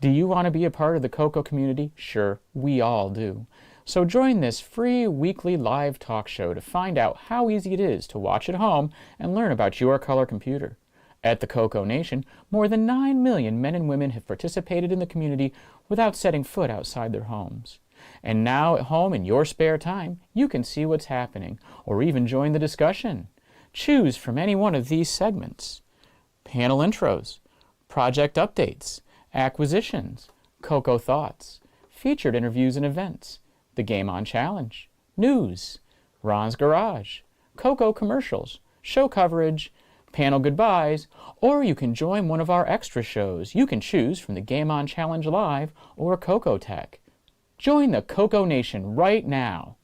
Do you want to be a part of the CoCo community? Sure, we all do. So join this free weekly live talk show to find out how easy it is to watch at home and learn about your color computer. At the CoCoNation, more than 9 million men and women have participated in the community without setting foot outside their homes. And now at home in your spare time, you can see what's happening, or even join the discussion. Choose from any one of these segments: panel intros, project updates, acquisitions, CoCo thoughts, featured interviews and events, the Game On Challenge, news, Ron's Garage, CoCo commercials, show coverage, panel goodbyes, or you can join one of our extra shows. You can choose from the Game On Challenge Live or CoCo Tech. Join the CoCoNation right now.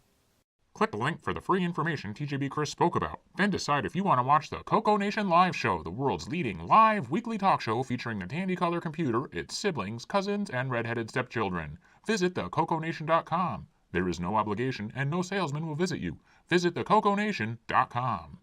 Click the link for the free information TJB Chris spoke about. Then decide if you want to watch the CoCoNation Live Show, the world's leading live weekly talk show featuring the Tandy Color computer, its siblings, cousins, and redheaded stepchildren. Visit thecoconation.com. There is no obligation, and no salesman will visit you. Visit thecoconation.com.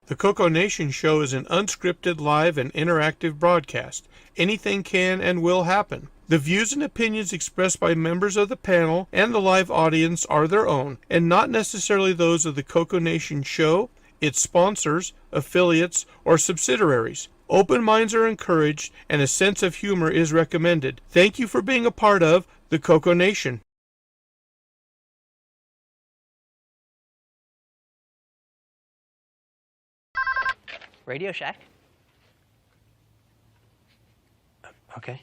The CoCoNation show is an unscripted, live, and interactive broadcast. Anything can and will happen. The views and opinions expressed by members of the panel and the live audience are their own, and not necessarily those of the CoCoNation show, its sponsors, affiliates, or subsidiaries. Open minds are encouraged, and a sense of humor is recommended. Thank you for being a part of the CoCoNation. Radio Shack? Okay.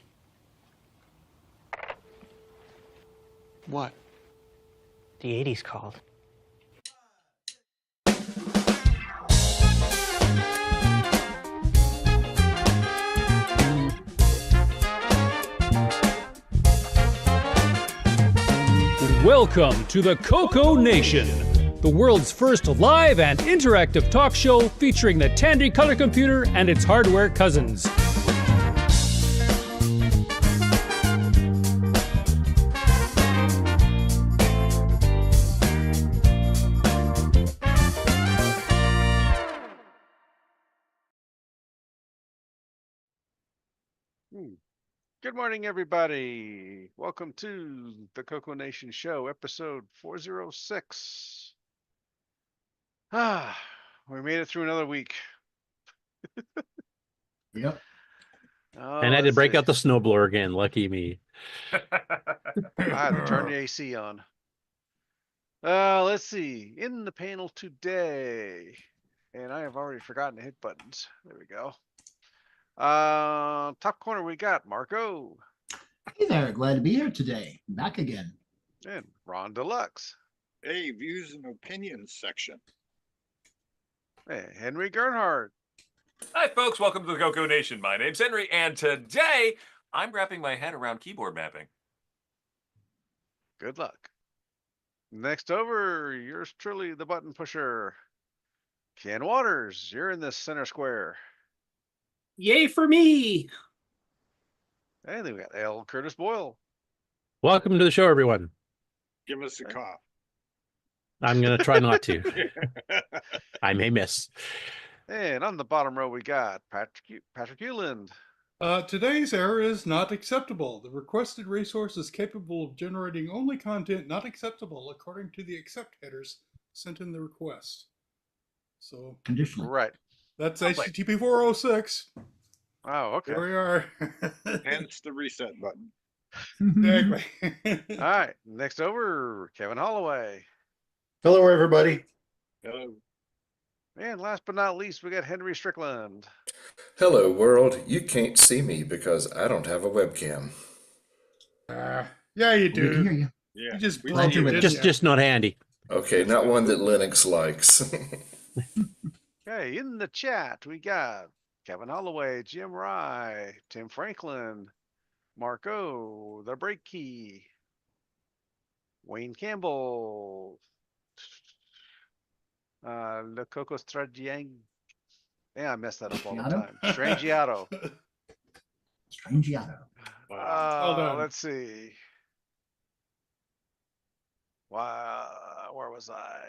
What? The 80s called. Welcome to the CoCoNation, the world's first live and interactive talk show featuring the Tandy color computer and its hardware cousins. Good morning, everybody. Welcome to the CoCoNation Show, episode 406. We made it through another week. Yep. Oh, And I had to let's break see. out the snowblower again. Lucky me. I had to turn the AC on. Let's see. In the panel today, and I have already forgotten to hit buttons. There we go. Top corner, we got Marco Hey there, glad to be here today. Back again. and Ron Deluxe. Hey, views and opinions section. Hey, Henry Gernhardt. Hi, folks. Welcome to the CoCoNation. My name's Henry, and today I'm wrapping my head around keyboard mapping. Good luck. Next over, yours truly, the button pusher. Ken Waters, you're in the center square. Yay for me. And then we got L. Curtis Boyle. Welcome to the show, everyone. Give us a cough. I'm going to try not to. I may miss. And on the bottom row, we got Patrick Hewland. Today's error is not acceptable. The requested resource is capable of generating only content not acceptable according to the accept headers sent in the request. So Conditional. Right. that's HTTP 406. Oh, okay. There we are. Hence the reset button. Exactly. All right. Next over, Kevin Holloway. Hello, everybody. Hello. And last but not least, we got Henry Strickland. Hello, world. You can't see me because I don't have a webcam. Yeah, you We can hear do. you. Yeah. You just we plugged see it you. in. Just not handy. Okay, not one that Linux likes. Okay, in the chat, we got Kevin Holloway, Jim Rye, Tim Franklin, Marco, the break key, Wayne Campbell, Le Coco Stradiang. Yeah, I mess that up all the time. Strangiato. Strangiato. Hold on. Let's see. Wow, where was I?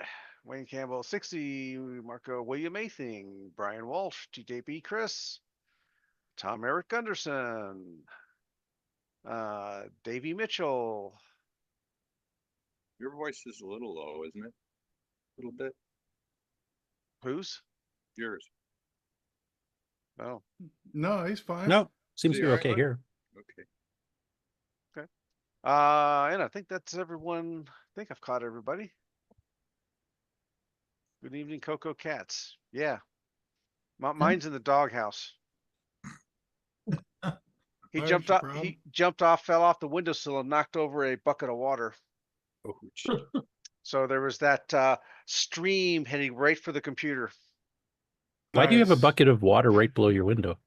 Wayne Campbell, 60, Marco, William Athing, Brian Walsh, TJP Chris, Tom Eric Gunderson, Davey Mitchell. Your voice is a little low, isn't it? A little bit. Who's? Yours. Oh, No, he's fine. No, seems to be See, okay here. Okay. and I think that's everyone. I think I've caught everybody. Good evening, Coco Cats. Yeah. Mine's in the doghouse. He There's jumped your off. problem. He jumped off, fell off the windowsill, and knocked over a bucket of water. Oh, gee. So there was that stream heading right for the computer. Why do you have a Nice. bucket of water right below your window?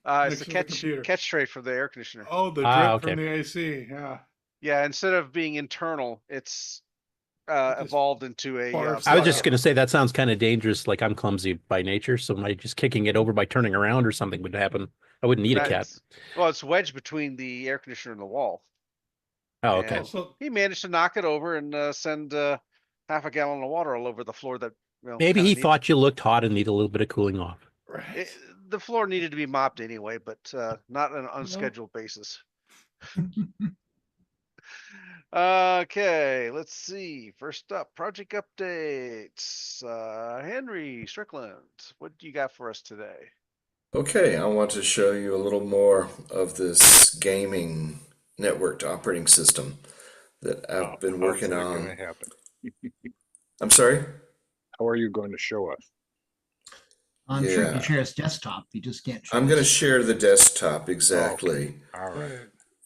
It's Next the to the computer. catch tray for the air conditioner. Oh, the drip Okay. from the AC. Yeah. Yeah, instead of being internal, it's just evolved into a. barfs I was just bucket. going to say that sounds kind of dangerous. Like I'm clumsy by nature, so my just kicking it over by turning around or something would happen. I wouldn't need a cat. That's- Well, it's wedged between the air conditioner and the wall. Oh, okay. and- Also, He managed to knock it over and send half a gallon of water all over the floor. That Maybe he thought you looked hot and need a little bit of cooling off. right. the floor needed to be mopped anyway, but not on an unscheduled basis. Okay, let's see. First up, project updates. Henry Strickland, what do you got for us today? Okay, I want to show you a little more of this gaming networked operating system that I've been working How's that on. gonna happen? I'm sorry? How are you going to show us? I'm sure you Yeah. can share his desktop. You just can't share I'm going to his- share the desktop, exactly. All right. Right.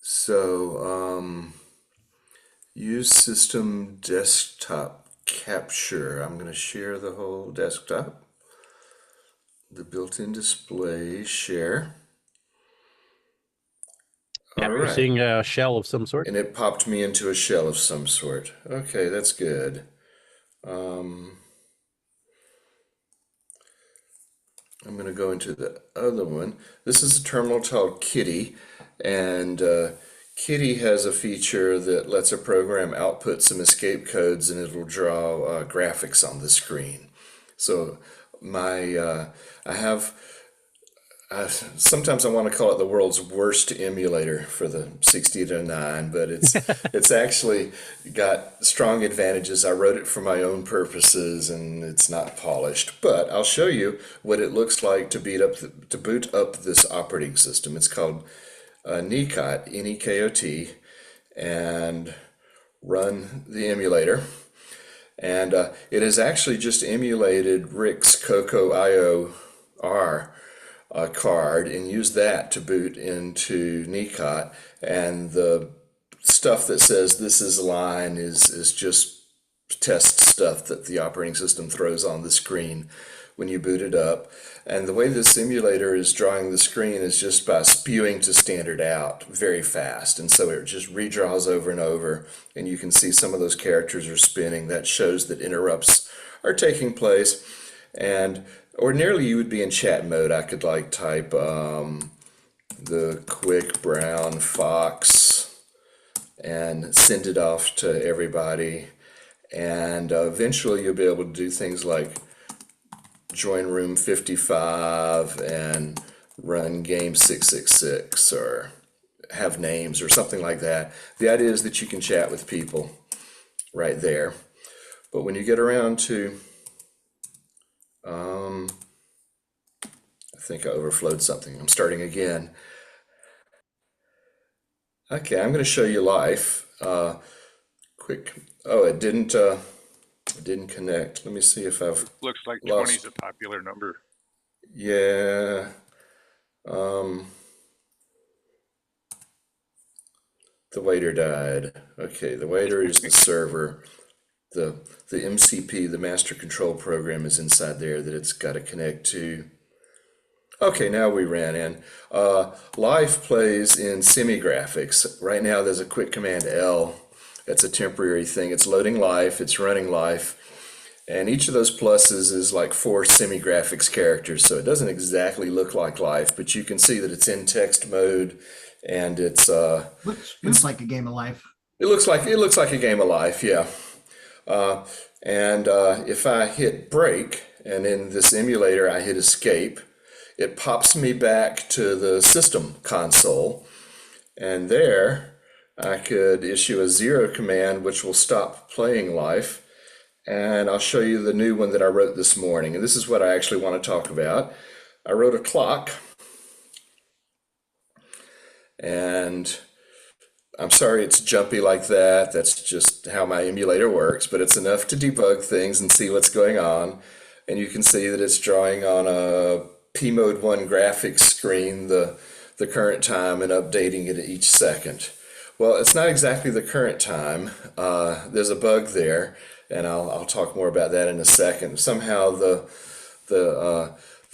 So, use system desktop capture. I'm going to share the whole desktop. The built-in display, share. Yeah, All we're right. seeing a shell of some sort. And it popped me into a shell of some sort. Okay, that's good. I'm going to go into the other one. This is a terminal called Kitty, and Kitty has a feature that lets a program output some escape codes, and it'll draw graphics on the screen. So sometimes I want to call it the world's worst emulator for the 60-9, but it's actually got strong advantages. I wrote it for my own purposes, and it's not polished. But I'll show you what it looks like to boot up this operating system. It's called Nekot, Nekot, and run the emulator. And it has actually just emulated Rick's CoCo IOR card and use that to boot into Nekot, and the stuff that says this is line is just test stuff that the operating system throws on the screen when you boot it up. And the way the simulator is drawing the screen is just by spewing to standard out very fast, and so it just redraws over and over, and you can see some of those characters are spinning. That shows that interrupts are taking place. And ordinarily you would be in chat mode. I could like type the quick brown fox and send it off to everybody, and eventually you'll be able to do things like join room 55 and run game 666 or have names or something like that. The idea is that you can chat with people right there. But when you get around to I think I overflowed something. I'm starting again. Okay, I'm going to show you life. Quick. Oh, it didn't connect. Let me see if I've Looks like lost. 20 is a popular number. Yeah. The waiter died. Okay, the waiter is the server. The MCP, the master control program, is inside there that it's got to connect to. Okay, now we ran in. Life plays in semi-graphics. Right now there's a quick command L. That's a temporary thing. It's loading life, it's running life. And each of those pluses is like 4 semi-graphics characters, so it doesn't exactly look like life, but you can see that it's in text mode, and it's looks like a game of life. It looks like a game of life, yeah. If I hit break, and in this emulator I hit escape, it pops me back to the system console, and there I could issue a 0 command, which will stop playing life. And I'll show you the new one that I wrote this morning. And this is what I actually want to talk about. I wrote a clock. And I'm sorry it's jumpy like that. That's just how my emulator works. But it's enough to debug things and see what's going on. And you can see that it's drawing on a P-Mode 1 graphics screen the current time and updating it each second. Well, it's not exactly the current time. There's a bug there, and I'll talk more about that in a second. Somehow the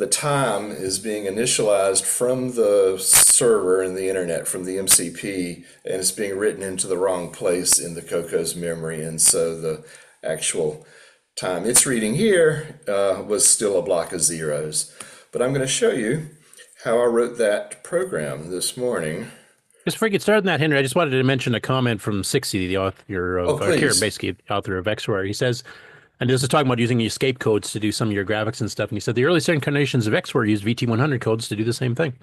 time is being initialized from the server in the internet, from the MCP, and it's being written into the wrong place in the CoCo's memory, and so the actual time it's reading here was still a block of zeros. But I'm going to show you how I wrote that program this morning. Just before we get started on that, Henry, I just wanted to mention a comment from 60, the author of basically the author of Xware. He says, and this is talking about using escape codes to do some of your graphics and stuff. And he said the earliest incarnations of Xware used VT100 codes to do the same thing.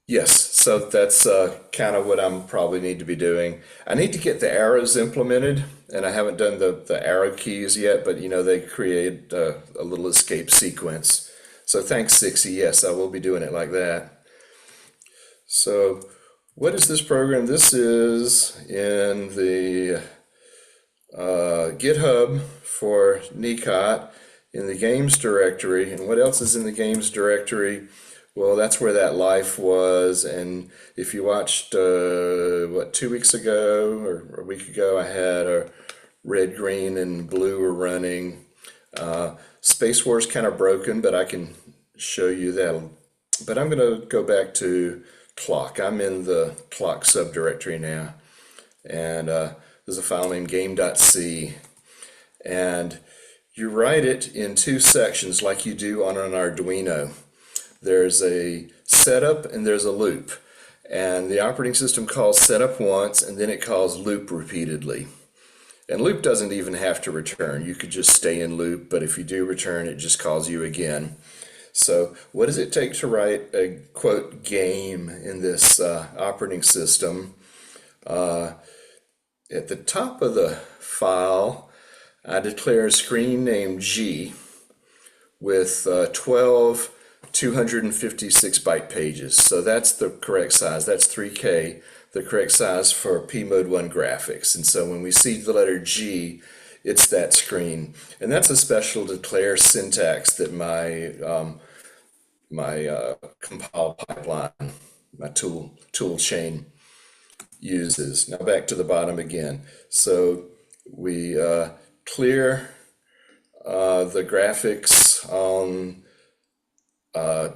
Yes, so that's kind of what I'm probably need to be doing. I need to get the arrows implemented, and I haven't done the arrow keys yet, but you know, they create a little escape sequence. So thanks, 60. Yes, I will be doing it like that. So what is this program? This is in the GitHub for Nekot in the games directory. And what else is in the games directory? Well, that's where that life was. And if you watched, 2 weeks ago or a week ago, I had a red, green, and blue were running. Space War's kind of broken, but I can show you that. But I'm going to go back to clock. I'm in the clock subdirectory now, and there's a file named game.c, and you write it in two sections like you do on an Arduino. There's a setup and there's a loop, and the operating system calls setup once and then it calls loop repeatedly. And loop doesn't even have to return. You could just stay in loop, but if you do return, it just calls you again. So what does it take to write a quote game in this operating system? At the top of the file, I declare a screen named G with 12 256 byte pages. So that's the correct size. That's 3K, the correct size for P Mode 1 graphics. And so when we see the letter G, it's that screen. And that's a special declare syntax that my compile pipeline, my tool chain uses. Now back to the bottom again. So we clear the graphics on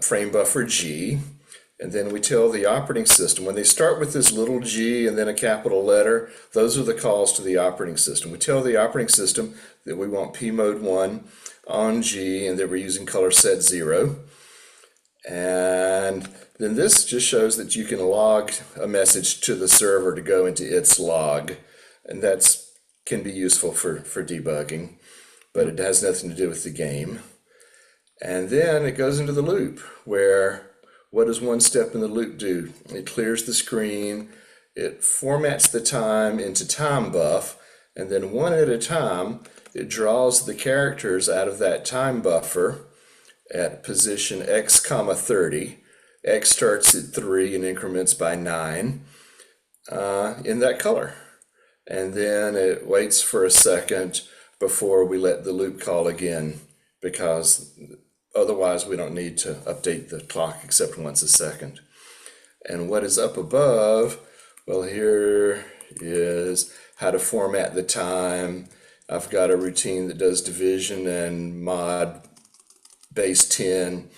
frame buffer G, and then we tell the operating system, when they start with this little g and then a capital letter, those are the calls to the operating system. We tell the operating system that we want P Mode 1 on G and that we're using color set 0. And then this just shows that you can log a message to the server to go into its log, and that can be useful for debugging, but it has nothing to do with the game. And then it goes into the loop, where what does one step in the loop do? It clears the screen, it formats the time into time buff, and then one at a time, it draws the characters out of that time buffer at position x comma 30. X starts at 3 and increments by 9 in that color. And then it waits for a second before we let the loop call again, because otherwise we don't need to update the clock except once a second. And what is up above, well, here is how to format the time. I've got a routine that does division and mod base 10.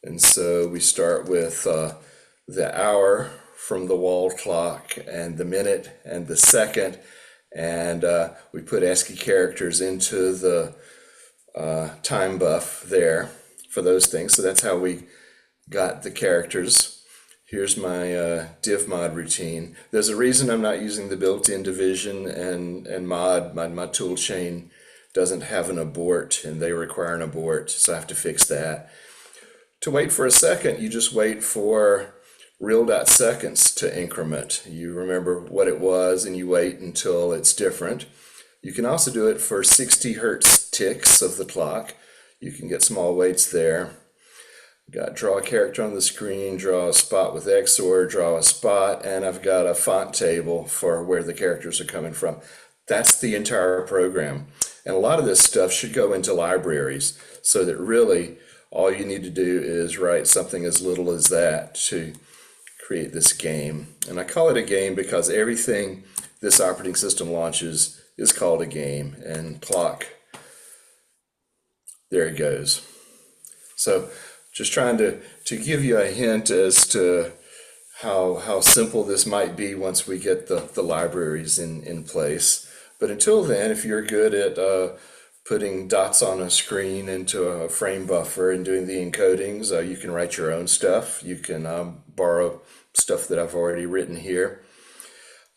And so we start with the hour from the wall clock and the minute and the second. And we put ASCII characters into the time buff there for those things. So that's how we got the characters. Here's my div mod routine. There's a reason I'm not using the built-in division and mod. My tool chain doesn't have an abort, and they require an abort, so I have to fix that. To wait for a second, you just wait for real.seconds to increment. You remember what it was and you wait until it's different. You can also do it for 60 hertz ticks of the clock. You can get small waits there. Got draw a character on the screen, draw a spot with XOR, draw a spot, and I've got a font table for where the characters are coming from. That's the entire program. And a lot of this stuff should go into libraries, so that really all you need to do is write something as little as that to create this game. And I call it a game because everything this operating system launches is called a game. And clock, there it goes. So just trying to give you a hint as to how simple this might be once we get the libraries in place. But until then, if you're good at putting dots on a screen into a frame buffer and doing the encodings, you can write your own stuff. You can borrow stuff that I've already written here.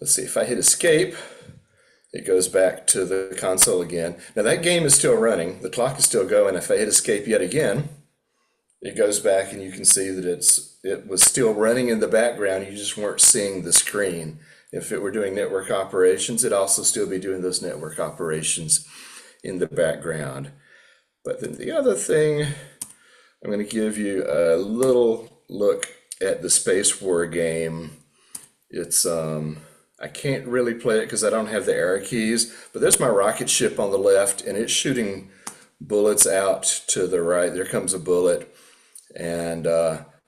Let's see, if I hit escape, it goes back to the console again. Now that game is still running. The clock is still going. If I hit escape yet again, it goes back and you can see that it was still running in the background. You just weren't seeing the screen. If it were doing network operations, it'd also still be doing those network operations in the background. But then the other thing, I'm going to give you a little look at the Space War game. It's I can't really play it because I don't have the arrow keys, but there's my rocket ship on the left and it's shooting bullets out to the right. There comes a bullet, and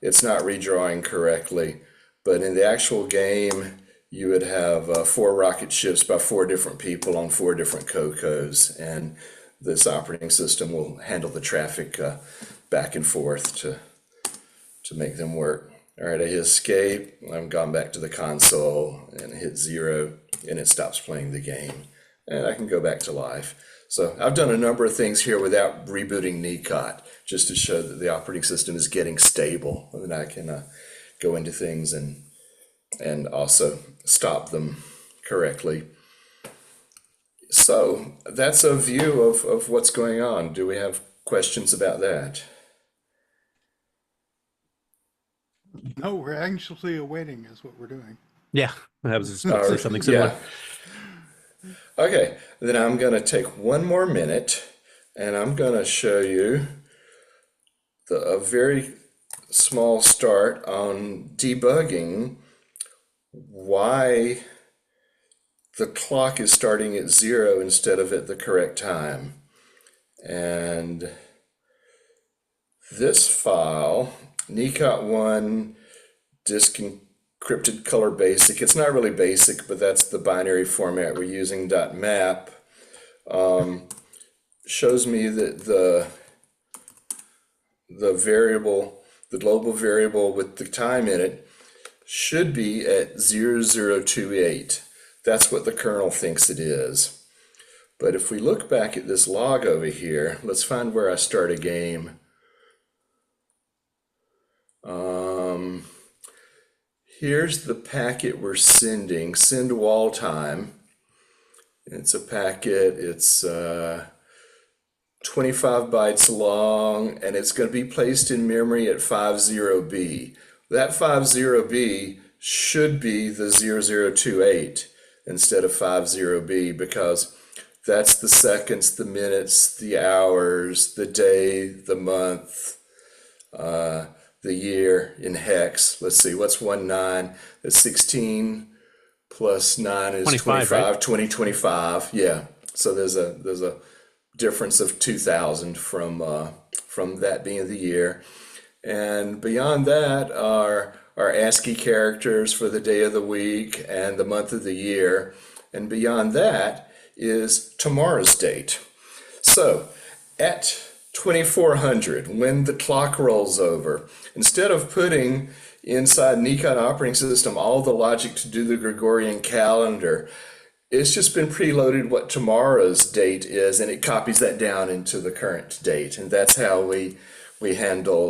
it's not redrawing correctly. But in the actual game, you would have 4 rocket ships by 4 different people on 4 different CoCos, and this operating system will handle the traffic back and forth to make them work. All right, I hit escape. I'm gone back to the console and hit 0, and it stops playing the game. And I can go back to life. So I've done a number of things here without rebooting Nekot, just to show that the operating system is getting stable. And then I can go into things and also stop them correctly. So that's a view of what's going on. Do we have questions about that? No, we're anxiously awaiting is what we're doing. Yeah, that was something similar. Yeah. Okay, then I'm going to take one more minute and I'm going to show you a very small start on debugging why the clock is starting at 0 instead of at the correct time. And this file, Nekot1 disk encrypted color basic, it's not really basic, but that's the binary format we're using, .map, shows me that the variable, the global variable with the time in it, should be at 0028. That's what the kernel thinks it is. But if we look back at this log over here, let's find where I start a game. Here's the packet we're sending, send wall time. It's a packet, it's 25 bytes long, and it's going to be placed in memory at 50B. That 50B should be the 0028 instead of 50B, because that's the seconds, the minutes, the hours, the day, the month, the year in hex. Let's see, what's 19? That's 16 plus 9 is 25, right? 2025. Yeah. So there's a difference of 2000 from that being the year. And beyond that are ASCII characters for the day of the week and the month of the year. And beyond that is tomorrow's date. So at 2400, when the clock rolls over, instead of putting inside Nekot operating system all the logic to do the Gregorian calendar, it's just been preloaded what tomorrow's date is, and it copies that down into the current date. And that's how we handle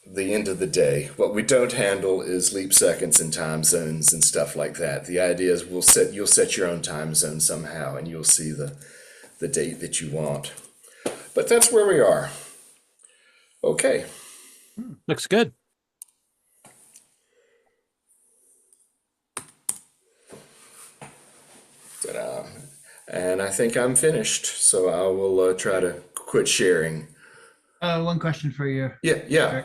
the end of the day. What we don't handle is leap seconds and time zones and stuff like that. The idea is you'll set your own time zone somehow, and you'll see the date that you want. But that's where we are. Okay. Looks good. Ta-da. And I think I'm finished, so I will try to quit sharing. One question for you. Yeah.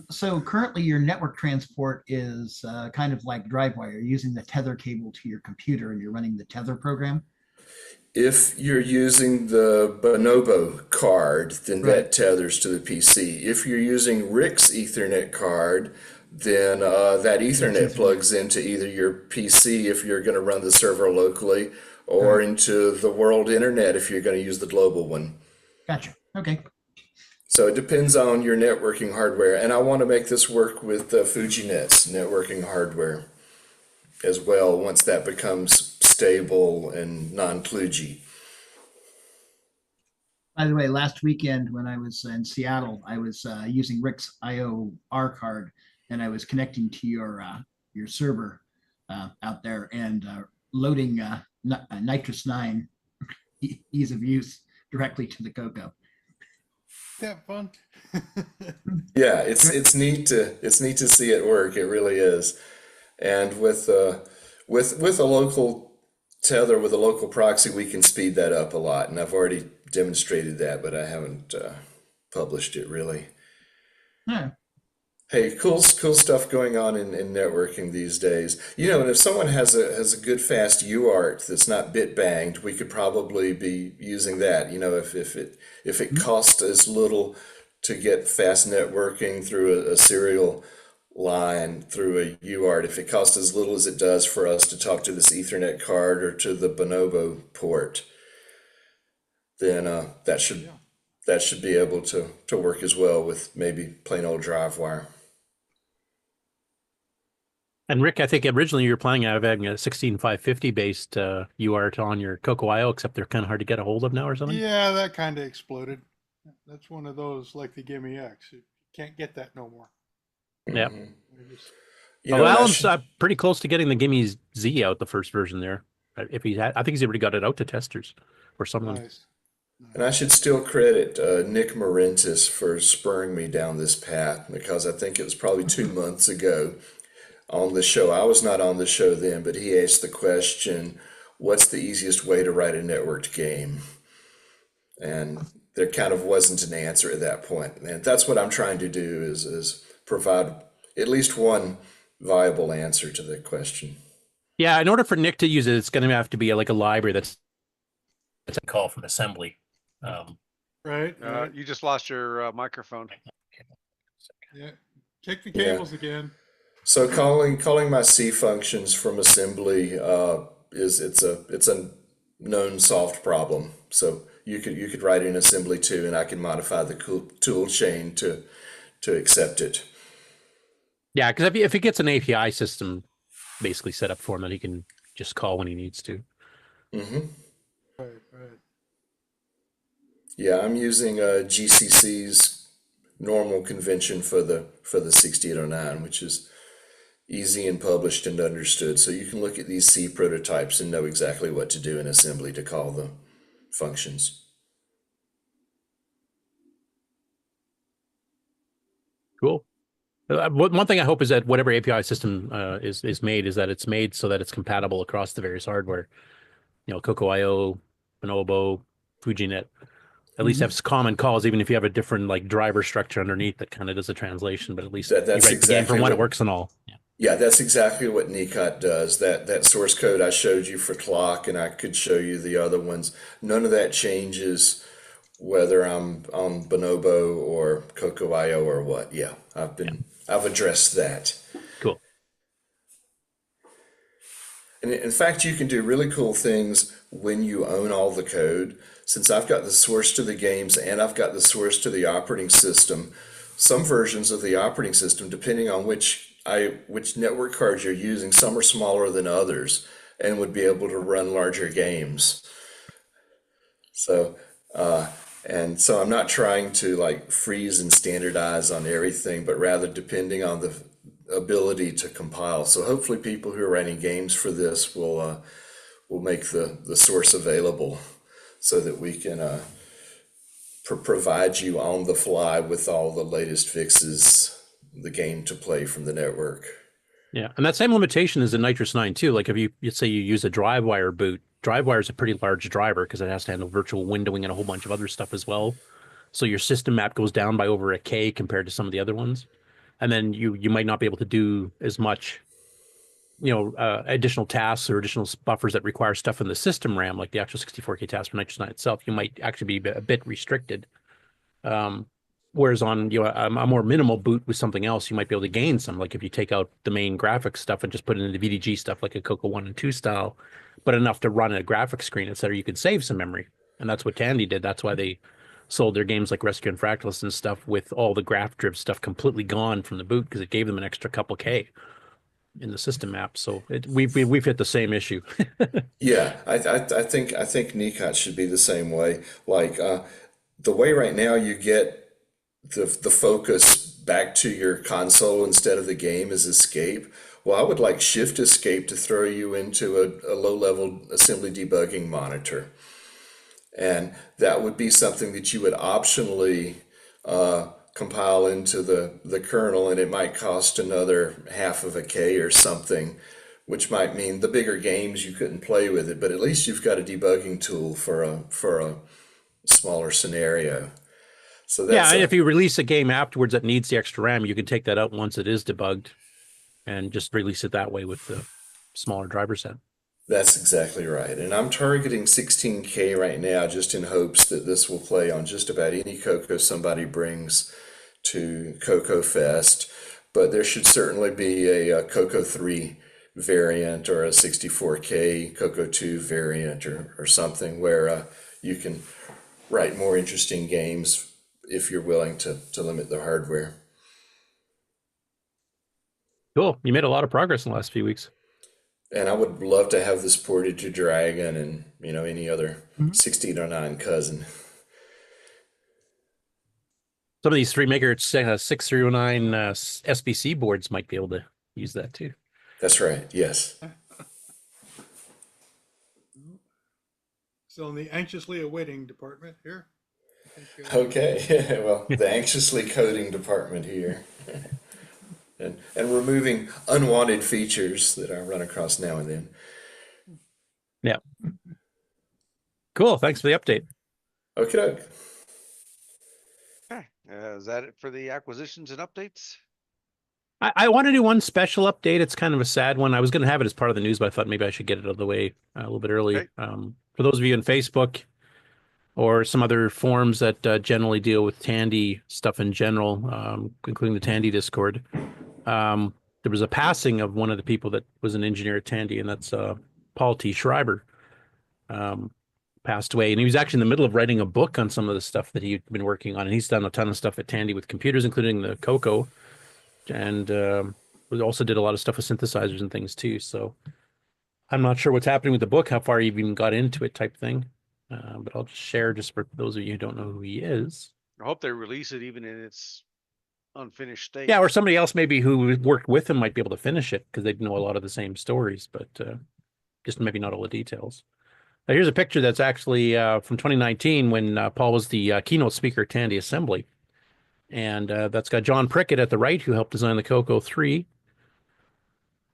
So currently your network transport is kind of like DriveWire. You're using the tether cable to your computer and you're running the tether program. If you're using the Bonobo card, then that tethers to the PC. If you're using Rick's Ethernet card, then that Ethernet plugs into either your PC if you're going to run the server locally, or into the world internet if you're going to use the global one. Gotcha. Okay. So it depends on your networking hardware. And I want to make this work with FujiNet's networking hardware as well once that becomes stable and non-kludgy. By the way, last weekend when I was in Seattle, I was using Rick's IOR card, and I was connecting to your server out there and loading Nitrous 9 ease of use directly to the CoCo. That fun. Yeah, it's neat to see it work. It really is. And with a local tether, with a local proxy, we can speed that up a lot. And I've already demonstrated that, but I haven't published it really. Yeah. Hey, cool stuff going on in networking these days. You know, and if someone has a good fast UART that's not bit banged, we could probably be using that. You know, if it costs as little to get fast networking through a serial line through a UART, if it costs as little as it does for us to talk to this Ethernet card or to the Bonobo port, then that should be able to work as well with maybe plain old drive wire. And Rick, I think originally you were planning on having a 16550 based UART on your CoCo.io, except they're kind of hard to get a hold of now or something. Yeah, that kind of exploded. That's one of those like the Gimme X. You can't get that no more. Yeah. You Well, know, and I Alan's should- pretty close to getting the Gimme Z out, the first version there. If he's had, I think he's already got it out to testers or someone. Nice. And I should still credit Nick Marentis for spurring me down this path, because I think it was probably 2 months ago on the show. I was not on the show then, but he asked the question, what's the easiest way to write a networked game? And there kind of wasn't an answer at that point. And that's what I'm trying to do is provide at least one viable answer to the question. Yeah, in order for Nick to use it, it's going to have to be like a library that's a call from assembly. Right. You just lost your microphone. Yeah. Check the cables again. So calling my C functions from assembly it's a known solved problem. So you could write in assembly too, and I can modify the tool chain to accept it. Yeah, because if he gets an API system basically set up for him, then he can just call when he needs to. Mm-hmm. Right. Yeah, I'm using GCC's normal convention for the 6809, which is easy and published and understood. So you can look at these C prototypes and know exactly what to do in assembly to call the functions. Cool. One thing I hope is that whatever API system is made, is that it's made so that it's compatible across the various hardware. You know, CoCo.io, Bonobo, Fujinet. At least have common calls, even if you have a different like driver structure underneath that kind of does a translation. But at least That's you write exactly the game from when it works and all. Yeah, that's exactly what Nekot does. That source code I showed you for Clock, and I could show you the other ones. None of that changes whether I'm on Bonobo or CoCo.io or what. Yeah, I've addressed that. Cool. And in fact, you can do really cool things when you own all the code. Since I've got the source to the games and I've got the source to the operating system, some versions of the operating system, depending on which network cards you're using, some are smaller than others and would be able to run larger games. So, and so I'm not trying to like freeze and standardize on everything, but rather depending on the ability to compile. So hopefully people who are writing games for this will make the source available so that we can provide you on the fly with all the latest fixes, the game to play from the network. Yeah, and that same limitation is in Nitrous 9 too. Like if you say you use a DriveWire boot, DriveWire is a pretty large driver because it has to handle virtual windowing and a whole bunch of other stuff as well. So your system map goes down by over a K compared to some of the other ones. And then you might not be able to do as much, additional tasks or additional buffers that require stuff in the system RAM, like the actual 64K task for Nitrous 9 itself. You might actually be a bit restricted. Whereas on a more minimal boot with something else, you might be able to gain some. Like if you take out the main graphics stuff and just put it in the VDG stuff, like a CoCo 1 and 2 style, but enough to run a graphics screen, etc., you could save some memory. And that's what Tandy did. That's why they sold their games like Rescue and Fractalist and stuff with all the graph driv stuff completely gone from the boot because it gave them an extra couple K in the system map. So we've hit the same issue. Yeah, I think Nekot should be the same way. Like the way right now you get the focus back to your console instead of the game is escape. Well, I would like Shift Escape to throw you into a low-level assembly debugging monitor. And that would be something that you would optionally compile into the kernel, and it might cost another half of a K or something, which might mean the bigger games you couldn't play with it, but at least you've got a debugging tool for a smaller scenario. So that's and if you release a game afterwards that needs the extra RAM, you can take that out once it is debugged and just release it that way with the smaller driver set. That's exactly right. And I'm targeting 16K right now just in hopes that this will play on just about any CoCo somebody brings to CoCo Fest. But there should certainly be a CoCo 3 variant or a 64K CoCo 2 variant or something where you can write more interesting games if you're willing to limit the hardware. Cool. You made a lot of progress in the last few weeks. And I would love to have this ported to Dragon and, any other 1609 cousin. Some of these 3MHz 6309 SBC boards might be able to use that too. That's right. Yes. Still in the anxiously awaiting department here. Okay. Well, the anxiously coding department here. And removing unwanted features that I run across now and then. Yeah. Cool. Thanks for the update. Okay. Okay. Is that it for the acquisitions and updates? I want to do one special update. It's kind of a sad one. I was going to have it as part of the news, but I thought maybe I should get it out of the way a little bit early. Okay. For those of you on Facebook or some other forums that generally deal with Tandy stuff in general, including the Tandy Discord, there was a passing of one of the people that was an engineer at Tandy, and that's Paul T. Schreiber. Passed away, and he was actually in the middle of writing a book on some of the stuff that he'd been working on, and he's done a ton of stuff at Tandy with computers, including the CoCo, and we also did a lot of stuff with synthesizers and things too. So I'm not sure what's happening with the book, how far he even got into it type thing, but I'll just share just for those of you who don't know who he is. I hope they release it even in its unfinished state. Yeah, or somebody else maybe who worked with him might be able to finish it because they know a lot of the same stories, but just maybe not all the details. Now, here's a picture that's actually from 2019 when Paul was the keynote speaker at Tandy Assembly. And that's got John Prickett at the right, who helped design the CoCo 3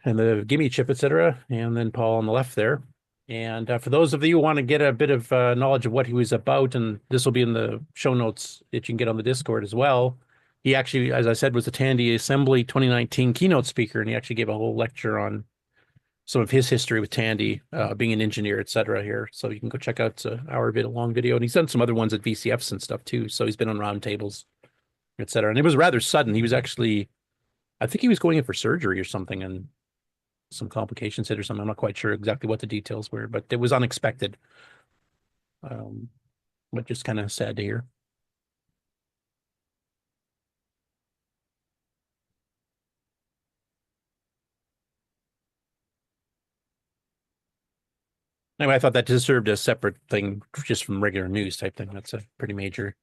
and the Gimme chip, etc. And then Paul on the left there. And for those of you who want to get a bit of knowledge of what he was about, and this will be in the show notes that you can get on the Discord as well. He actually, as I said, was the Tandy Assembly 2019 keynote speaker, and he actually gave a whole lecture on some of his history with Tandy, being an engineer, etc. here. So you can go check out an hour-long video. And he's done some other ones at VCFs and stuff too. So he's been on roundtables, etc. And it was rather sudden. He was actually, I think he was going in for surgery or something, and some complications hit or something. I'm not quite sure exactly what the details were, but it was unexpected. But just kind of sad to hear. Anyway, I thought that deserved a separate thing just from regular news type thing. That's a pretty major.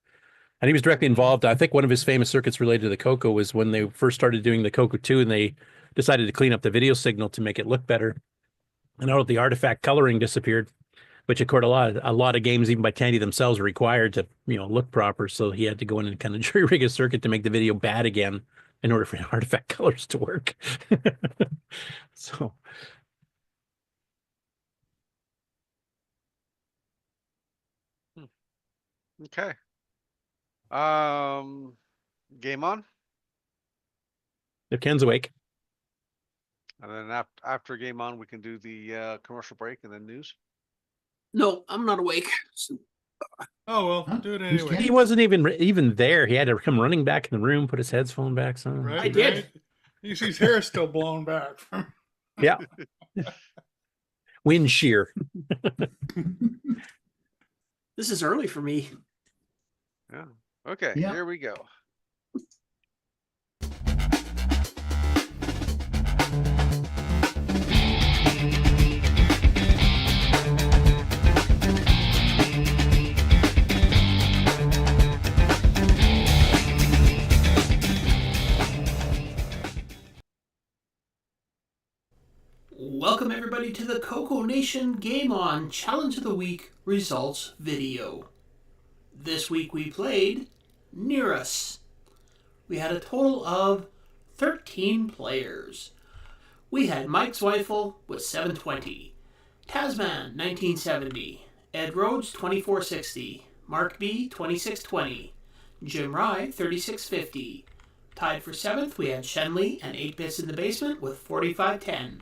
And he was directly involved. I think one of his famous circuits related to the CoCo was when they first started doing the CoCo 2 and they decided to clean up the video signal to make it look better. And all of the artifact coloring disappeared, which of course a lot of games, even by Tandy themselves, were required to look proper. So he had to go in and kind of jury rig a circuit to make the video bad again in order for artifact colors to work. So. Okay. Game on. If Ken's awake. And then after game on, we can do the commercial break and then news. No, I'm not awake. Oh, well, do it anyway. He wasn't even there. He had to come running back in the room, put his headphones back on. Right, I did. Right. You see his hair still blown back. Yeah. Wind shear. This is early for me. Yeah. Okay, Yeah. Here we go. Welcome everybody to the CoCoNation Game On Challenge of the Week results video. This week we played Nerus. We had a total of 13 players. We had Mike Zweifel with 720, Tasman 1970, Ed Rhodes 2460, Mark B 2620, Jim Rye 3650. Tied for 7th we had Shenley and 8-Bits in the Basement with 4510.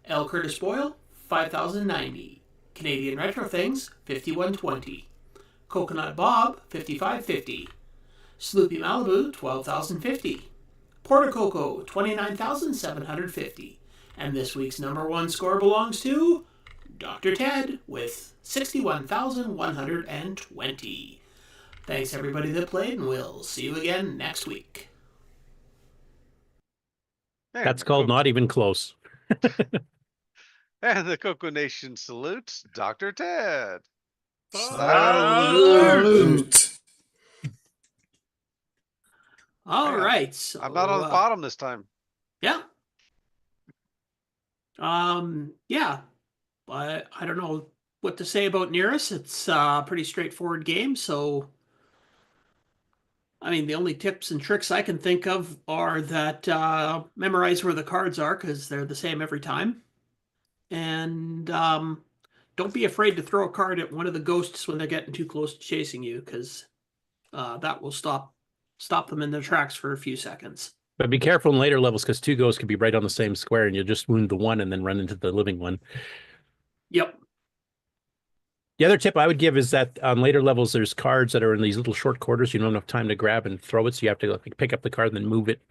L. Curtis Boyle, 5090. Canadian Retro Things, 5120. Coconut Bob, 5550. Sloopy Malibu, 12,050. Porter Coco, 29,750. And this week's #1 score belongs to Dr. Ted with 61,120. Thanks everybody that played, and we'll see you again next week. That's called not even close. And the CoCoNation salutes Dr. Ted. Salute. All Yeah, right. So, I'm not on the bottom this time. Yeah. Yeah. I don't know what to say about Nerus. It's a pretty straightforward game. So, I mean, the only tips and tricks I can think of are that memorize where the cards are because they're the same every time. And don't be afraid to throw a card at one of the ghosts when they're getting too close to chasing you because that will stop them in their tracks for a few seconds. But be careful in later levels because two ghosts could be right on the same square and you'll just wound the one and then run into the living one. Yep. The other tip I would give is that on later levels, there's cards that are in these little short quarters. You don't have enough time to grab and throw it. So you have to like, pick up the card and then move it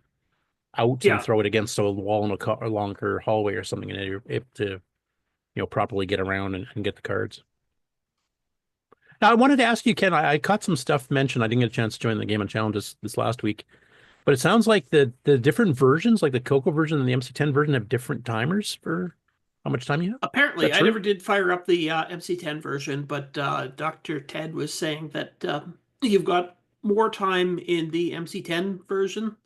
out and throw it against a wall in a longer hallway or something. And you're able to, properly get around and get the cards. Now, I wanted to ask you, Ken, I caught some stuff mentioned. I didn't get a chance to join the Game on Challenge this last week. But it sounds like the different versions, like the CoCo version and the MC10 version, have different timers for how much time you have? Apparently, I never did fire up the MC10 version, but Dr. Ted was saying that you've got more time in the MC10 version,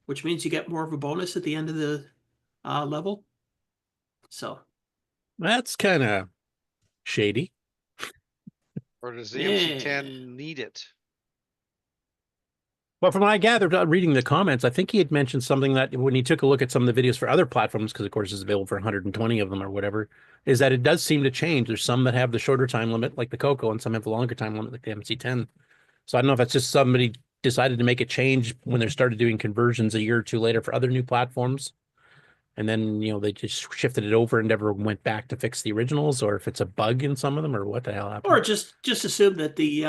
which means you get more of a bonus at the end of the level. So that's kind of shady. Or does the MC10 need it? Well, from what I gathered reading the comments, I think he had mentioned something that when he took a look at some of the videos for other platforms, because of course it's available for 120 of them or whatever, is that it does seem to change. There's some that have the shorter time limit, like the CoCo, and some have the longer time limit, like the MC10. So I don't know if that's just somebody decided to make a change when they started doing conversions a year or two later for other new platforms. And then, they just shifted it over and never went back to fix the originals, or if it's a bug in some of them, or what the hell happened. Or just assume that the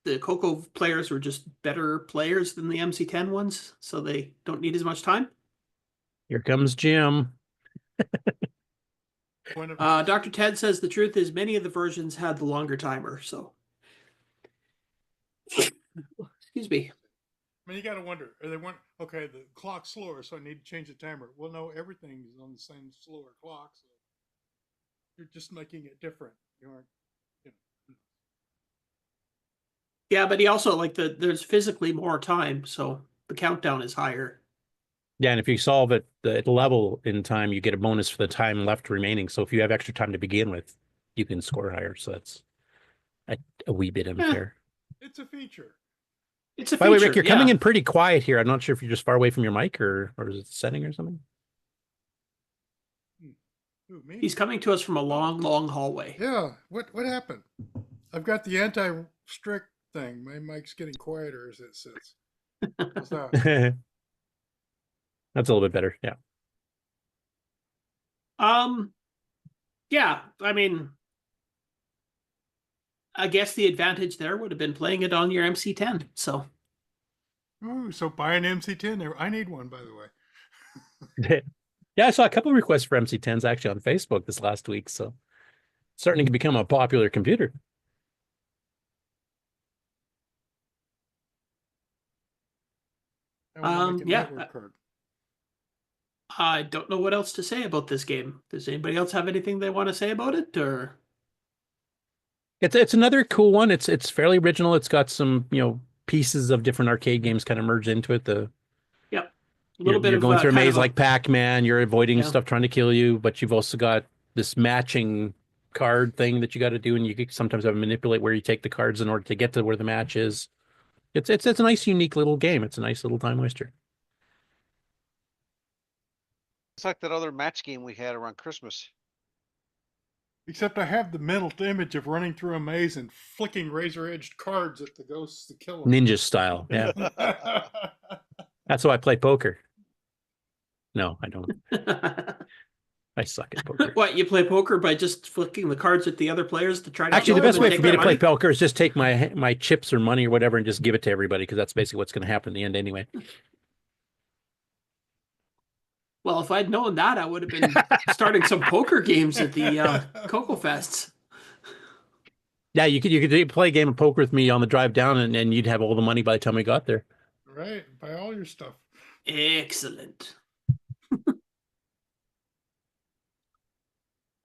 CoCo players were just better players than the MC10 ones, so they don't need as much time. Here comes Jim. Dr. Ted says the truth is many of the versions had the longer timer, so. Excuse me. I mean, you got to wonder, are they okay, the clock's slower, so I need to change the timer. Well, no, everything is on the same slower clock, so you're just making it different. You aren't, Yeah, but he also there's physically more time, so the countdown is higher. Yeah, and if you solve it the level in time, you get a bonus for the time left remaining. So if you have extra time to begin with, you can score higher. So that's a wee bit unfair. It's a feature. It's a feature. By the way, Rick, you're coming in pretty quiet here. I'm not sure if you're just far away from your mic or is it setting or something? Who, me? He's coming to us from a long, long hallway. Yeah. What happened? I've got the anti-strict thing. My mic's getting quieter as it sits. What's that? That's a little bit better. Yeah. Yeah, I mean, I guess the advantage there would have been playing it on your MC10. So. Ooh, so buy an MC10 there. I need one, by the way. Yeah, I saw a couple of requests for MC10s actually on Facebook this last week. So it's starting to become a popular computer. Yeah. I don't know what else to say about this game. Does anybody else have anything they want to say about it, or? It's another cool one. It's fairly original. It's got some pieces of different arcade games kind of merged into it. Yep, a little bit. You're of going through a maze like Pac-Man. You're avoiding stuff trying to kill you, but you've also got this matching card thing that you got to do, and you sometimes have to manipulate where you take the cards in order to get to where the match is. It's a nice, unique little game. It's a nice little time waster. It's like that other match game we had around Christmas. Except I have the mental image of running through a maze and flicking razor-edged cards at the ghosts to kill them. Ninja style, yeah. That's how I play poker. No, I don't. I suck at poker. What, you play poker by just flicking the cards at the other players to try to... Actually, the best way for me to play poker is just take my chips or money or whatever and just give it to everybody, because that's basically what's going to happen in the end anyway. Well, if I'd known that, I would have been starting some poker games at the CoCo Fests. Yeah, you could play a game of poker with me on the drive down, and you'd have all the money by the time we got there. Right, buy all your stuff. Excellent.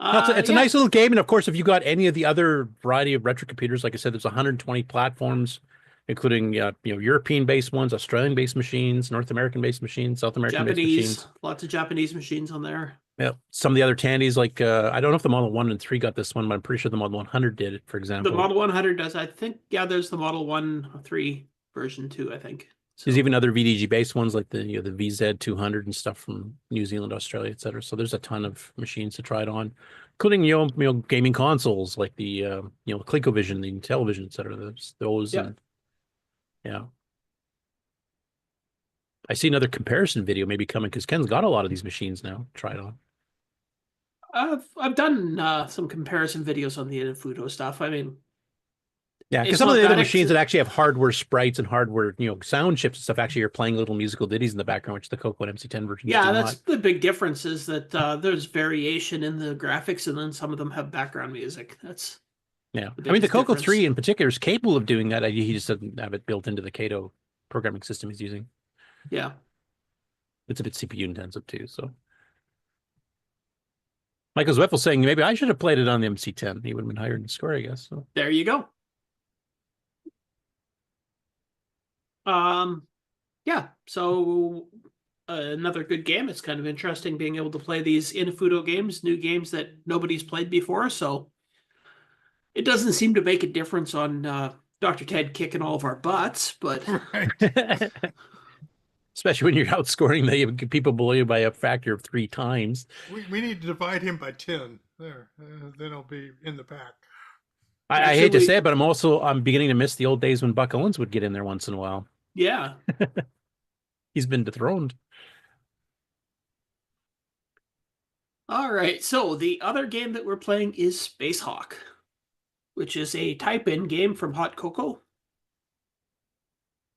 No, it's a nice little game, and of course, if you got any of the other variety of retro computers, like I said, there's 120 platforms, including European-based ones, Australian-based machines, North American-based machines, South American-based machines. Lots of Japanese machines on there. Yeah, some of the other Tandys, like I don't know if the Model 1 and 3 got this one, but I'm pretty sure the Model 100 did it, for example. The Model 100 does, I think. Yeah, there's the Model 1-3 version too, I think. So. There's even other VDG-based ones like the the VZ200 and stuff from New Zealand, Australia, etc. So there's a ton of machines to try it on, including gaming consoles like the ColecoVision, the Television, etc. There's those. Yep. And yeah, I see another comparison video maybe coming because Ken's got a lot of these machines now. Try it on. I've done some comparison videos on the inufuto stuff. I mean. Yeah, because some of the other machines that actually have hardware sprites and hardware, sound chips and stuff, actually are playing little musical ditties in the background, which the CoCo and MC10 versions do that's not. the big difference is that there's variation in the graphics, and then some of them have background music. That's I mean, the CoCo 3 in particular is capable of doing that. He just doesn't have it built into the Kato programming system he's using. Yeah, it's a bit CPU intensive too. So, Michael Zweifel saying maybe I should have played it on the MC10. He would have been higher in the score, I guess. So. There you go. Yeah, so another good game. It's kind of interesting being able to play these inufuto games, new games that nobody's played before. So it doesn't seem to make a difference on Dr. Ted kicking all of our butts, but especially when you're outscoring the people below you by a factor of 3 times. We need to divide him by 10. There, then he'll be in the pack. I hate to say it, but I'm beginning to miss the old days when Buck Owens would get in there once in a while. Yeah. He's been dethroned. All right, so the other game that we're playing is Space Hawk, which is a type-in game from Hot CoCo.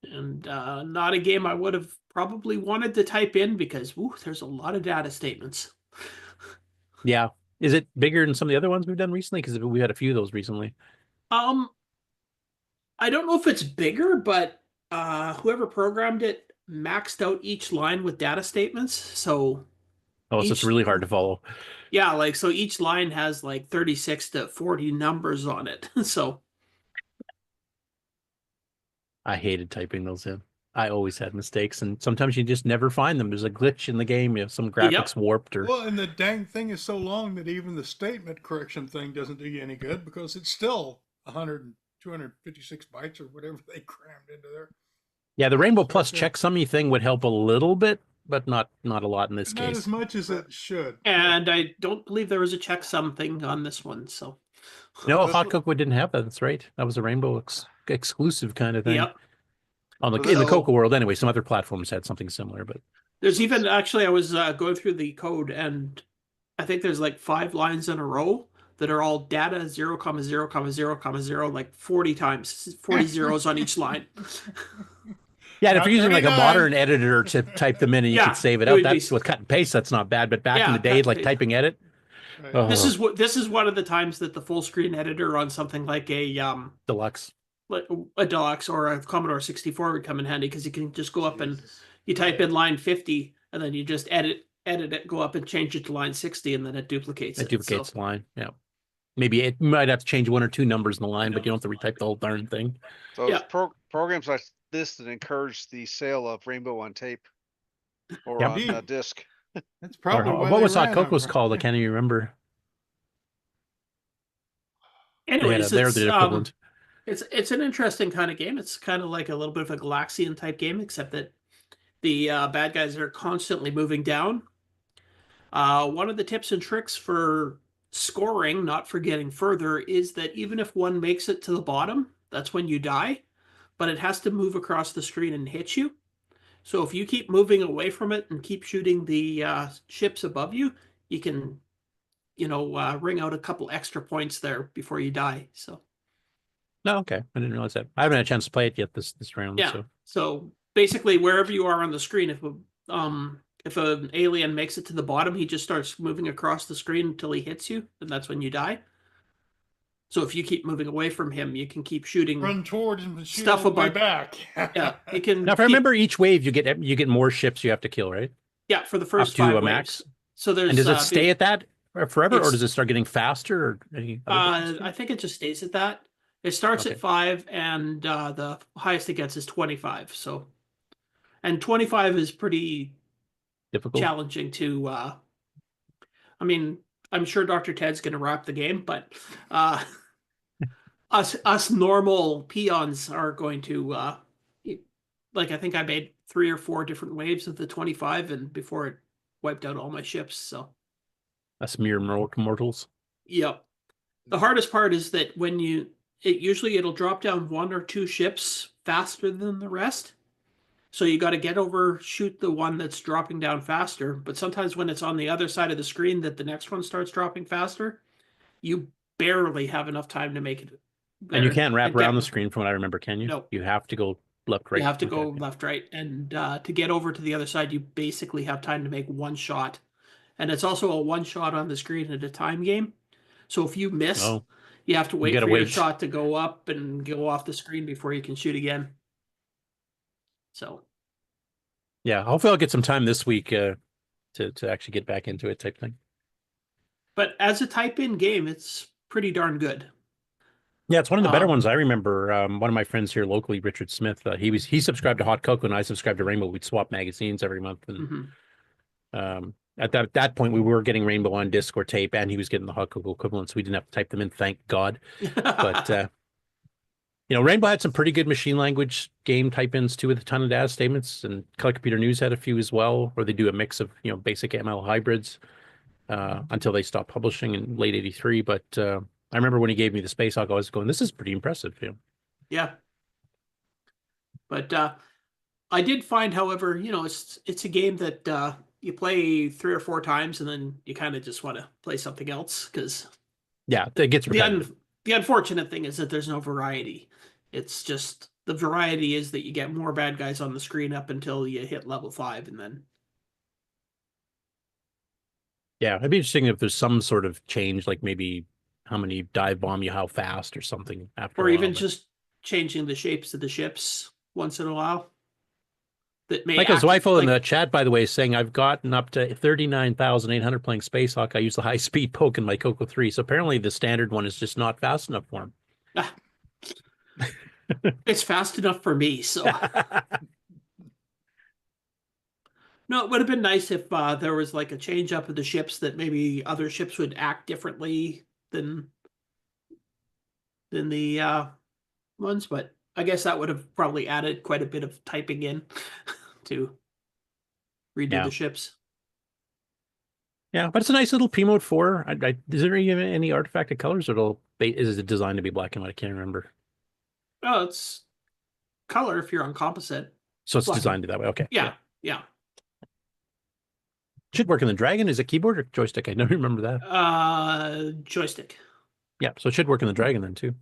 And not a game I would have probably wanted to type in because there's a lot of data statements. Yeah. Is it bigger than some of the other ones we've done recently? Because we had a few of those recently. I don't know if it's bigger, but whoever programmed it maxed out each line with data statements. So so it's really hard to follow. Yeah, so each line has 36 to 40 numbers on it. So I hated typing those in. I always had mistakes, and sometimes you just never find them. There's a glitch in the game. Some graphics warped. Well, and the dang thing is so long that even the statement correction thing doesn't do you any good because it's still 256 bytes or whatever they crammed into there. Yeah, the Rainbow Plus checksummy thing would help a little bit, but not a lot in this case. Not as much as it should. And I don't believe there was a checksum thing on this one. So no, Hot CoCo didn't have that. That's right. That was a Rainbow exclusive kind of thing. Yep. In the CoCo world, anyway. Some other platforms had something similar, but there's even actually I was going through the code, and I think there's 5 lines in a row that are all data 0, 0, 0, 0, 40 times, 40 zeros on each line. Yeah, and if you're using a modern editor to type them in and you can save it out, that's with cut and paste. That's not bad. But back in the day, typing edit. Right. This is one of the times that the full screen editor on something like a deluxe. A deluxe or a Commodore 64 would come in handy because you can just go up and you type in line 50 and then you just edit it, go up and change it to line 60, and then it duplicates it. It duplicates the line, yeah. Maybe it might have to change 1 or 2 numbers in the line, but you don't have to retype the whole darn thing. So it's programs like this that encourage the sale of Rainbow on tape or on disc. That's probably what was Hot CoCo's called? I can't even remember. Anyways, they're the equivalent. It's an interesting kind of game. It's kind of like a little bit of a Galaxian type game, except that the bad guys are constantly moving down. One of the tips and tricks for scoring, not for getting further, is that even if one makes it to the bottom, that's when you die, but it has to move across the screen and hit you. So if you keep moving away from it and keep shooting the ships above you, you can, ring out a couple extra points there before you die. So. No, okay. I didn't realize that. I haven't had a chance to play it yet this round. Yeah. So basically, wherever you are on the screen, if an alien makes it to the bottom, he just starts moving across the screen until he hits you, and that's when you die. So if you keep moving away from him, you can keep shooting. Run toward him and shoot stuff all the way above- back. Yeah, you can. Now, if I remember, each wave you get more ships you have to kill, right? Yeah, for the first Up to 5 a waves. max. So there's. And does it stay at that forever, or it's- does it start getting faster? Or any other difference? I think it just stays at that. It starts Okay. at 5, and the highest it gets is 25. So, and 25 is pretty difficult, challenging to. I mean, I'm sure Dr. Ted's going to wrap the game, but us normal peons are going to. Like, I think I made 3 or 4 different waves of the 25, and before it wiped out all my ships. So. Us mere mortals. Yep. The hardest part is that when it'll drop down 1 or 2 ships faster than the rest. So you got to get over, shoot the one that's dropping down faster. But sometimes when it's on the other side of the screen that the next one starts dropping faster, you barely have enough time to make it. And you can't wrap around the screen from what I remember, can you? No. You have to go left, right. You have to go left, right. And to get over to the other side, you basically have time to make 1 shot. And it's also a 1 shot on the screen at a time game. So if you miss, you have to wait for your shot to go up and go off the screen before you can shoot again. So. Yeah, hopefully I'll get some time this week to actually get back into it type thing. But as a type-in game, it's pretty darn good. Yeah, it's one of the better ones. I remember one of my friends here locally, Richard Smith, he subscribed to Hot CoCo and I subscribed to Rainbow. We'd swap magazines every month. And at that point, we were getting Rainbow on disc or tape, and he was getting the Hot CoCo equivalent, so we didn't have to type them in, thank God. But, Rainbow had some pretty good machine language game type-ins, too, with a ton of data statements, and Color Computer News had a few as well, where they do a mix of, basic ML hybrids until they stopped publishing in late 83. But I remember when he gave me the Space Hawk, I was going, this is pretty impressive. Yeah. But I did find, however, it's a game that you play 3 or 4 times and then you kind of just want to play something else because it gets repetitive. The unfortunate thing is that there's no variety. It's just the variety is that you get more bad guys on the screen up until you hit level 5 and then. Yeah, it'd be interesting if there's some sort of change, like maybe how many dive bomb you, how fast or something after. Or even just changing the shapes of the ships once in a while. That may Michael's wife in the chat, by the way, is saying I've gotten up to 39,800 playing Space Hawk. I use the high speed poke in my CoCo 3. So apparently the standard one is just not fast enough for him. It's fast enough for me. So no, it would have been nice if there was like a change up of the ships that maybe other ships would act differently than the ones, but I guess that would have probably added quite a bit of typing in to redo the ships. Yeah, but it's a nice little P mode 4. Is there even any artifacted colors, or is it designed to be black and white? I can't remember. Oh, it's color if you're on composite. So it's designed that way. Okay. Yeah. Should work in the Dragon. Is it keyboard or joystick? I never remember that. Joystick. Yeah, so it should work in the Dragon then too.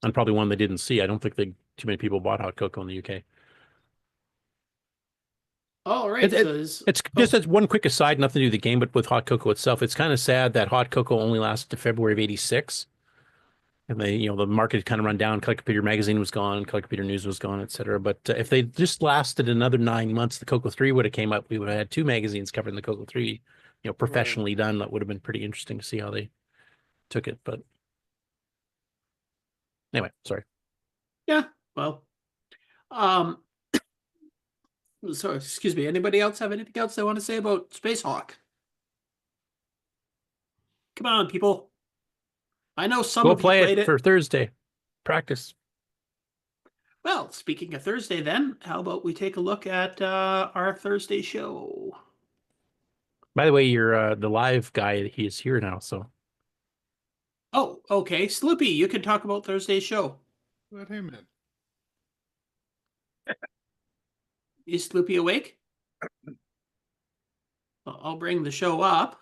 And probably one they didn't see. I don't think too many people bought Hot CoCo in the UK. Oh, right. It's just as one quick aside, nothing to do with the game, but with Hot CoCo itself, it's kind of sad that Hot CoCo only lasted to February of '86. And the market had kind of run down. Color Computer Magazine was gone, Color Computer News was gone, etc. But if they just lasted another 9 months, the CoCo 3 would have came up. We would have had 2 magazines covering the CoCo 3, professionally done. That would have been pretty interesting to see how they took it. But anyway, sorry. Yeah, well, so excuse me. Anybody else have anything else they want to say about Space Hawk? Come on, people. I know some of you played it for Thursday. Practice. Well, speaking of Thursday, then, how about we take a look at our Thursday show? By the way, you're the live guy. He is here now, so. Oh, okay. Sloopy, you can talk about Thursday's show. Let him in. Is Sloopy awake? Well, I'll bring the show up.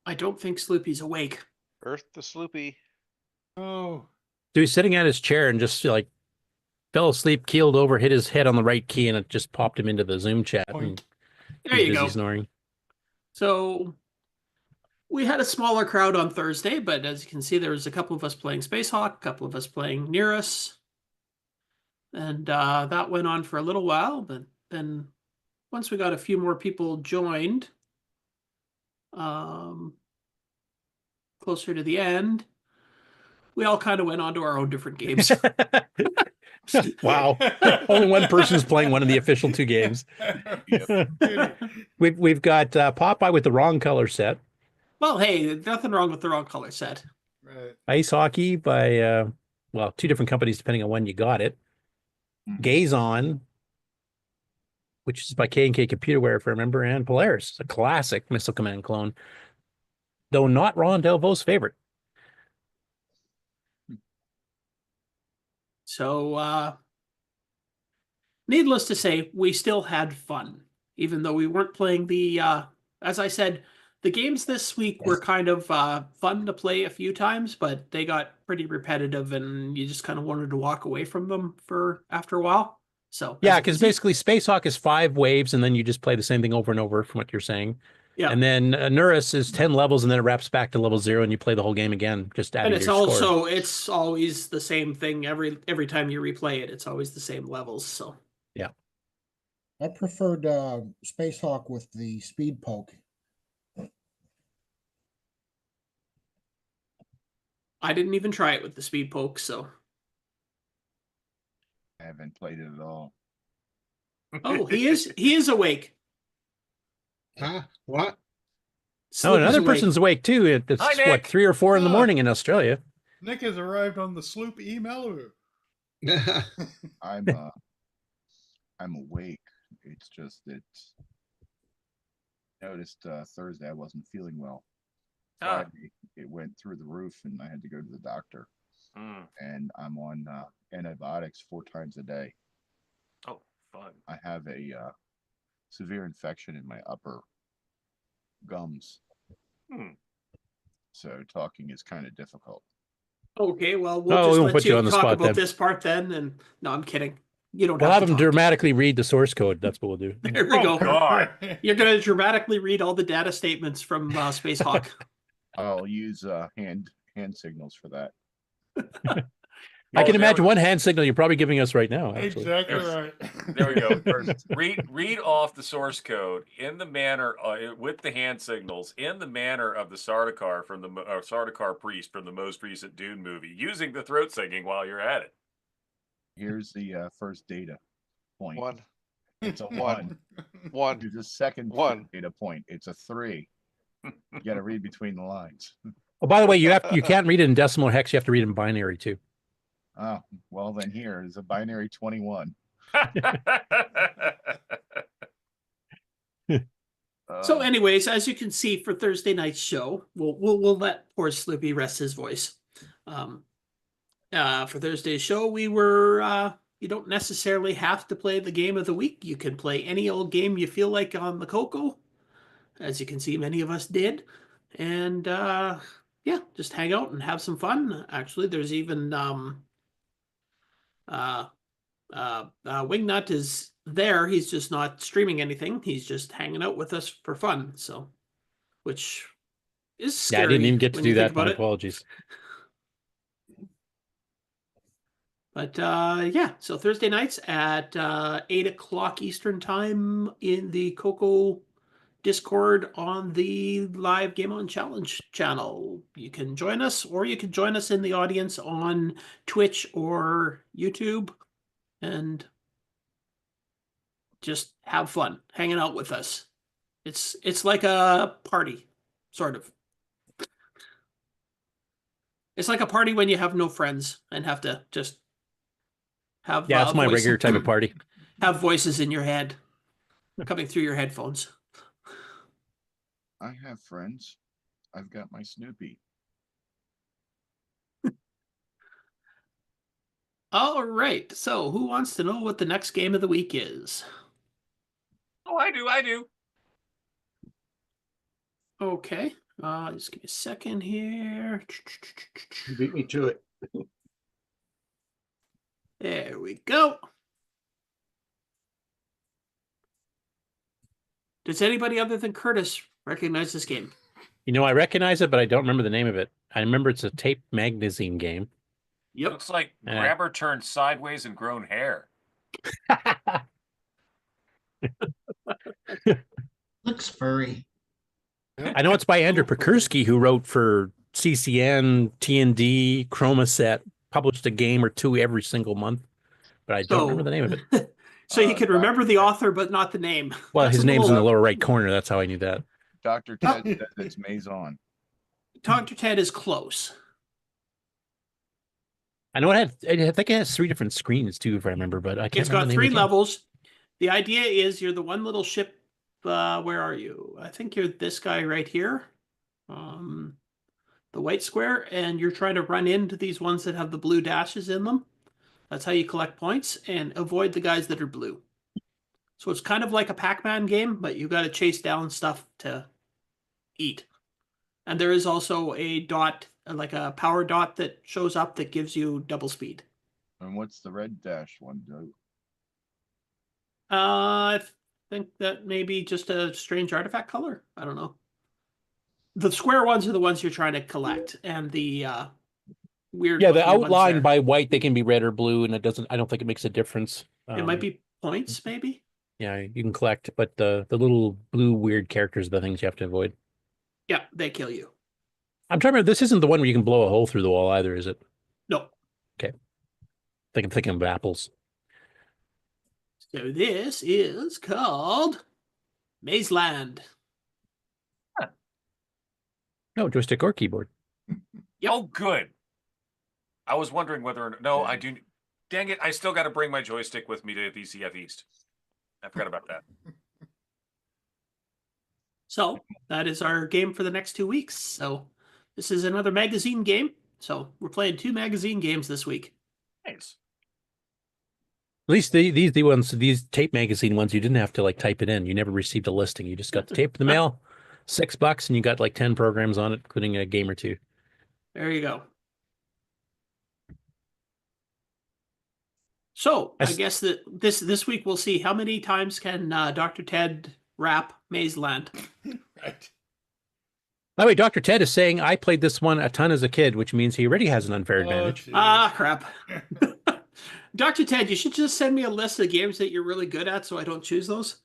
I don't think Sloopy's awake. Earth to Sloopy. Oh. So he's sitting at his chair and just fell asleep, keeled over, hit his head on the right key, and it just popped him into the Zoom chat. And There he's you busy go. snoring. So we had a smaller crowd on Thursday, but as you can see, there was a couple of us playing Space Hawk, a couple of us playing Nerus. And that went on for a little while, but then once we got a few more people joined, closer to the end, we all kind of went on to our own different games. Wow. Only one person's playing one of the official 2 games. We've got Popeye with the wrong color set. Well, hey, nothing wrong with the wrong color set. Right. Ice Hockey by, 2 different companies depending on when you got it. Gaze On, which is by K&K Computerware, if I remember, and Polaris. It's a classic Missile Command clone, though not Ron Delvau's favorite. So, needless to say, we still had fun, even though we weren't playing the, as I said, the games this week were kind of fun to play a few times, but they got pretty repetitive and you just kind of wanted to walk away from them after a while. So yeah, because basically Space Hawk is 5 waves and then you just play the same thing over and over from what you're saying. Yeah. And then Nerus is 10 levels and then it wraps back to level 0 and you play the whole game again, just adding and it's your also score. it's always the same thing every time you replay it. It's always the same levels. So yeah. I preferred Space Hawk with the speed poke. I didn't even try it with the speed poke, so I haven't played it at all. oh, he is awake. Huh? What? Oh, another person's awake too. It's Hi, Nick. what, 3 or 4 in the morning in Australia. Nick has arrived on the Sloop E Malibu. I'm awake. It's just that noticed Thursday I wasn't feeling well. Friday, it went through the roof and I had to go to the doctor. And I'm on antibiotics 4 times a day. Oh, fun. I have a severe infection in my upper gums. So talking is kind of difficult. Okay, well, we won't just put let you you on the talk spot about then. this part then. And no, I'm kidding. You don't We'll have have to them talk. dramatically read the source code. That's what we'll do. There we go. God. You're going to dramatically read all the data statements from Space Hawk. I'll use hand signals for that. I can imagine one hand signal you're probably giving us right now. Actually. Exactly right. There we go. First, read off the source code in the manner with the hand signals in the manner of the Sardaukar from the Sardaukar priest from the most recent Dune movie, using the throat singing while you're at it. Here's the first data point. 1. It's a 1. 1. Here's the second 1. data point. It's a 3. You got to read between the lines. Oh, by the way, you can't read it in decimal hex. You have to read it in binary too. Oh, well then here is a binary 21. So, anyways, as you can see for Thursday night's show, we'll let poor Sloopy rest his voice. For Thursday's show, we were you don't necessarily have to play the game of the week. You can play any old game you feel like on the CoCo. As you can see, many of us did, and yeah, just hang out and have some fun. Actually, there's even Wingnut is there. He's just not streaming anything. He's just hanging out with us for fun. So, which is scary. Yeah, I didn't even get to when do you think that. My about it. apologies. But yeah, so Thursday nights at 8 o'clock Eastern time in the CoCo Discord on the live Game On Challenge channel. You can join us, or you can join us in the audience on Twitch or YouTube and just have fun hanging out with us. It's like a party, sort of. It's like a party when you have no friends and have to just have it's my regular type of party. Have voices in your head coming through your headphones. I have friends. I've got my Snoopy. All right. So, who wants to know what the next game of the week is? Oh, I do. Okay. Just give me a second here. You beat me to it. There we go. Does anybody other than Curtis recognize this game? You know, I recognize it, but I don't remember the name of it. I remember it's a tape magazine game. Yep. Looks like Grabber turned sideways and grown hair. Looks furry. I know it's by Andrew Pekursky, who wrote for CCN, TND, Chromaset, published a game or two every single month, but I don't remember the name of it. So you can remember the author, but not the name. Well, That's his a name's in little- the lower right corner. That's how I knew that. Dr. Ted says it's Maison. Dr. Ted is close. I know I think it has 3 different screens too, if I remember, but I can't It's got remember the name 3 of the game. levels. The idea is you're the one little ship. Where are you? I think you're this guy right here. The white square, and you're trying to run into these ones that have the blue dashes in them. That's how you collect points and avoid the guys that are blue. So it's kind of like a Pac-Man game, but you got to chase down stuff to eat. And there is also a dot, like a power dot that shows up that gives you double speed. And what's the red dash one do? I think that may be just a strange artifact color. I don't know. The square ones are the ones you're trying to collect, and the weird. Yeah, the looking ones outline there. by white, they can be red or blue, and it doesn't. I don't think it makes a difference. It might be points, maybe. Yeah, you can collect, but the little blue weird characters are the things you have to avoid. Yeah, they kill you. I'm trying to remember. This isn't the one where you can blow a hole through the wall either, is it? No. Okay. I think I'm thinking of apples. So this is called Mazeland. No, joystick or keyboard. Oh, good. I was wondering whether or not. No, I do. Dang it. I still got to bring my joystick with me to VCF East. I forgot about that. So that is our game for the next 2 weeks. So this is another magazine game. So we're playing 2 magazine games this week. Nice. At least these tape magazine ones, you didn't have to like type it in. You never received a listing. You just got the tape in the mail, $6, and you got like 10 programs on it, including a game or 2. There you go. So I guess that this week we'll see how many times can Dr. Ted rap Mazeland. Right. By the way, Dr. Ted is saying I played this one a ton as a kid, which means he already has an unfair advantage. Crap. Dr. Ted, you should just send me a list of games that you're really good at so I don't choose those.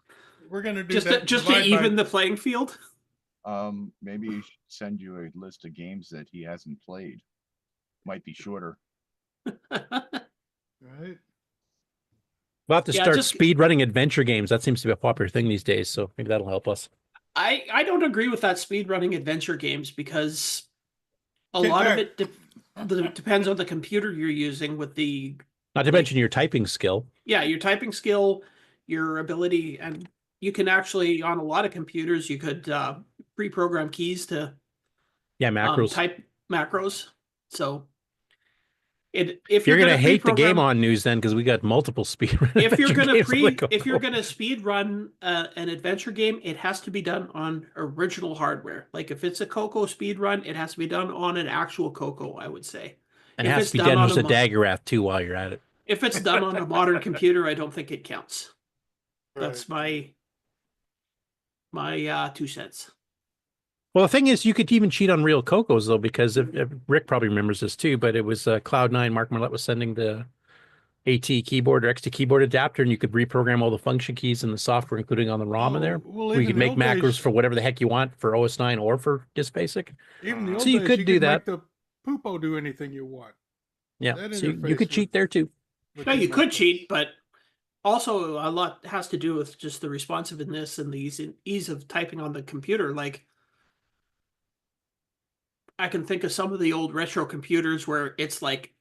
We're going to do Just that. to even the playing field. Maybe he should send you a list of games that he hasn't played. Might be shorter. Right. We'll have to start speed running adventure games. That seems to be a popular thing these days, so maybe that'll help us. I don't agree with that speed running adventure games because a lot of it depends on the computer you're using with the... Not to mention your typing skill. Yeah, your typing skill, your ability, and you can actually, on a lot of computers, you could pre-program keys to macros. type macros. So if you're going to to hate the game on news then because we got multiple speed run. If you're going to speed run an adventure game, it has to be done on original hardware. Like if it's a CoCo speed run, it has to be done on an actual CoCo, I would say. And it has to be done with a Daggerath too while you're at it. If it's done on a modern computer, I don't think it counts. That's my 2 cents. Well, the thing is, you could even cheat on real CoCos, though, because if Rick probably remembers this too, but it was Cloud9, Mark Marlette was sending the AT keyboard or XT keyboard adapter, and you could reprogram all the function keys in the software, including on the ROM in there. Well, you could make macros for whatever the heck you want for OS 9 or for Disk Basic. Even the old so you days, could do that. Make the Poopo do anything you want. Yeah, so you could cheat there too. No, you could cheat, but also a lot has to do with just the responsiveness and the ease of typing on the computer. Like, I can think of some of the old retro computers where it's like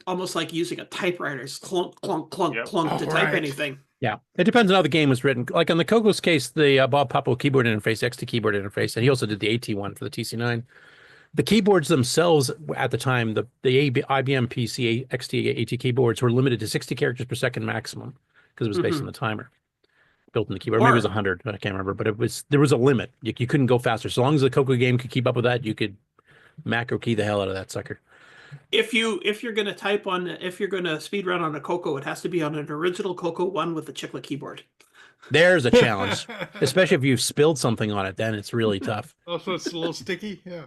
almost like using a typewriter. It's clunk, clunk, clunk, clunk to type anything. Yeah, it depends on how the game was written. Like on the CoCo's case, the Bob Papo keyboard interface, XT keyboard interface, and he also did the AT one for the TC9. The keyboards themselves at the time, the IBM PC XT AT keyboards were limited to 60 characters per second maximum because it was based on the timer built in the keyboard. Maybe it was 100, I can't remember, but there was a limit. You couldn't go faster. So long as the CoCo game could keep up with that, you could macro key the hell out of that sucker. If you're gonna speed run on a CoCo, it has to be on an original CoCo one with the chiclet keyboard. There's a challenge, especially if you've spilled something on it. Then it's really tough. Oh, so it's a little sticky. Yeah.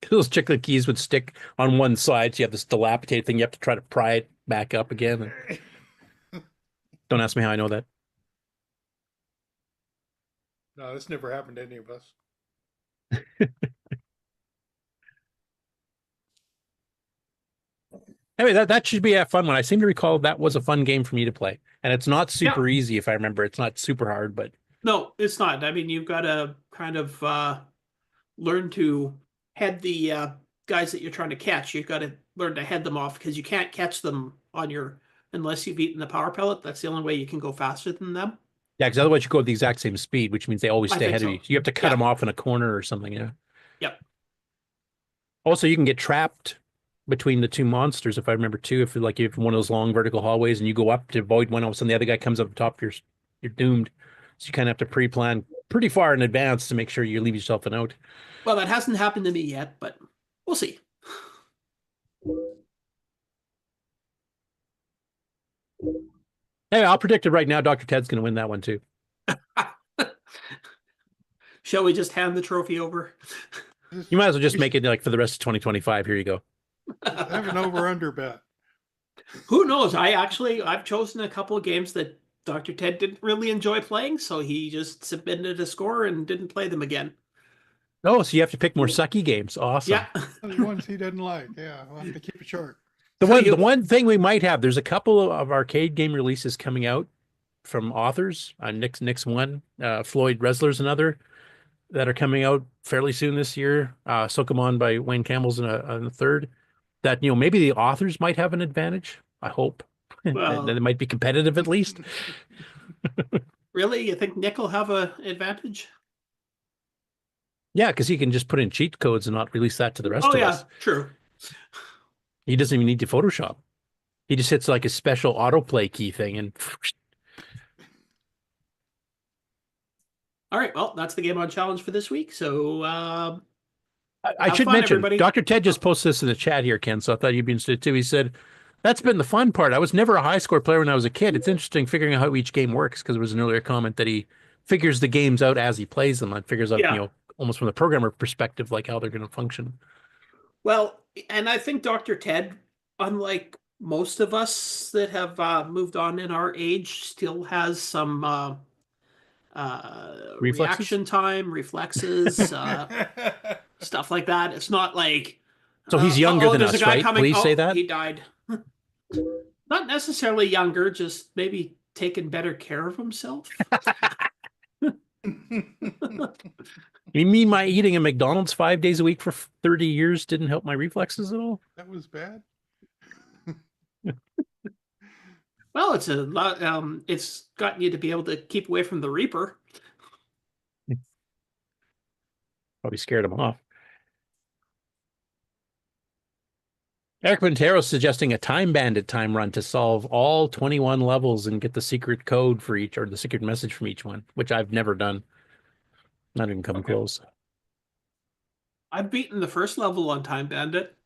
Those chiclet keys would stick on one side, so you have this dilapidated thing. You have to try to pry it back up again. Don't ask me how I know that. No, this never happened to any of us. Anyway, that should be a fun one. I seem to recall that was a fun game for me to play. And it's not super easy, if I remember. It's not super hard, but... No, it's not. I mean, you've got to kind of learn to head the guys that you're trying to catch. You've got to learn to head them off, because you can't catch them unless you've eaten the power pellet. That's the only way you can go faster than them. Yeah, because otherwise you go at the exact same speed, which means they always stay ahead of you. You have to cut them off in a corner or something, yeah. Yep. Also, you can get trapped between the two monsters, if I remember too. If you have one of those long vertical hallways and you go up to avoid one, all of a sudden the other guy comes up the top, you're doomed. So you kind of have to pre-plan pretty far in advance to make sure you leave yourself an out. Well, that hasn't happened to me yet, but we'll see. Hey, I'll predict it right now. Dr. Ted's going to win that one too. Shall we just hand the trophy over? You might as well just make it like for the rest of 2025. Here you go. Have an over-under bet. Who knows? I've chosen a couple of games that Dr. Ted didn't really enjoy playing, so he just submitted a score and didn't play them again. Oh, so you have to pick more sucky games. Awesome. Yeah. The ones he doesn't like. Yeah, we'll have to keep it short. The one thing we might have, there's a couple of arcade game releases coming out from authors. Nick's one, Floyd Resler's another, that are coming out fairly soon this year. Socomon by Wayne Campbell's in a third. That maybe the authors might have an advantage. I hope. Well, that it might be competitive at least. Really, you think Nick will have an advantage? Yeah, because he can just put in cheat codes and not release that to the rest of us. True. He doesn't even need to Photoshop. He just hits like a special autoplay key thing and. All right, well, that's the Game On Challenge for this week. So I should mention, everybody. Dr. Ted just posted this in the chat here, Ken, so I thought you'd be interested too. He said, that's been the fun part. I was never a high score player when I was a kid. It's interesting figuring out how each game works, because there was an earlier comment that he figures the games out as he plays them and figures out, almost from the programmer perspective, like how they're going to function. Well, and I think Dr. Ted, unlike most of us that have moved on in our age, still has some reaction time, reflexes, stuff like that. It's not like... So he's younger than us, right? Please say that. He died. Not necessarily younger, just maybe taking better care of himself. You mean my eating at McDonald's 5 days a week for 30 years didn't help my reflexes at all? That was bad. Well, it's a lot. It's gotten you to be able to keep away from the Reaper. Probably scared him off. Erico Monteiro suggesting a time bandit time run to solve all 21 levels and get the secret code for each, or the secret message from each one, which I've never done. Not even come close. I've beaten the first level on Time Bandit.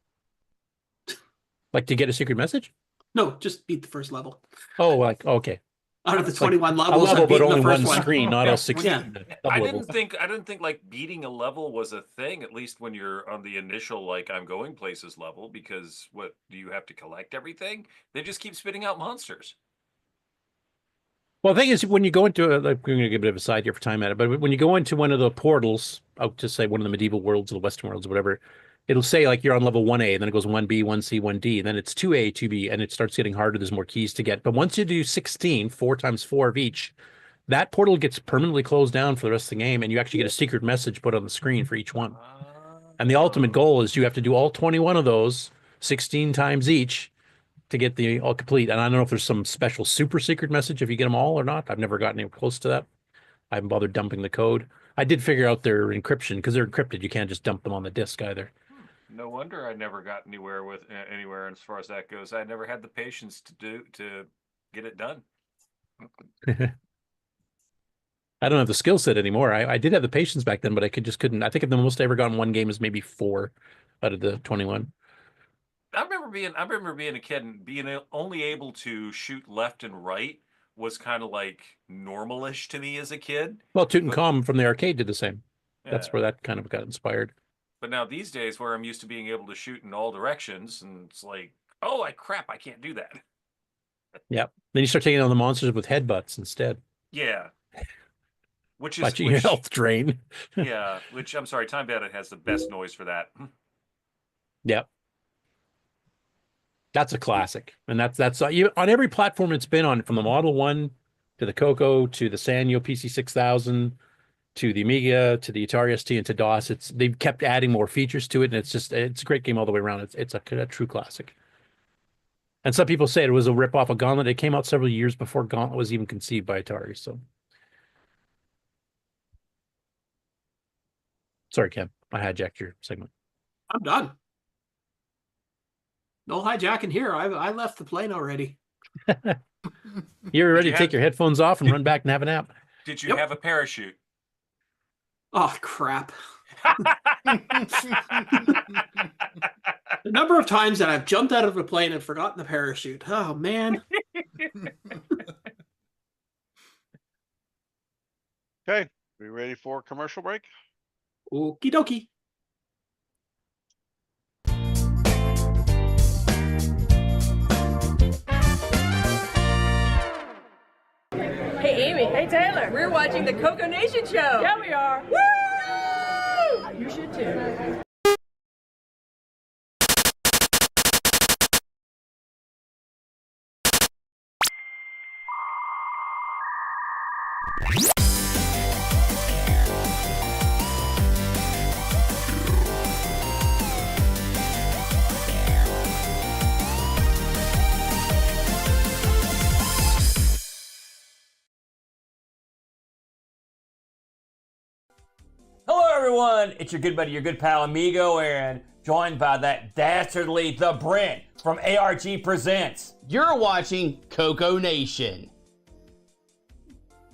Like to get a secret message? No, just beat the first level. Oh, like, okay. Out of the 21 levels, a level, but only one screen, not all 16. Yeah. I didn't think like beating a level was a thing, at least when you're on the initial, like, I'm going places level, because what, do you have to collect everything? They just keep spitting out monsters. Well, the thing is, when you go into we're going to give a bit of a side here for time at it, but when you go into one of the portals out to, say, one of the medieval worlds or the Western worlds or whatever, it'll say like you're on level 1A, and then it goes 1B, 1C, 1D, and then it's 2A, 2B, and it starts getting harder. There's more keys to get. But once you do 16, 4 times 4 of each, that portal gets permanently closed down for the rest of the game, and you actually get a secret message put on the screen for each one. And the ultimate goal is you have to do all 21 of those 16 times each to get the all complete. And I don't know if there's some special super secret message if you get them all or not. I've never gotten anywhere close to that. I haven't bothered dumping the code. I did figure out their encryption, because they're encrypted. You can't just dump them on the disk either. No wonder I never got anywhere as far as that goes. I never had the patience to get it done. I don't have the skill set anymore. I did have the patience back then, but I just couldn't. I think the most I ever got in one game is maybe 4 out of the 21. I remember being a kid and being only able to shoot left and right was kind of like normalish to me as a kid. Well, Tutankhamun from the arcade did the same. That's Yeah. where that kind of got inspired. But now these days, where I'm used to being able to shoot in all directions, and it's like, oh, crap, I can't do that. Yep. Then you start taking on the monsters with headbutts instead. Yeah. Which is Watching your health drain. Yeah. Which I'm sorry, Time Bandit has the best noise for that. Yep. That's a classic, and that's on every platform it's been on, from the Model 1 to the CoCo to the Sanyo PC6000 to the Amiga to the Atari ST and to DOS. They've kept adding more features to it, and it's a great game all the way around. It's a true classic. And some people say it was a rip-off of Gauntlet. It came out several years before Gauntlet was even conceived by Atari. So, sorry, Ken, I hijacked your segment. I'm done. No hijacking here. I left the plane already. You're ready to take your headphones off and run back and have a nap. Did you have a parachute? Oh, crap. The number of times that I've jumped out of a plane and forgotten the parachute. Oh, man. Okay, we ready for a commercial break? Okie dokie. Hey, Amy. Hey, Taylor. We're watching the CoCoNation show. Yeah, we are. Woo! You should too. Hello everyone, it's your good buddy, your good pal Amigo, and joined by that dastardly The Brent from ARG Presents. You're watching CoCoNation. I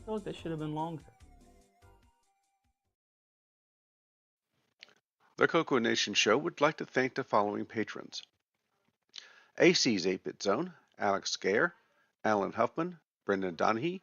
feel like that should have been longer. The CoCoNation show would like to thank the following patrons: AC's 8-Bit Zone, Alex Gare, Alan Huffman, Brendan Donahue,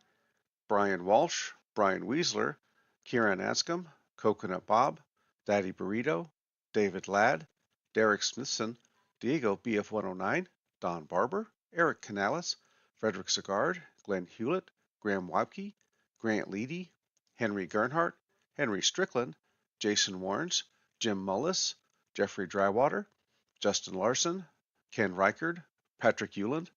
Brian Walsh, Brian Weisler, Kieran Anscombe, Coconut Bob, Daddy Burrito, David Ladd, Derek Smithson, Diego BF109, Don Barber, Eric Canales, Frederick Sigard, Glenn Hewlett, Graham Wapke, Grant Leedy, Henry Gernhardt, Henry Strickland, Jason Warrens, Jim Mullis, Jeffrey Drywater, Justin Larson, Ken Reichard, Patrick Euland,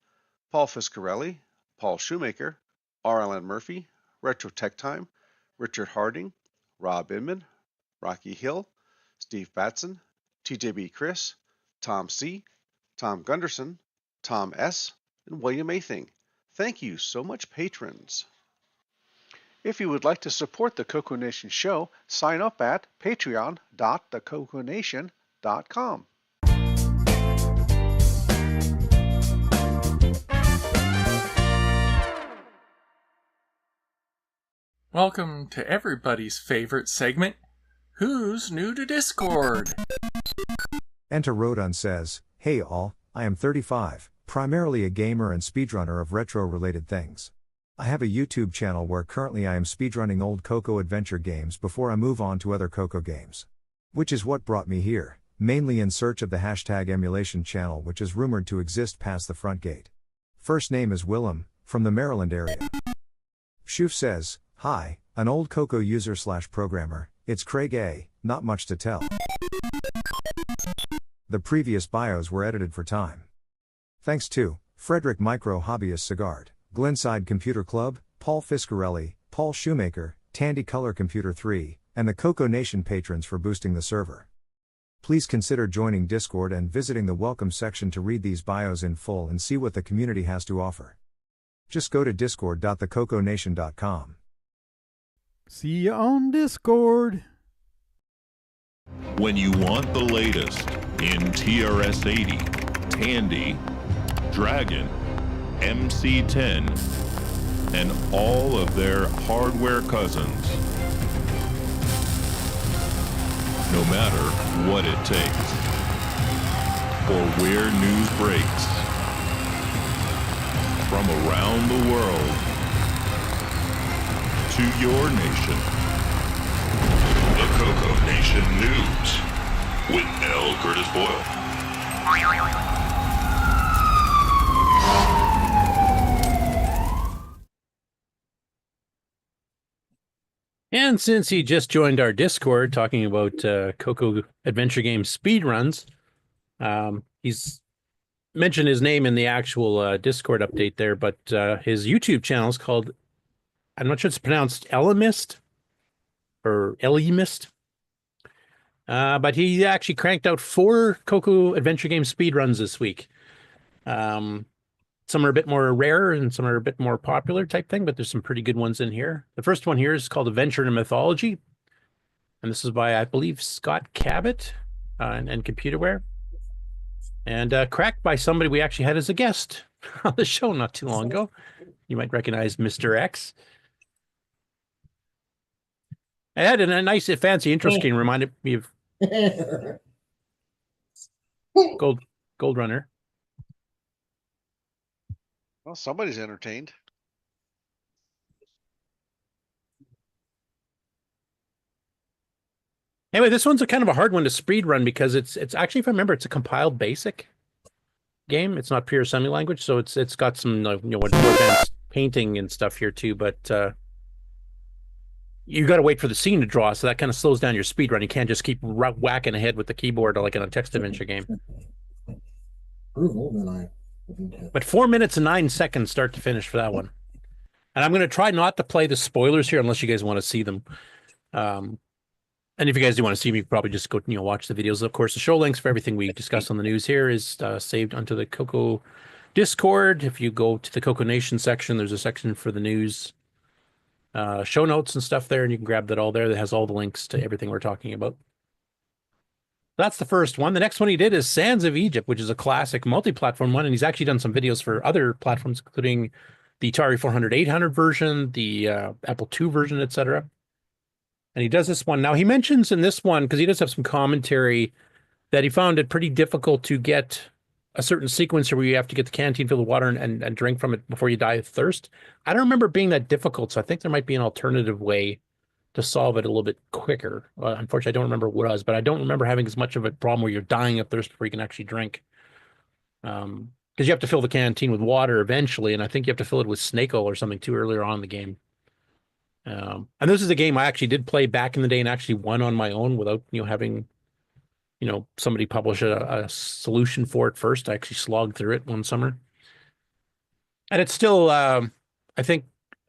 Paul Fiscarelli, Paul Shoemaker, R. Allen Murphy, Retro Tech Time, Richard Harding, Rob Inman, Rocky Hill, Steve Batson, TJB Chris, Tom C., Tom Gunderson, Tom S., and William Athing. Thank you so much, patrons. If you would like to support the CoCoNation show, sign up at patreon.thecoconation.com. Welcome to everybody's favorite segment, Who's New to Discord? Enter Rodon says, "Hey all, I am 35, primarily a gamer and speedrunner of retro-related things. I have a YouTube channel where currently I am speedrunning old CoCo adventure games before I move on to other CoCo games. Which is what brought me here, mainly in search of the hashtag emulation channel which is rumored to exist past the front gate. First name is Willem, from the Maryland area." Shoof says, "Hi, an old CoCo user/programmer, it's Craig A, not much to tell. The previous bios were edited for time. Thanks to Frederick Micro Hobbyist Sigard, Glenside Computer Club, Paul Fiscarelli, Paul Shoemaker, Tandy Color Computer 3, and the CoCoNation patrons for boosting the server. Please consider joining Discord and visiting the welcome section to read these bios in full and see what the community has to offer. Just go to discord.thecoconation.com. See you on Discord. When you want the latest in TRS-80, Tandy, Dragon, MC-10, and all of their hardware cousins, no matter what it takes, for where news breaks. From around the world to your nation. The CoCoNation News with L. Curtis Boyle. And since he just joined our Discord talking about CoCo adventure game speedruns, he's mentioned his name in the actual Discord update there, but his YouTube channel is called, I'm not sure it's pronounced Ellimist or Ellimist, but he actually cranked out 4 CoCo adventure game speedruns this week. Some are a bit more rare and some are a bit more popular type thing, but there's some pretty good ones in here. The first one here is called Adventure in Mythology. And this is by, I believe, Scott Cabot and Computerware. And cracked by somebody we actually had as a guest on the show not too long ago. You might recognize Mr. X. I had a nice, fancy intro screen, reminded me of Gold Runner. Well, somebody's entertained. Anyway, this one's a kind of a hard one to speed run because it's actually, if I remember, it's a compiled basic game. It's not pure assembly language, so it's got some more advanced painting and stuff here too. But you got to wait for the scene to draw, so that kind of slows down your speed run. You can't just keep whacking ahead with the keyboard like in a text adventure game. But 4 minutes and 9 seconds start to finish for that one. And I'm going to try not to play the spoilers here unless you guys want to see them. And if you guys do want to see me, you can probably just go watch the videos. Of course, the show links for everything we discuss on the news here is saved onto the CoCo Discord. If you go to the CoCoNation section, there's a section for the news, show notes and stuff there, and you can grab that all there. That has all the links to everything we're talking about. That's the first one. The next one he did is Sands of Egypt, which is a classic multi-platform one, and he's actually done some videos for other platforms, including the Atari 400-800 version, the Apple II version, etc. And he does this one. Now, he mentions in this one, because he does have some commentary, that he found it pretty difficult to get a certain sequence where you have to get the canteen filled with water and drink from it before you die of thirst. I don't remember it being that difficult, so I think there might be an alternative way to solve it a little bit quicker. Unfortunately, I don't remember what it was, but I don't remember having as much of a problem where you're dying of thirst before you can actually drink. Because you have to fill the canteen with water eventually, and I think you have to fill it with snake oil or something too earlier on in the game. And this is a game I actually did play back in the day and actually won on my own without having somebody publish a solution for it first. I actually slogged through it one summer. And it's still, I think,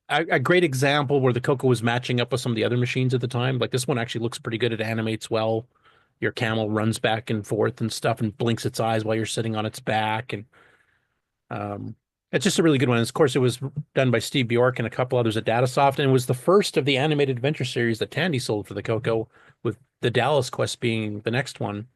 a great example where the CoCo was matching up with some of the other machines at the time. Like this one actually looks pretty good. It animates well. Your camel runs back and forth and stuff and blinks its eyes while you're sitting on its back. And it's just a really good one. And of course, it was done by Steve Bjork and a couple others at Datasoft. And it was the first of the animated adventure series that Tandy sold for the CoCo, with the Dallas Quest being the next one.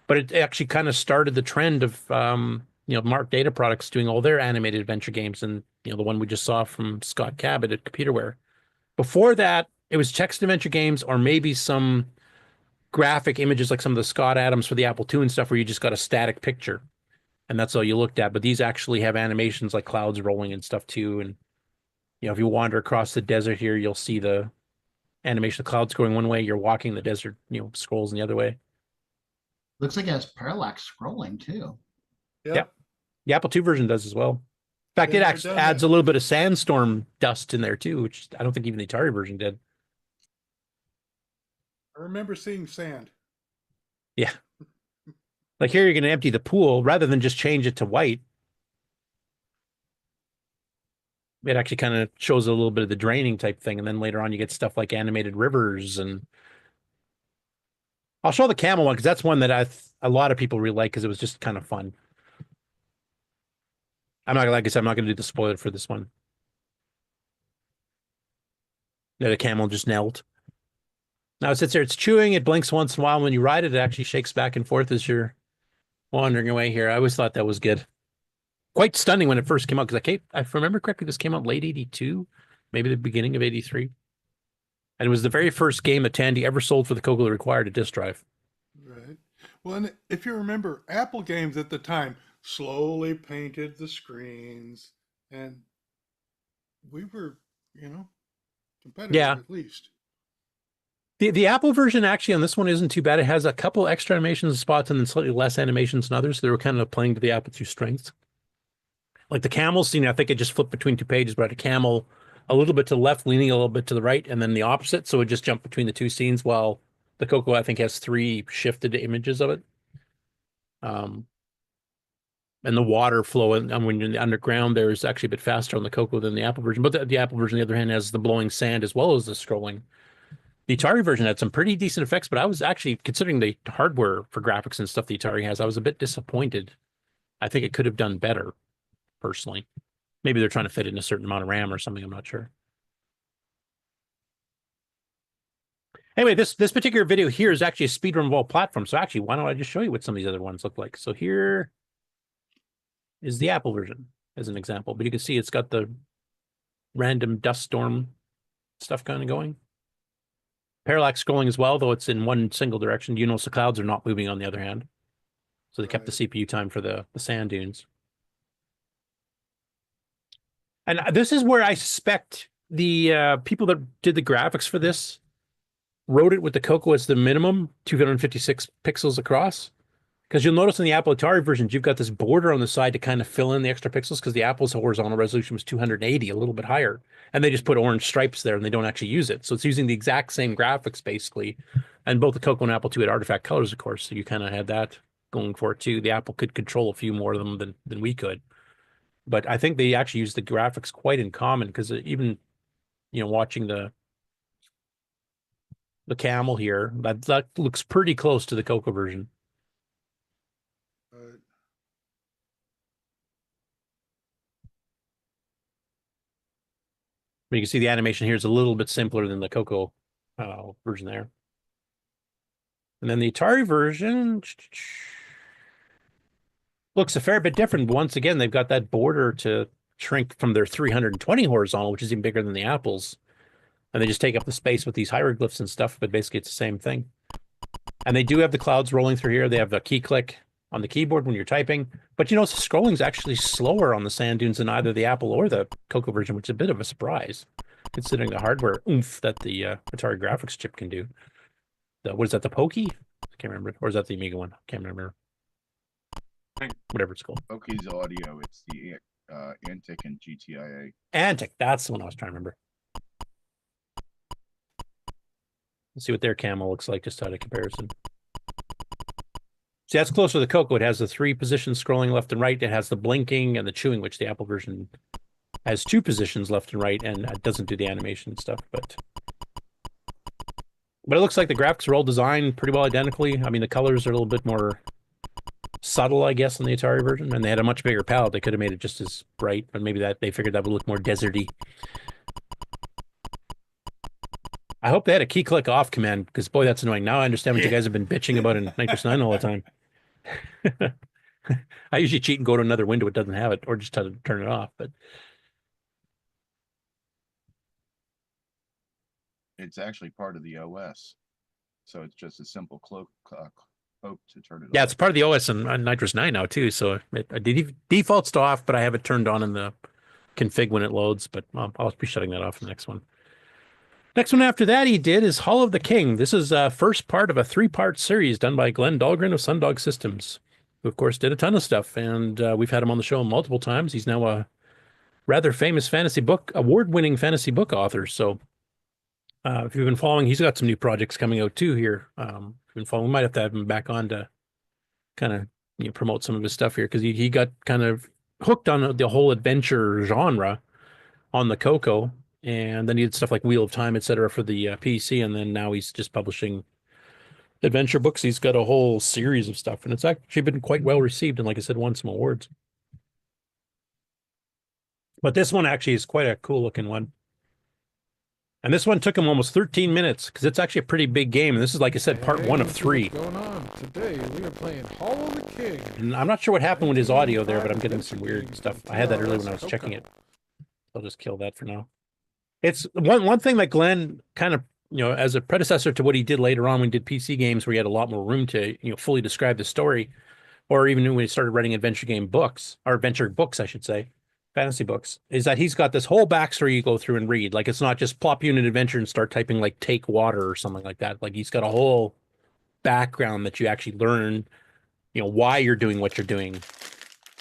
But it actually kind of started the trend of, Mark Data Products doing all their animated adventure games. And, the one we just saw from Scott Cabot at Computerware. Before that, it was text adventure games or maybe some graphic images like some of the Scott Adams for the Apple II and stuff where you just got a static picture. And that's all you looked at. But these actually have animations like clouds rolling and stuff too. And, if you wander across the desert here, you'll see the animation of clouds going one way. You're walking the desert, scrolls in the other way. Looks like it has parallax scrolling too. Yep. The Apple II version does as well. In fact, it actually adds a little bit of sandstorm dust in there too, which I don't think even the Atari version did. I remember seeing sand. Yeah. Like here, you're going to empty the pool rather than just change it to white. It actually kind of shows a little bit of the draining type thing. And then later on, you get stuff like animated rivers. And I'll show the camel one because that's one that a lot of people really like because it was just kind of fun. I'm not going to do the spoiler for this one. The camel just knelt. Now it sits there, it's chewing, it blinks once in a while. When you ride it, it actually shakes back and forth as you're wandering away here. I always thought that was good. Quite stunning when it first came out, because if I remember correctly, this came out late 82, maybe the beginning of 83. And it was the very first game that Tandy ever sold for the CoCo that required a disk drive. Right. Well, and if you remember, Apple games at the time slowly painted the screens, and we were, competitive at least. The Apple version actually on this one isn't too bad. It has a couple extra animations spots and then slightly less animations than others. They were kind of playing to the Apple II strengths. Like the camel scene, I think it just flipped between two pages, but a camel a little bit to the left, leaning a little bit to the right, and then the opposite. So it just jumped between the two scenes, while the CoCo, I think, has 3 shifted images of it. And the water flow, and when you're in the underground, there is actually a bit faster on the CoCo than the Apple version. But the Apple version, on the other hand, has the blowing sand as well as the scrolling. The Atari version had some pretty decent effects, but I was actually, considering the hardware for graphics and stuff the Atari has, I was a bit disappointed. I think it could have done better, personally. Maybe they're trying to fit in a certain amount of RAM or something, I'm not sure. Anyway, this particular video here is actually a speedrun of all platforms. So actually, why don't I just show you what some of these other ones look like? So here is the Apple version as an example, but you can see it's got the random dust storm stuff kind of going. Parallax scrolling as well, though it's in one single direction. You notice the clouds are not moving on the other hand. So they kept the CPU time for the sand dunes. And this is where I suspect the people that did the graphics for this wrote it with the CoCo as the minimum, 256 pixels across. Because you'll notice in the Apple Atari versions, you've got this border on the side to kind of fill in the extra pixels, because the Apple's horizontal resolution was 280, a little bit higher. And they just put orange stripes there and they don't actually use it. So it's using the exact same graphics, basically. And both the CoCo and Apple II had artifact colors, of course. So you kind of had that going for it, too. The Apple could control a few more of them than we could. But I think they actually use the graphics quite in common, because even, watching the camel here, that looks pretty close to the CoCo version. But you can see the animation here is a little bit simpler than the CoCo version there. And then the Atari version looks a fair bit different. Once again, they've got that border to shrink from their 320 horizontal, which is even bigger than the Apple's. And they just take up the space with these hieroglyphs and stuff, but basically it's the same thing. And they do have the clouds rolling through here. They have a key click on the keyboard when you're typing. But the scrolling's actually slower on the sand dunes than either the Apple or the CoCo version, which is a bit of a surprise, considering the hardware oomph that the Atari graphics chip can do. What is that, the Pokey? I can't remember. Or is that the Amiga one? I can't remember. Whatever it's called. Pokey's audio. It's the Antic and GTIA. Antic, that's the one I was trying to remember. Let's see what their camel looks like, just out of comparison. See, that's closer to the CoCo. It has the 3 positions scrolling left and right. It has the blinking and the chewing, which the Apple version has 2 positions left and right, and it doesn't do the animation and stuff. But it looks like the graphics are all designed pretty well identically. I mean, the colors are a little bit more subtle, I guess, in the Atari version, and they had a much bigger palette. They could have made it just as bright, but maybe they figured that would look more deserty. I hope they had a key click off command, because boy, that's annoying. Now I understand what you guys have been bitching about in Nitrous 9 all the time. I usually cheat and go to another window it doesn't have it, or just turn it off. But it's actually part of the OS, so it's just a simple cloak to turn it yeah, off. it's part of the OS on Nitrous 9 now too. So it defaults to off, but I have it turned on in the config when it loads. But I'll be shutting that off in the next one. Next one after that he did is Hall of the King. This is first part of a 3-part series done by Glenn Dahlgren of Sundog Systems, who of course did a ton of stuff, and we've had him on the show multiple times. He's now a rather famous award-winning fantasy book author. So if you've been following, he's got some new projects coming out too here. If you've been following, we might have to have him back on to kind of promote some of his stuff here, because he got kind of hooked on the whole adventure genre on the CoCo. And then he did stuff like Wheel of Time, etc. for the PC, and then now he's just publishing adventure books. He's got a whole series of stuff, and it's actually been quite well received, and like I said, won some awards. But this one actually is quite a cool looking one. And this one took him almost 13 minutes, because it's actually a pretty big game. And this is, like I said, part 1 of 3. What's going on? Today we are playing Hall of the King. And I'm not sure what happened with his audio there, but I'm getting some weird stuff. I had that earlier when I was checking it. I'll just kill that for now. It's one thing that Glenn kind of as a predecessor to what he did later on when he did PC games, where he had a lot more room to, fully describe the story, or even when he started writing adventure game books, or adventure books, I should say, fantasy books, is that he's got this whole backstory you go through and read. Like, it's not just plop you in an adventure and start typing like take water or something like that. Like, he's got a whole background that you actually learn, why you're doing what you're doing,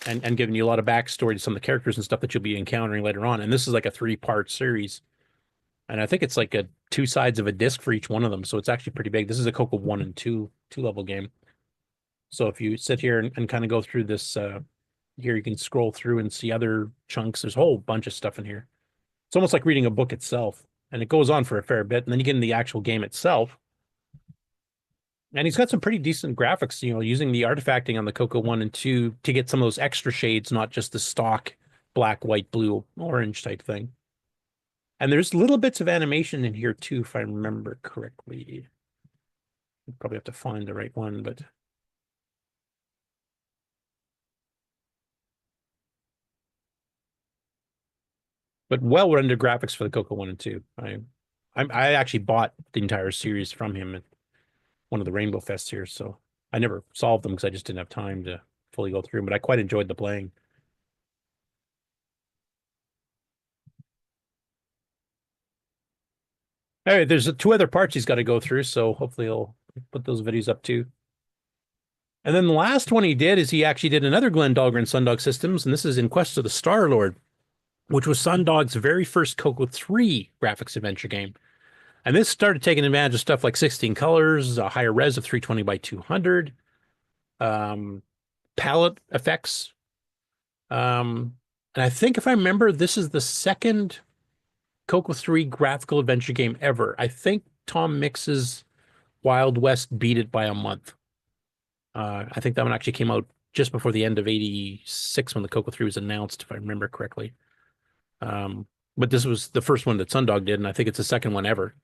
and giving you a lot of backstory to some of the characters and stuff that you'll be encountering later on. And this is like a 3-part series. And I think it's like 2 sides of a disc for each one of them. So it's actually pretty big. This is a CoCo 1 and 2 level game. So if you sit here and kind of go through this, here you can scroll through and see other chunks. There's a whole bunch of stuff in here. It's almost like reading a book itself. And it goes on for a fair bit. And then you get in the actual game itself. And he's got some pretty decent graphics, using the artifacting on the CoCo 1 and 2 to get some of those extra shades, not just the stock black, white, blue, orange type thing. And there's little bits of animation in here too, if I remember correctly. I'll probably have to find the right one, but well into graphics for the CoCo 1 and 2. I actually bought the entire series from him at one of the Rainbow Fests here, so I never solved them because I just didn't have time to fully go through them, but I quite enjoyed the playing. All right, there's 2 other parts he's got to go through, so hopefully he'll put those videos up too. And then the last one he did is he actually did another Glenn Dahlgren Sundog Systems, and this is In Quest of the Star-Lord, which was Sundog's very first CoCo 3 graphics adventure game. And this started taking advantage of stuff like 16 colors, a higher res of 320 by 200, palette effects. And I think if I remember, this is the second CoCo 3 graphical adventure game ever. I think Tom Mix's Wild West beat it by a month. I think that one actually came out just before the end of '86 when the CoCo 3 was announced, if I remember correctly. But this was the first one that Sundog did, and I think it's the second one ever.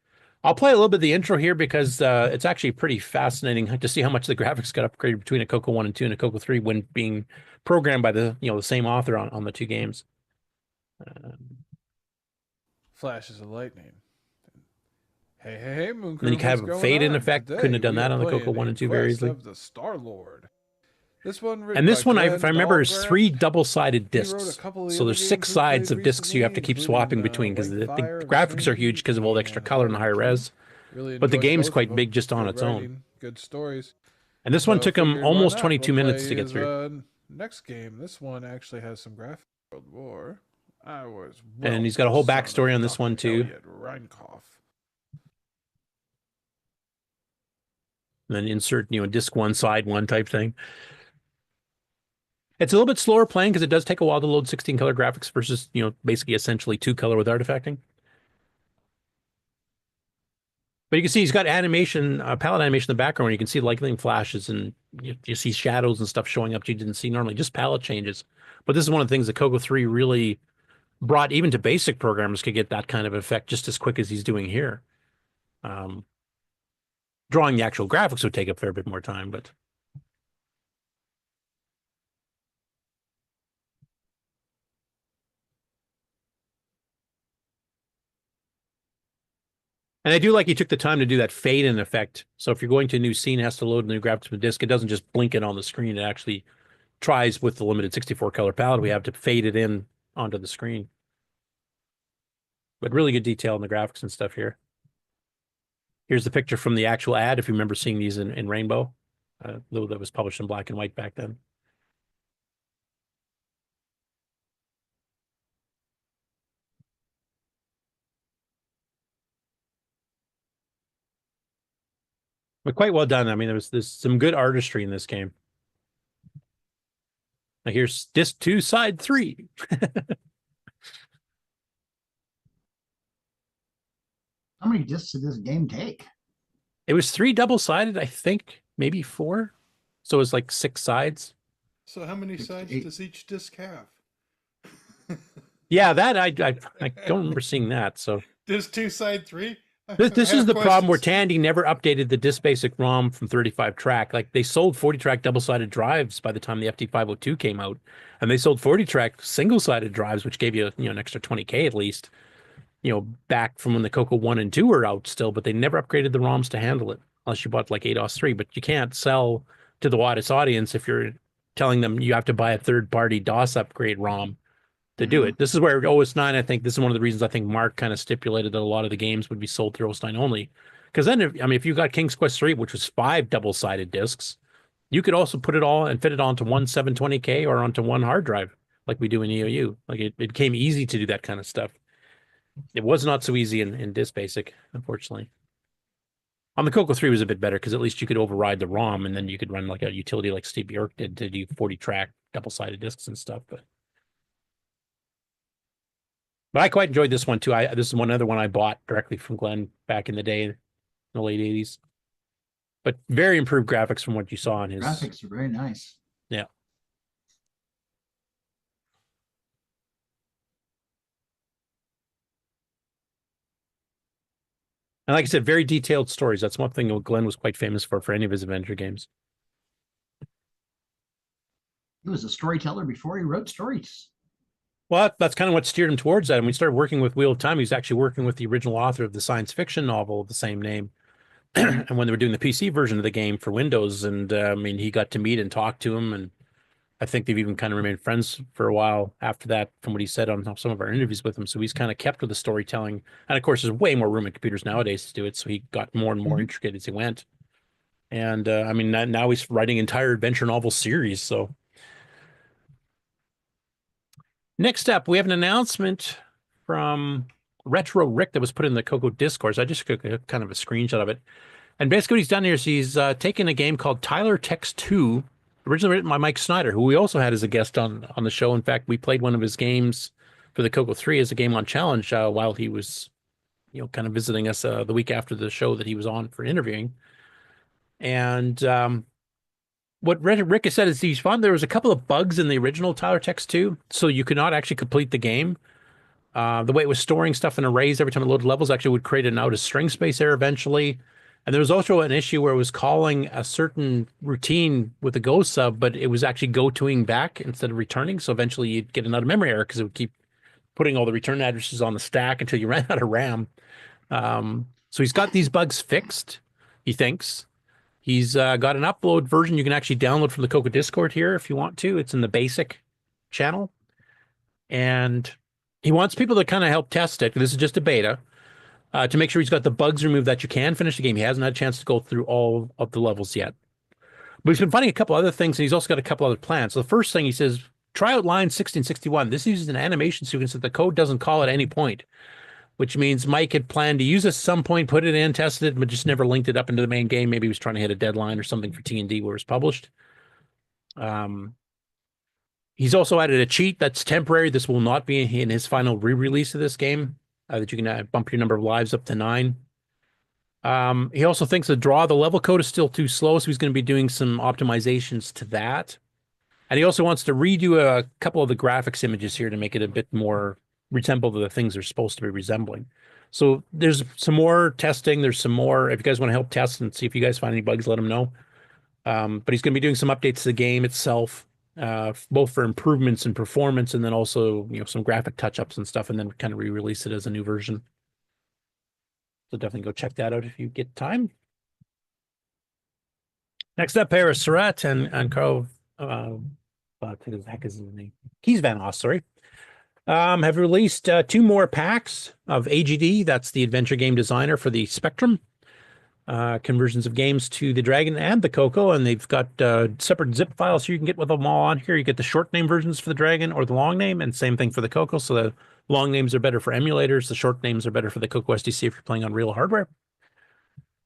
I'll play a little bit of the intro here because it's actually pretty fascinating to see how much the graphics got upgraded between a CoCo 1 and 2 and a CoCo 3 when being programmed by the the same author on the 2 games. Flashes of lightning. Hey, Moon Crew. Then you can have a fade in effect. Couldn't have done that on the CoCo 1 and 2 very easily. Of the Star-Lord. This one, and this one, if I remember, is 3 double-sided discs. So there's 6 sides of discs you have to keep swapping between because the graphics are huge because of all the extra color and the high res. But the game's quite big just on its own. Good stories. And this one took him almost 22 minutes to get through. Next game, this one actually has some graphics. World War. And he's got a whole backstory on this one too. And then insert, disc 1, side 1 type thing. It's a little bit slower playing because it does take a while to load 16 color graphics versus, basically essentially 2 color with artifacting. But you can see he's got animation, palette animation in the background where you can see lightning flashes and you see shadows and stuff showing up you didn't see normally, just palette changes. But this is one of the things that CoCo 3 really brought even to basic programmers could get that kind of effect just as quick as he's doing here. Drawing the actual graphics would take a fair bit more time, but and I do like he took the time to do that fade in effect. So if you're going to a new scene, it has to load a new graphics from the disk. It doesn't just blink it on the screen. It actually tries with the limited 64 color palette we have to fade it in onto the screen. But really good detail in the graphics and stuff here. Here's the picture from the actual ad, if you remember seeing these in Rainbow, though that was published in black and white back then. But quite well done. I mean, there's some good artistry in this game. Now here's disc 2, side 3. How many discs did this game take? It was 3 double-sided, I think, maybe 4. So it was like 6 sides. So how many sides does each disc have? Yeah, that I don't remember seeing that. So disc 2, side 3. This is the problem where Tandy never updated the disc basic ROM from 35 track. Like they sold 40 track double-sided drives by the time the FT502 came out, and they sold 40 track single-sided drives, which gave you an extra 20K at least. back from when the CoCo 1 and 2 were out still, but they never upgraded the ROMs to handle it unless you bought like ADOS 3. But you can't sell to the widest audience if you're telling them you have to buy a third-party DOS upgrade ROM to do it. This is where OS 9, I think, this is one of the reasons I think Mark kind of stipulated that a lot of the games would be sold through OS 9 only. Because then, if you got King's Quest 3, which was 5 double-sided discs, you could also put it all and fit it onto one 720K or onto one hard drive, like we do in EOU. Like it became easy to do that kind of stuff. It was not so easy in Disk Basic, unfortunately. On the CoCo 3 was a bit better because at least you could override the ROM and then you could run like a utility like Steve Bjork did to do 40-track double-sided discs and stuff. But I quite enjoyed this one too. This is one other one I bought directly from Glenn back in the day, in the late 80s. But very improved graphics from what you saw on his. Graphics are very nice. Yeah. And like I said, very detailed stories. That's one thing Glenn was quite famous for any of his adventure games. He was a storyteller before he wrote stories. Well, that's kind of what steered him towards that. And we started working with Wheel of Time. He was actually working with the original author of the science fiction novel of the same name. And when they were doing the PC version of the game for Windows, and he got to meet and talk to him. And I think they've even kind of remained friends for a while after that, from what he said on some of our interviews with him. So he's kind of kept with the storytelling. And of course, there's way more room in computers nowadays to do it. So he got more and more intricate as he went. And now he's writing entire adventure novel series. So next up, we have an announcement from Retro Rick that was put in the CoCo Discourse. I just took kind of a screenshot of it. And basically what he's done here is he's taken a game called Tex Two, originally written by Mike Snyder, who we also had as a guest on the show. In fact, we played one of his games for the CoCo 3 as a game on challenge while he was, kind of visiting us the week after the show that he was on for interviewing. And what Rick has said is he's found there was a couple of bugs in the original Tex 2, so you could not actually complete the game. The way it was storing stuff in arrays every time it loaded levels actually would create an out of string space error eventually. And there was also an issue where it was calling a certain routine with a Go sub, but it was actually go-toing back instead of returning. So eventually you'd get an out of memory error because it would keep putting all the return addresses on the stack until you ran out of RAM. So he's got these bugs fixed, he thinks. He's got an upload version you can actually download from the CoCo Discord here if you want to. It's in the basic channel. And he wants people to kind of help test it. This is just a beta. To make sure he's got the bugs removed that you can finish the game. He hasn't had a chance to go through all of the levels yet. But he's been finding a couple other things, and he's also got a couple other plans. So the first thing he says, try out line 1661. This uses an animation sequence that the code doesn't call at any point, which means Mike had planned to use it at some point, put it in, tested it, but just never linked it up into the main game. Maybe he was trying to hit a deadline or something for T&D where it was published. He's also added a cheat that's temporary. This will not be in his final re-release of this game. That you can bump your number of lives up to 9. He also thinks the level code is still too slow, so he's going to be doing some optimizations to that. And he also wants to redo a couple of the graphics images here to make it a bit more resemble to the things they're supposed to be resembling. So there's some more testing. There's some more. If you guys want to help test and see if you guys find any bugs, let him know. But he's going to be doing some updates to the game itself. Both for improvements in performance and then also, some graphic touch-ups and stuff, and then kind of re-release it as a new version. So definitely go check that out if you get time. Next up, Pere Serrat and Carl, what the heck is his name? Keys Van Oss, sorry. Have released 2 more packs of AGD. That's the adventure game designer for the Spectrum. Conversions of games to the Dragon and the CoCo, and they've got separate zip files so you can get with them all on here. You get the short name versions for the Dragon or the long name, and same thing for the CoCo. So the long names are better for emulators. The short names are better for the CoCo SDC if you're playing on real hardware.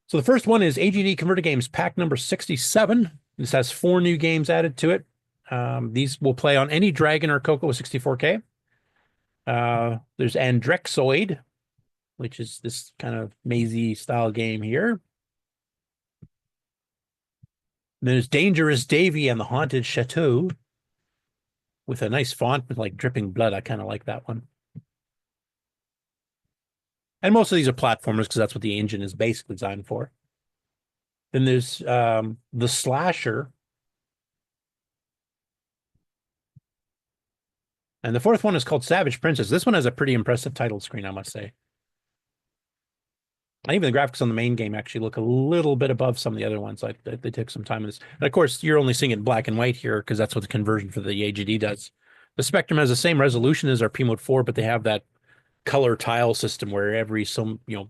So the first one is AGD Converted Games pack number 67. This has 4 new games added to it. These will play on any Dragon or CoCo with 64K. There's Andrexoid, which is this kind of mazy style game here. There's Dangerous Davy and the Haunted Chateau with a nice font with like dripping blood. I kind of like that one. And most of these are platformers because that's what the engine is basically designed for. Then there's the Slasher. And the fourth one is called Savage Princess. This one has a pretty impressive title screen, I must say. And even the graphics on the main game actually look a little bit above some of the other ones. They took some time in this. And of course, you're only seeing it in black and white here because that's what the conversion for the AGD does. The Spectrum has the same resolution as our P-Mode 4, but they have that color tile system where every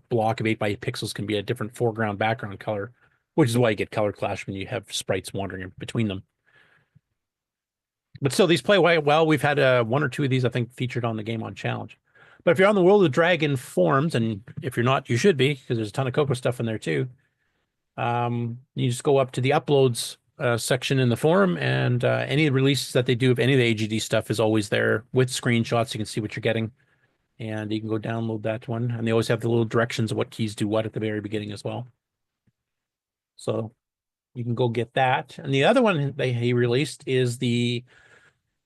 block of 8 by 8 pixels can be a different foreground background color, which is why you get color clash when you have sprites wandering in between them. But still, these play well. We've had one or two of these, I think, featured on the Game On Challenge. But if you're on the World of Dragon forums, and if you're not, you should be, because there's a ton of CoCo stuff in there too. You just go up to the uploads section in the forum, and any releases that they do of any of the AGD stuff is always there with screenshots. You can see what you're getting, and you can go download that one. And they always have the little directions of what keys do what at the very beginning as well. So you can go get that. And the other one he released is the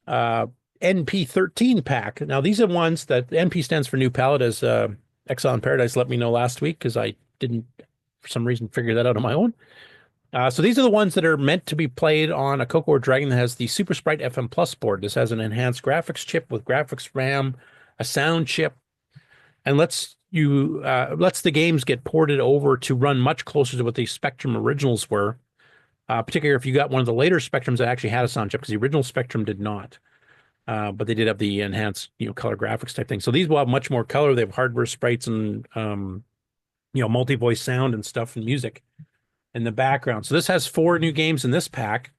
NP13 pack. Now, these are ones that NP stands for New Palette, as Exile in Paradise let me know last week, because I didn't, for some reason, figure that out on my own. So these are the ones that are meant to be played on a CoCo or Dragon that has the Super Sprite FM Plus board. This has an enhanced graphics chip with graphics RAM, a sound chip, and lets the games get ported over to run much closer to what the Spectrum originals were. Particularly if you got one of the later Spectrums that actually had a sound chip, because the original Spectrum did not. But they did have the enhanced, color graphics type thing. So these will have much more color. They have hardware sprites and, multi-voice sound and stuff and music in the background. So this has 4 new games in this pack.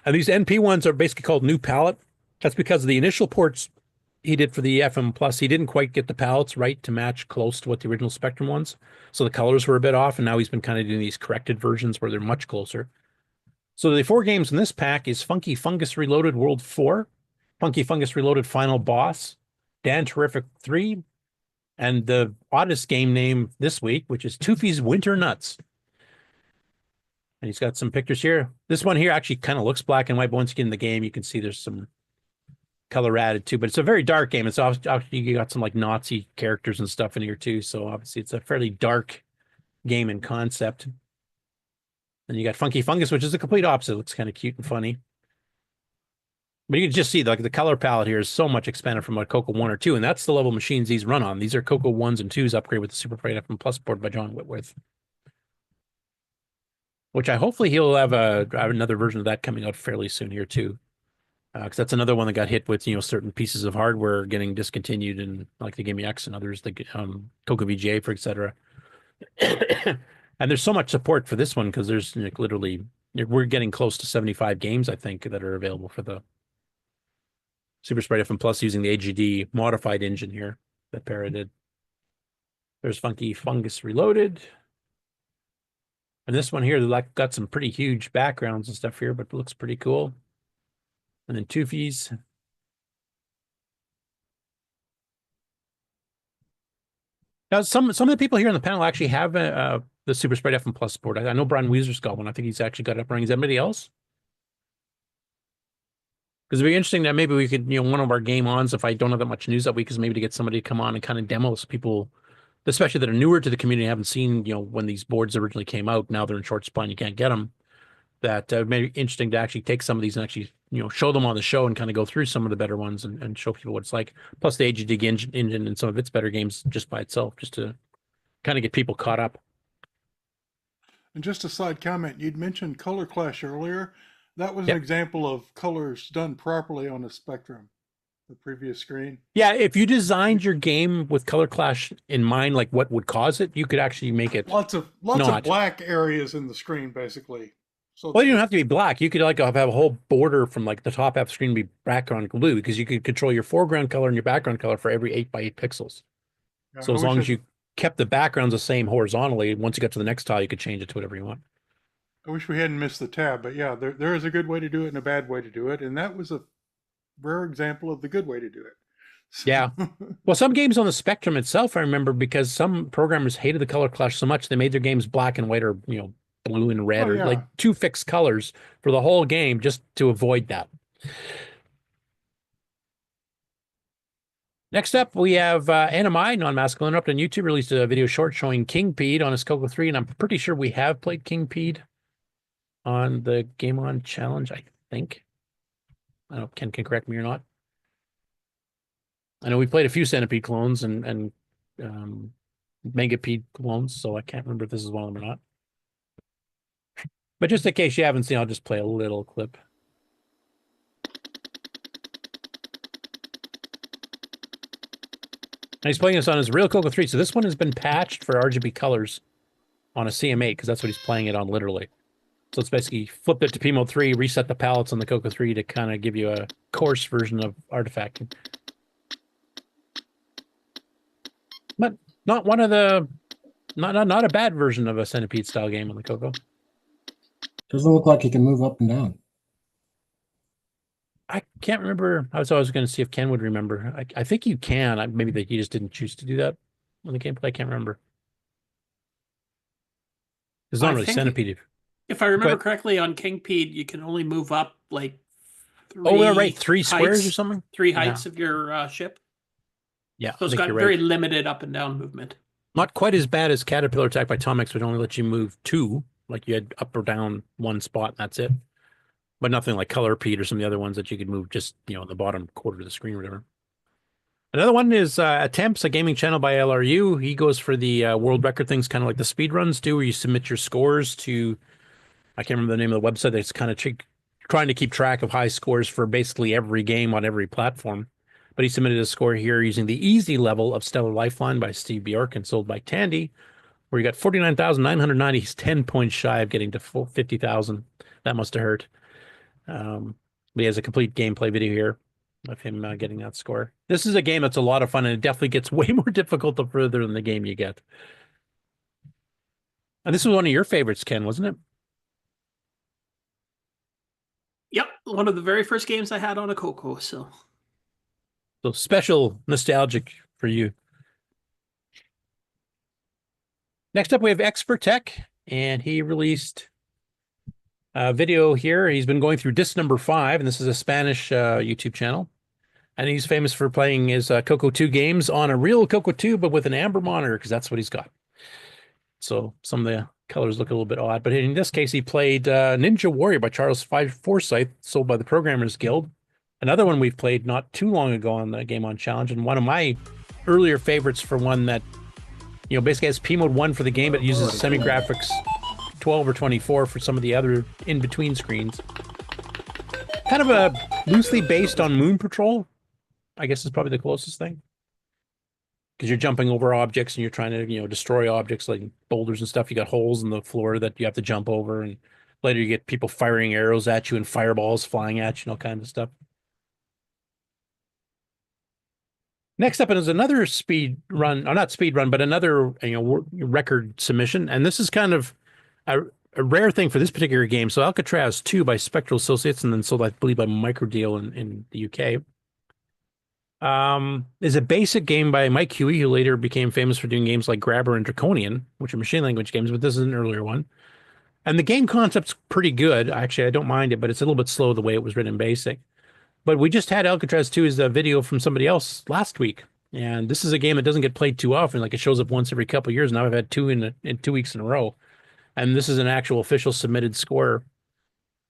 And these NP ones are basically called New Palette. That's because of the initial ports he did for the FM Plus. He didn't quite get the palettes right to match close to what the original Spectrum ones. So the colors were a bit off. And now he's been kind of doing these corrected versions where they're much closer. So the 4 games in this pack is Funky Fungus Reloaded World 4, Funky Fungus Reloaded Final Boss, Dan Terrific 3, and the oddest game name this week, which is Toofy's Winter Nuts. And he's got some pictures here. This one here actually kind of looks black and white, but once you get in the game, you can see there's some color added too. But it's a very dark game. It's obviously you got some like Nazi characters and stuff in here too. So obviously it's a fairly dark game in concept. And you got Funky Fungus, which is the complete opposite. It looks kind of cute and funny. But you can just see the color palette here is so much expanded from what CoCo 1 or 2, and that's the level of machines these run on. These are CoCo 1s and 2s upgraded with the Super Sprite FM Plus board by John Whitworth. Which hopefully he'll have another version of that coming out fairly soon here too. Because that's another one that got hit with, certain pieces of hardware getting discontinued, and like the Game X and others, the CoCo VGA, for etc. And there's so much support for this one because there's literally, we're getting close to 75 games, I think, that are available for the Super Sprite FM Plus using the AGD modified engine here that Pere did. There's Funky Fungus Reloaded. And this one here, got some pretty huge backgrounds and stuff here, but it looks pretty cool. And then Toofy's. Now, some of the people here on the panel actually have the Super Sprite FM Plus board. I know Brian Weezer's got one. I think he's actually got it up running. Is anybody else? Because it'd be interesting that maybe we could, one of our game ons, if I don't have that much news that week, is maybe to get somebody to come on and kind of demo some people, especially that are newer to the community, haven't seen, when these boards originally came out. Now they're in short supply and you can't get them. That may be interesting to actually take some of these and actually, show them on the show and kind of go through some of the better ones and show people what it's like. Plus the AGD engine and some of its better games just by itself, just to kind of get people caught up. And just a side comment, you'd mentioned color clash earlier. That was an example of colors done properly on a Spectrum, the previous screen. Yeah, if you designed your game with color clash in mind, like what would cause it, you could actually make it lots of black areas in the screen, basically. So well, you don't have to be black. You could have a whole border from the top half of the screen be background blue, because you could control your foreground color and your background color for every 8 by 8 pixels. Yeah, so as long as you kept the backgrounds the same horizontally, once you got to the next tile, you could change it to whatever you want. I wish we hadn't missed the tab, but yeah, there is a good way to do it and a bad way to do it, and that was a rare example of the good way to do it. Yeah. Well, some games on the Spectrum itself, I remember, because some programmers hated the color clash so much, they made their games black and white or, blue and red, or like 2 fixed colors for the whole game just to avoid that. Next up, we have NMI, Non-Masculine, up on YouTube, released a video short showing Kingpede on his CoCo 3, and I'm pretty sure we have played Kingpede on the Game On Challenge, I think. I don't know if Ken can correct me or not. I know we played a few Centipede clones and Megapede clones, so I can't remember if this is one of them or not. But just in case you haven't seen, I'll just play a little clip. And he's playing this on his real CoCo 3, so this one has been patched for RGB colors on a CM8, because that's what he's playing it on literally. So it's basically flipped it to P mode 3, reset the palettes on the CoCo 3 to kind of give you a coarse version of artifacting. But not one of the, not a bad version of a Centipede style game on the CoCo. Doesn't look like you can move up and down. I can't remember. I was always going to see if Ken would remember. I think you can. Maybe that he just didn't choose to do that on the gameplay. I can't remember. It's not really Centipede. If I remember correctly, on Kingpede, you can only move up like 3 right. 3 squares or something? 3 heights of your ship. Yeah. So it's got very limited up and down movement. Not quite as bad as Caterpillar Attack by Tomix, would only let you move 2. Like you had up or down 1 spot, and that's it. But nothing like Colorpede or some of the other ones that you could move just, the bottom quarter of the screen or whatever. Another one is Attempts, a gaming channel by LRU. He goes for the world record things, kind of like the speedruns do, where you submit your scores to, I can't remember the name of the website, that's kind of trying to keep track of high scores for basically every game on every platform. But he submitted a score here using the easy level of Stellar Lifeline by Steve Bjork and sold by Tandy, where he got 49,990. He's 10 points shy of getting to 50,000. That must have hurt. But he has a complete gameplay video here of him getting that score. This is a game that's a lot of fun, and it definitely gets way more difficult the further in the game you get. And this was one of your favorites, Ken, wasn't it? Yep, one of the very first games I had on a CoCo. So special, nostalgic for you. Next up, we have Expert Tech, and he released video here. He's been going through disc number 5, and this is a Spanish YouTube channel. And he's famous for playing his CoCo 2 games on a real CoCo 2, but with an amber monitor, because that's what he's got. So some of the colors look a little bit odd. But in this case, he played Ninja Warrior by Charles Forsyth, sold by the Programmers Guild. Another one we've played not too long ago on the Game On Challenge, and one of my earlier favorites for one that, basically has P mode 1 for the game, but uses semi-graphics 12 or 24 for some of the other in-between screens. Kind of a loosely based on Moon Patrol, I guess is probably the closest thing. Because you're jumping over objects and you're trying to, destroy objects like boulders and stuff. You got holes in the floor that you have to jump over, and later you get people firing arrows at you and fireballs flying at you and all kinds of stuff. Next up is another speed run, or not speed run, but another record submission, and this is kind of a rare thing for this particular game. So Alcatraz II by Spectral Associates, and then sold, I believe, by Microdeal in the UK. Is a basic game by Mike Huey, who later became famous for doing games like Grabber and Draconian, which are machine language games, but this is an earlier one. And the game concept's pretty good. Actually, I don't mind it, but it's a little bit slow the way it was written in BASIC. But we just had Alcatraz II as a video from somebody else last week. And this is a game that doesn't get played too often. Like, it shows up once every couple of years. Now I've had 2 in 2 weeks in a row. And this is an actual official submitted score.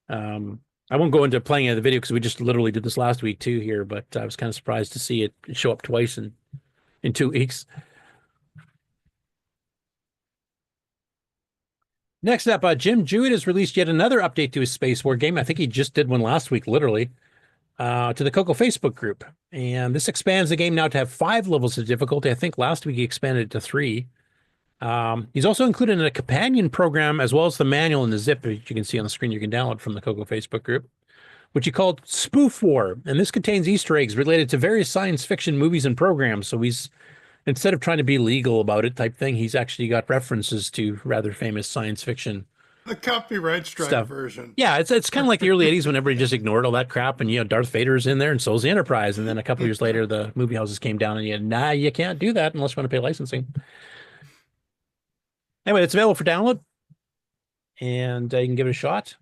I won't go into playing the video because we just literally did this last week too here, but I was kind of surprised to see it show up twice in 2 weeks. Next up, Jim Jewett has released yet another update to his Space War game. I think he just did one last week, literally, to the CoCo Facebook group. And this expands the game now to have 5 levels of difficulty. I think last week he expanded it to 3. He's also included in a companion program, as well as the manual and the zip, as you can see on the screen, you can download from the CoCo Facebook group, which he called Spoof War. And this contains Easter eggs related to various science fiction movies and programs. So he's, instead of trying to be legal about it type thing, he's actually got references to rather famous science fiction. The copyright strike stuff. version. Yeah, it's kind of like the early 80s when everybody just ignored all that crap, and Darth Vader's in there, and so's the Enterprise. And then a couple years later, the movie houses came down and you can't do that unless you want to pay licensing. Anyway, it's available for download, and you can give it a shot.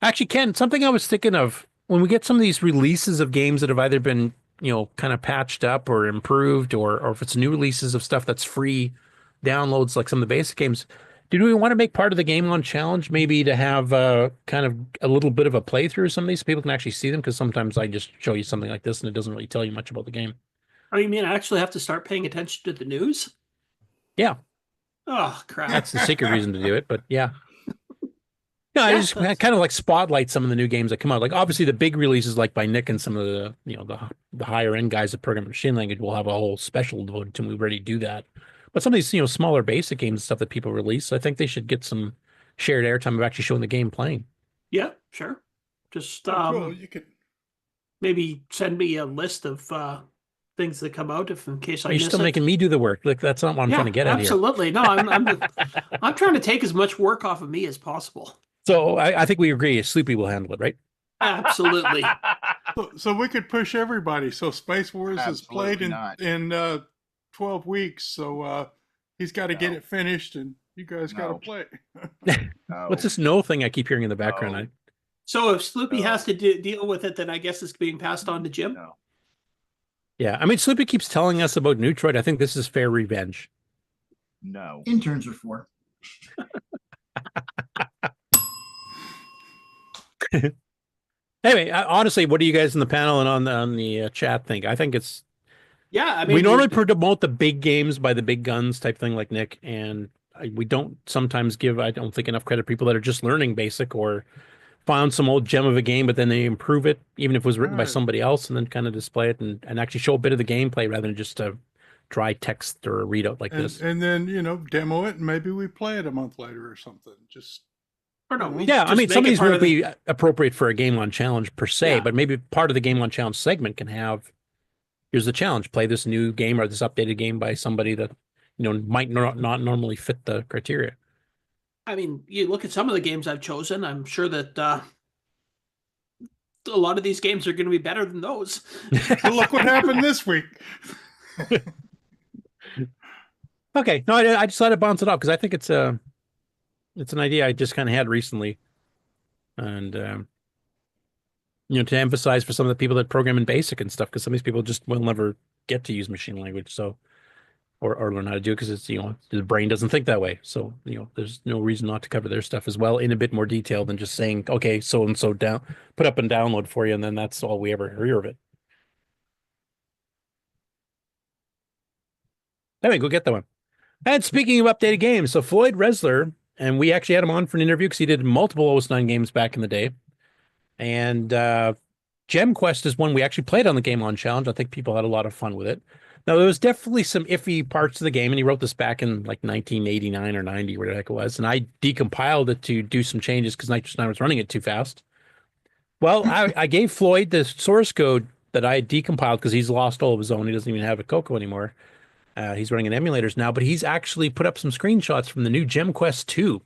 Actually, Ken, something I was thinking of, when we get some of these releases of games that have either been, kind of patched up or improved, or if it's new releases of stuff that's free downloads, like some of the basic games, Do we want to make part of the game on challenge maybe to have kind of a little bit of a playthrough of some of these so people can actually see them? Because sometimes I just show you something like this and it doesn't really tell you much about the game. Oh, you mean I actually have to start paying attention to the news? Yeah. Oh, crap. That's the secret reason to do it, but yeah. No, I just kind of like spotlight some of the new games that come out. Like obviously the big releases like by Nick and some of the, the higher end guys that program machine language will have a whole special devoted to them. We already do that. But some of these, smaller basic games and stuff that people release, I think they should get some shared airtime of actually showing the game playing. Yeah, sure. Just cool. You could maybe send me a list of things that come out in case I miss You're still it. making me do the work. Look, that's not what I'm trying to get at here. Absolutely. No, I'm trying to take as much work off of me as possible. So I think we agree. Sloopy will handle it, right? Absolutely. So we could push everybody. So Space Wars is played in 12 weeks. So he's got to get it finished, and you guys got to play. What's this no thing I keep hearing in the background? So if Sloopy has to deal with it, then I guess it's being passed on to Jim. Yeah, I mean, Sloopy keeps telling us about Neutroid. I think this is fair revenge. No. Interns are for. Anyway, honestly, what do you guys in the panel and on the chat think? I think it's I mean, we normally promote the big games by the big guns type thing like Nick, and we don't sometimes give, I don't think, enough credit to people that are just learning basic or found some old gem of a game, but then they improve it, even if it was written by somebody else, and then kind of display it and actually show a bit of the gameplay rather than just a dry text or a readout like this. And then, demo it, and maybe we play it a month later or something. Yeah, I mean, some of these won't be appropriate for a game on challenge per se, but maybe part of the game on challenge segment can have, here's the challenge, play this new game or this updated game by somebody that, might not normally fit the criteria. I mean, you look at some of the games I've chosen, I'm sure that a lot of these games are going to be better than those. Well, look what happened this week. Okay, no, I just thought I'd bounce it off because I think it's an idea I just kind of had recently. And, to emphasize for some of the people that program in BASIC and stuff, because some of these people just will never get to use machine language. So, or learn how to do it because it's, the brain doesn't think that way. So, there's no reason not to cover their stuff as well in a bit more detail than just saying, okay, so-and-so down, put up and download for you. And then that's all we ever hear of it. Anyway, go get that one. And speaking of updated games, so Floyd Resler, and we actually had him on for an interview because he did multiple OS9 games back in the day. And Gem Quest is one we actually played on the Game On Challenge. I think people had a lot of fun with it. Now, there was definitely some iffy parts of the game, and he wrote this back in like 1989 or 90, where the heck it was. And I decompiled it to do some changes because Nitrous 9 was running it too fast. Well, I gave Floyd the source code that I had decompiled because he's lost all of his own. He doesn't even have a CoCo anymore. He's running in emulators now, but he's actually put up some screenshots from the new Gem Quest 2.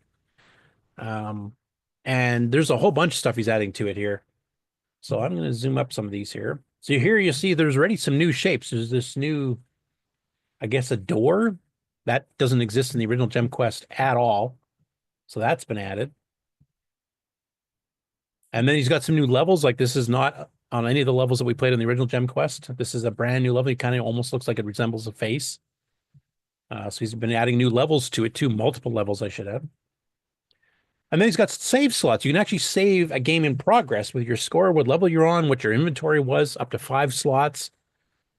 And there's a whole bunch of stuff he's adding to it here. So I'm going to zoom up some of these here. So here you see there's already some new shapes. There's this new, I guess, a door that doesn't exist in the original Gem Quest at all. So that's been added. And then he's got some new levels. Like this is not on any of the levels that we played in the original Gem Quest. This is a brand new level. It kind of almost looks like it resembles a face. So he's been adding new levels to it too, multiple levels I should add. And then he's got save slots. You can actually save a game in progress with your score, what level you're on, what your inventory was, up to 5 slots.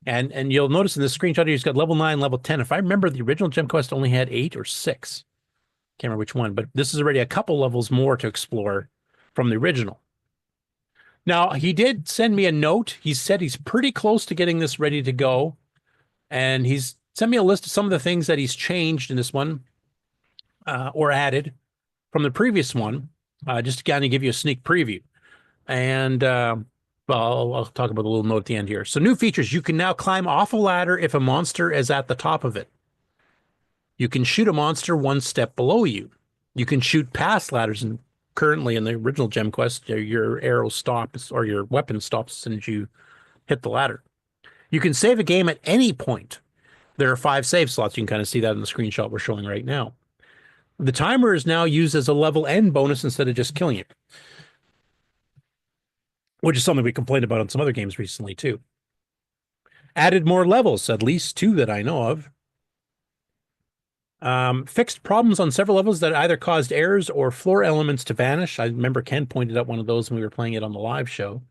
And you'll notice in this screenshot here, he's got level 9, level 10. If I remember, the original Gem Quest only had 8 or 6. Can't remember which one, but this is already a couple levels more to explore from the original. Now, he did send me a note. He said he's pretty close to getting this ready to go. And he's sent me a list of some of the things that he's changed in this one or added from the previous one, just to kind of give you a sneak preview. And well, I'll talk about a little note at the end here. So new features, you can now climb off a ladder if a monster is at the top of it. You can shoot a monster 1 step below you. You can shoot past ladders, and currently in the original Gem Quest, your arrow stops or your weapon stops as soon as you hit the ladder. You can save a game at any point. There are 5 save slots. You can kind of see that in the screenshot we're showing right now. The timer is now used as a level end bonus instead of just killing you, which is something we complained about on some other games recently too. Added more levels, at least 2 that I know of. Fixed problems on several levels that either caused errors or floor elements to vanish. I remember Ken pointed out one of those when we were playing it on the live show.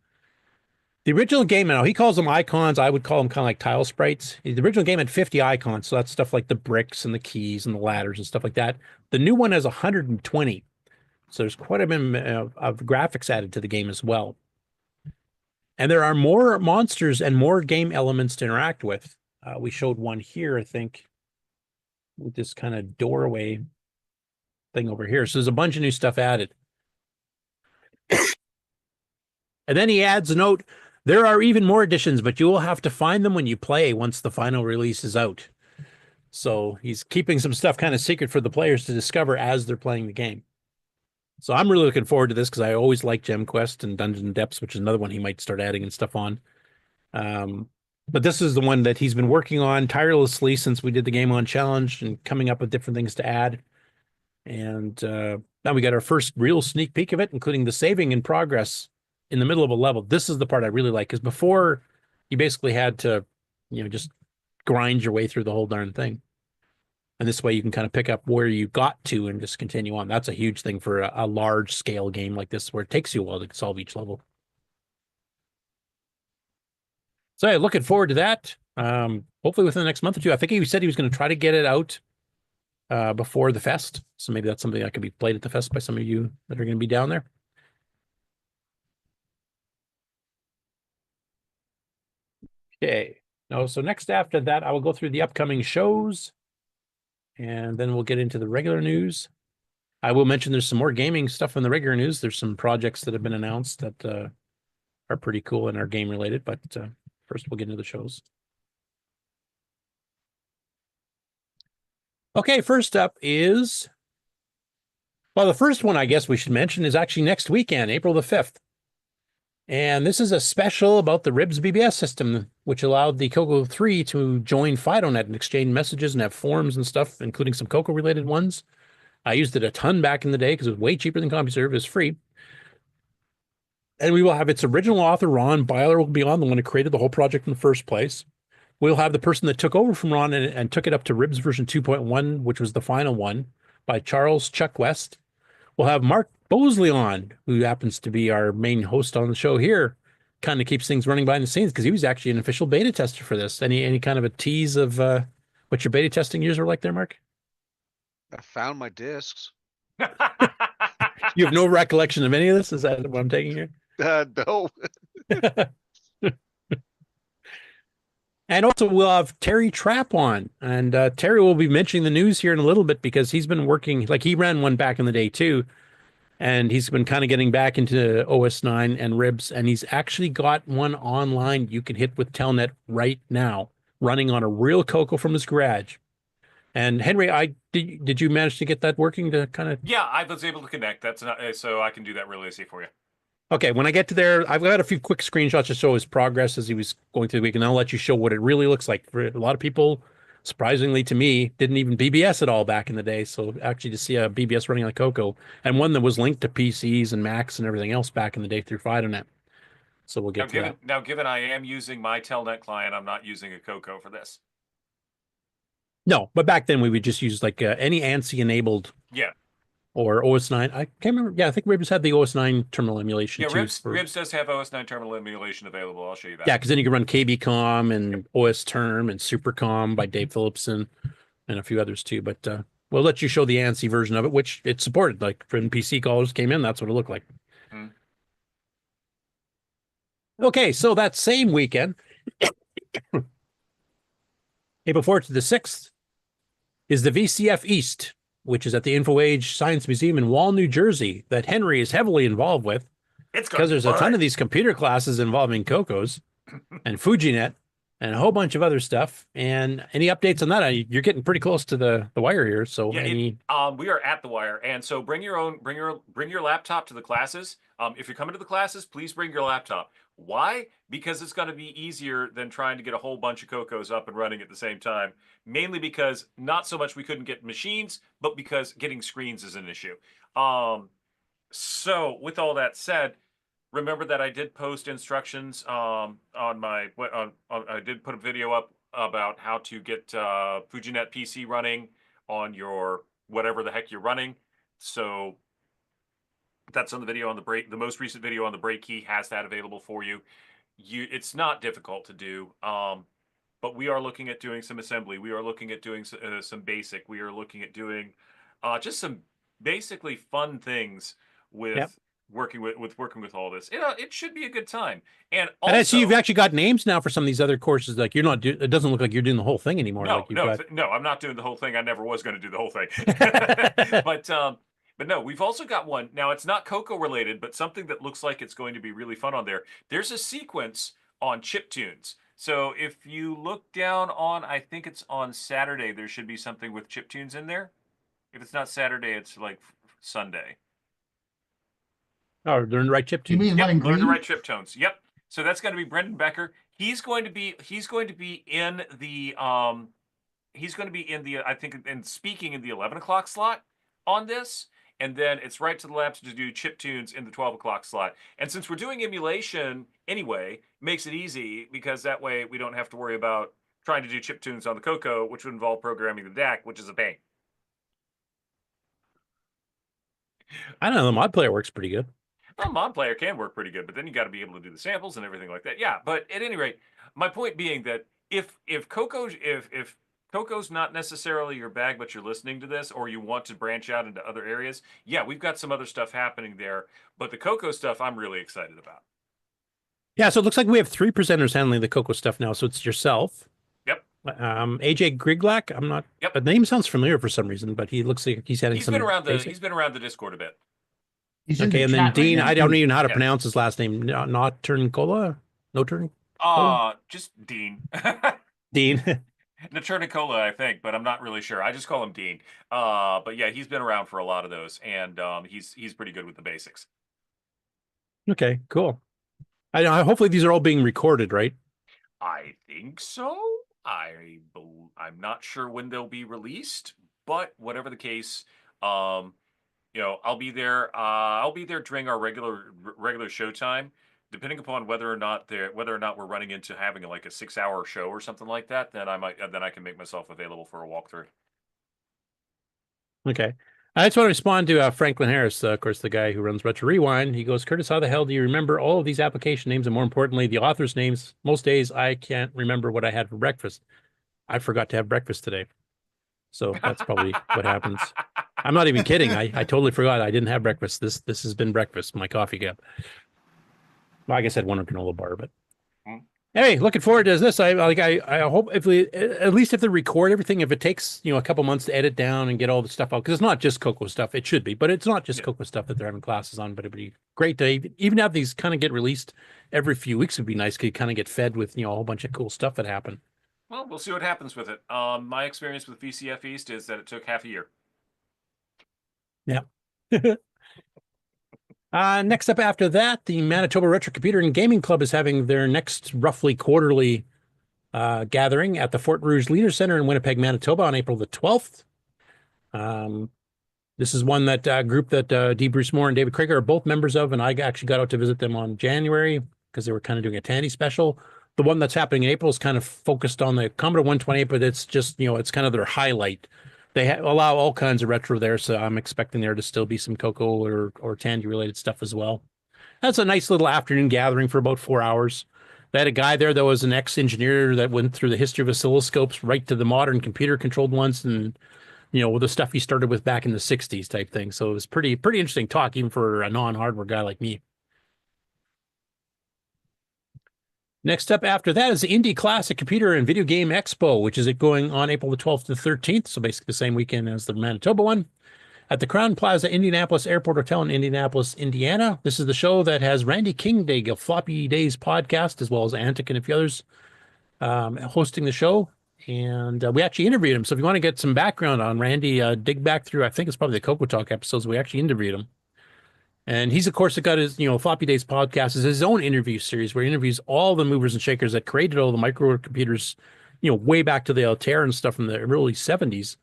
The original game, now he calls them icons. I would call them kind of like tile sprites. The original game had 50 icons, so that's stuff like the bricks and the keys and the ladders and stuff like that. The new one has 120, so there's quite a bit of graphics added to the game as well. And there are more monsters and more game elements to interact with. We showed one here, I think, with this kind of doorway thing over here. So there's a bunch of new stuff added. And then he adds a note, there are even more additions, but you will have to find them when you play once the final release is out. So he's keeping some stuff kind of secret for the players to discover as they're playing the game. So I'm really looking forward to this because I always like Gem Quest and Dungeon Depths, which is another one he might start adding and stuff on. But this is the one that he's been working on tirelessly since we did the Game On Challenge and coming up with different things to add. And now we got our first real sneak peek of it, including the saving in progress in the middle of a level. This is the part I really like, because before you basically had to, just grind your way through the whole darn thing. And this way you can kind of pick up where you got to and just continue on. That's a huge thing for a large scale game like this, where it takes you a while to solve each level. So yeah, looking forward to that. Hopefully within the next month or two. I think he said he was going to try to get it out before the fest. So maybe that's something that could be played at the fest by some of you that are going to be down there. Okay. No, so next after that, I will go through the upcoming shows, and then we'll get into the regular news. I will mention there's some more gaming stuff in the regular news. There's some projects that have been announced that are pretty cool and are game related, but first we'll get into the shows. Okay, first up is, well, the first one I guess we should mention is actually next weekend, April the 5th. And this is a special about the RIBS BBS system, which allowed the CoCo 3 to join FidoNet and exchange messages and have forums and stuff, including some CoCo related ones. I used it a ton back in the day because it was way cheaper than CompuServe. It's free. And we will have its original author, Ron Byler, will be on, the one who created the whole project in the first place. We'll have the person that took over from Ron and took it up to RIBS version 2.1, which was the final one, by Charles Chuck West. We'll have Mark Bosley on, who happens to be our main host on the show here, kind of keeps things running behind the scenes because he was actually an official beta tester for this. Any kind of a tease of what your beta testing years were like there, Mark? I found my discs. You have no recollection of any of this? Is that what I'm taking here? No. And also we'll have Terry Trapp on, and Terry will be mentioning the news here in a little bit because he's been working, like he ran one back in the day too, and he's been kind of getting back into OS 9 and RIBS, and he's actually got one online you can hit with Telnet right now, running on a real CoCo from his garage. And Henry, did you manage to get that working to kind of? Yeah, I was able to connect. That's not, so I can do that really easy for you. Okay, when I get to there, I've got a few quick screenshots to show his progress as he was going through the week, and I'll let you show what it really looks like. For a lot of people, surprisingly to me, didn't even BBS at all back in the day. So actually to see a BBS running on CoCo, and one that was linked to PCs and Macs and everything else back in the day through FidoNet. So we'll get to that. Now, given I am using my Telnet client, I'm not using a CoCo for this. No, but back then we would just use like any ANSI enabled. Yeah. Or OS 9. I can't remember. Yeah, I think RIBS had the OS 9 terminal emulation yeah, too. RIBS does have OS 9 terminal emulation available. I'll show you that. Yeah, because then you can run KBCom and OS Term and SuperCom by Dave Phillipson and a few others too. But we'll let you show the ANSI version of it, which it supported. Like when PC callers came in, that's what it looked like. Hmm. Okay, so that same weekend, April 4th to the 6th, is the VCF East, which is at the InfoAge Science Museum in Wall, New Jersey, that Henry is heavily involved with. It's because there's a ton of these computer classes involving CoCos and FujiNet and a whole bunch of other stuff. And any updates on that? You're getting pretty close to the wire here. So yeah, we are at the wire, and so bring your laptop to the classes. If you're coming to the classes, please bring your laptop. Why? Because it's going to be easier than trying to get a whole bunch of CoCos up and running at the same time. Mainly because not so much we couldn't get machines, but because getting screens is an issue. So with all that said, remember that I did post instructions on my. I did put a video up about how to get FujiNet PC running on your whatever the heck you're running. So that's on the video on the break. The most recent video on the break key has that available for you. It's not difficult to do. But we are looking at doing some assembly. We are looking at doing some basic. We are looking at doing just some basically fun things with working with all this. It should be a good time. And also, I see you've actually got names now for some of these other courses. Like you're not. It doesn't look like you're doing the whole thing anymore. No, like no, I'm not doing the whole thing. I never was going to do the whole thing. But no, we've also got one. Now it's not CoCo related, but something that looks like it's going to be really fun on there. There's a sequence on chiptunes. So if you look down on, I think it's on Saturday, there should be something with chiptunes in there. If it's not Saturday, it's like Sunday. Oh, they're in the right chiptunes. You mean Yep, one in they're in green? the right chiptones. Yep. So that's going to be Brendan Becker. He's going to be in the I think, and speaking in the 11 o'clock slot on this. And then it's right to the left to do chip tunes in the 12 o'clock slot. And since we're doing emulation anyway, makes it easy because that way we don't have to worry about trying to do chip tunes on the CoCo, which would involve programming the DAC, which is a pain. I don't know. The mod player works pretty good. Well, mod player can work pretty good, but then you got to be able to do the samples and everything like that. Yeah, but at any rate, my point being that if CoCo's not necessarily your bag, but you're listening to this, or you want to branch out into other areas, yeah, we've got some other stuff happening there. But the CoCo stuff, I'm really excited about. Yeah, so it looks like we have 3 presenters handling the CoCo stuff now. So it's yourself. Yep. AJ Griglak. I'm not. Yep. The name sounds familiar for some reason, but he looks like he's having some. He's been around the Discord a bit. Okay, and then Dean. I don't even know how to pronounce his last name. Not Turncola. No Turn. Just Dean. Dean. Naturnicola, I think, but I'm not really sure. I just call him Dean. But yeah, he's been around for a lot of those, and he's pretty good with the basics. Okay, cool. I hopefully these are all being recorded, right? I think so. I'm not sure when they'll be released, but whatever the case, I'll be there. I'll be there during our regular show time. Depending upon whether or not we're running into having like a 6-hour show or something like that, then I can make myself available for a walkthrough. Okay. I just want to respond to Franklin Harris, of course, the guy who runs Retro Rewind. He goes, Curtis, how the hell do you remember all of these application names and more importantly, the author's names? Most days I can't remember what I had for breakfast. I forgot to have breakfast today. So that's probably what happens. I'm not even kidding. I totally forgot I didn't have breakfast. This has been breakfast, my coffee cup. Well, I guess I had one granola bar, but hey, looking forward to this. I hope if at least if they record everything, if it takes a couple months to edit down and get all the stuff out, because it's not just CoCo stuff. It should be, but it's not just CoCo stuff that they're having classes on. But it'd be great to even have these kind of get released every few weeks. Would be nice. Could kind of get fed with a whole bunch of cool stuff that happened. Well, we'll see what happens with it. My experience with VCF East is that it took half a year. Yeah. Next up after that, the Manitoba Retro Computer and Gaming Club is having their next roughly quarterly gathering at the Fort Rouge Leader Center in Winnipeg, Manitoba on April the 12th. This is one that group that D. Bruce Moore and David Krieger are both members of, and I actually got out to visit them on January because they were kind of doing a Tandy special. The one that's happening in April is kind of focused on the Commodore 128, but it's just, it's kind of their highlight. They allow all kinds of retro there, so I'm expecting there to still be some CoCo or Tandy related stuff as well. That's a nice little afternoon gathering for about 4 hours. They had a guy there that was an ex-engineer that went through the history of oscilloscopes right to the modern computer-controlled ones, and with the stuff he started with back in the '60s type thing. So it was pretty interesting talk, even for a non-hardware guy like me. Next up after that is the Indy Classic Computer and Video Game Expo, which is going on April the 12th to the 13th, so basically the same weekend as the Manitoba one, at the Crown Plaza Indianapolis Airport Hotel in Indianapolis, Indiana. This is the show that has Randy Kingpede of Floppy Days podcast, as well as Antic and a few others hosting the show. And we actually interviewed him, so if you want to get some background on Randy, dig back through, I think it's probably the CoCo Talk episodes, we actually interviewed him. And he's, of course, got his, Floppy Days podcast is his own interview series where he interviews all the movers and shakers that created all the microcomputers, way back to the Altair and stuff from the early 70s.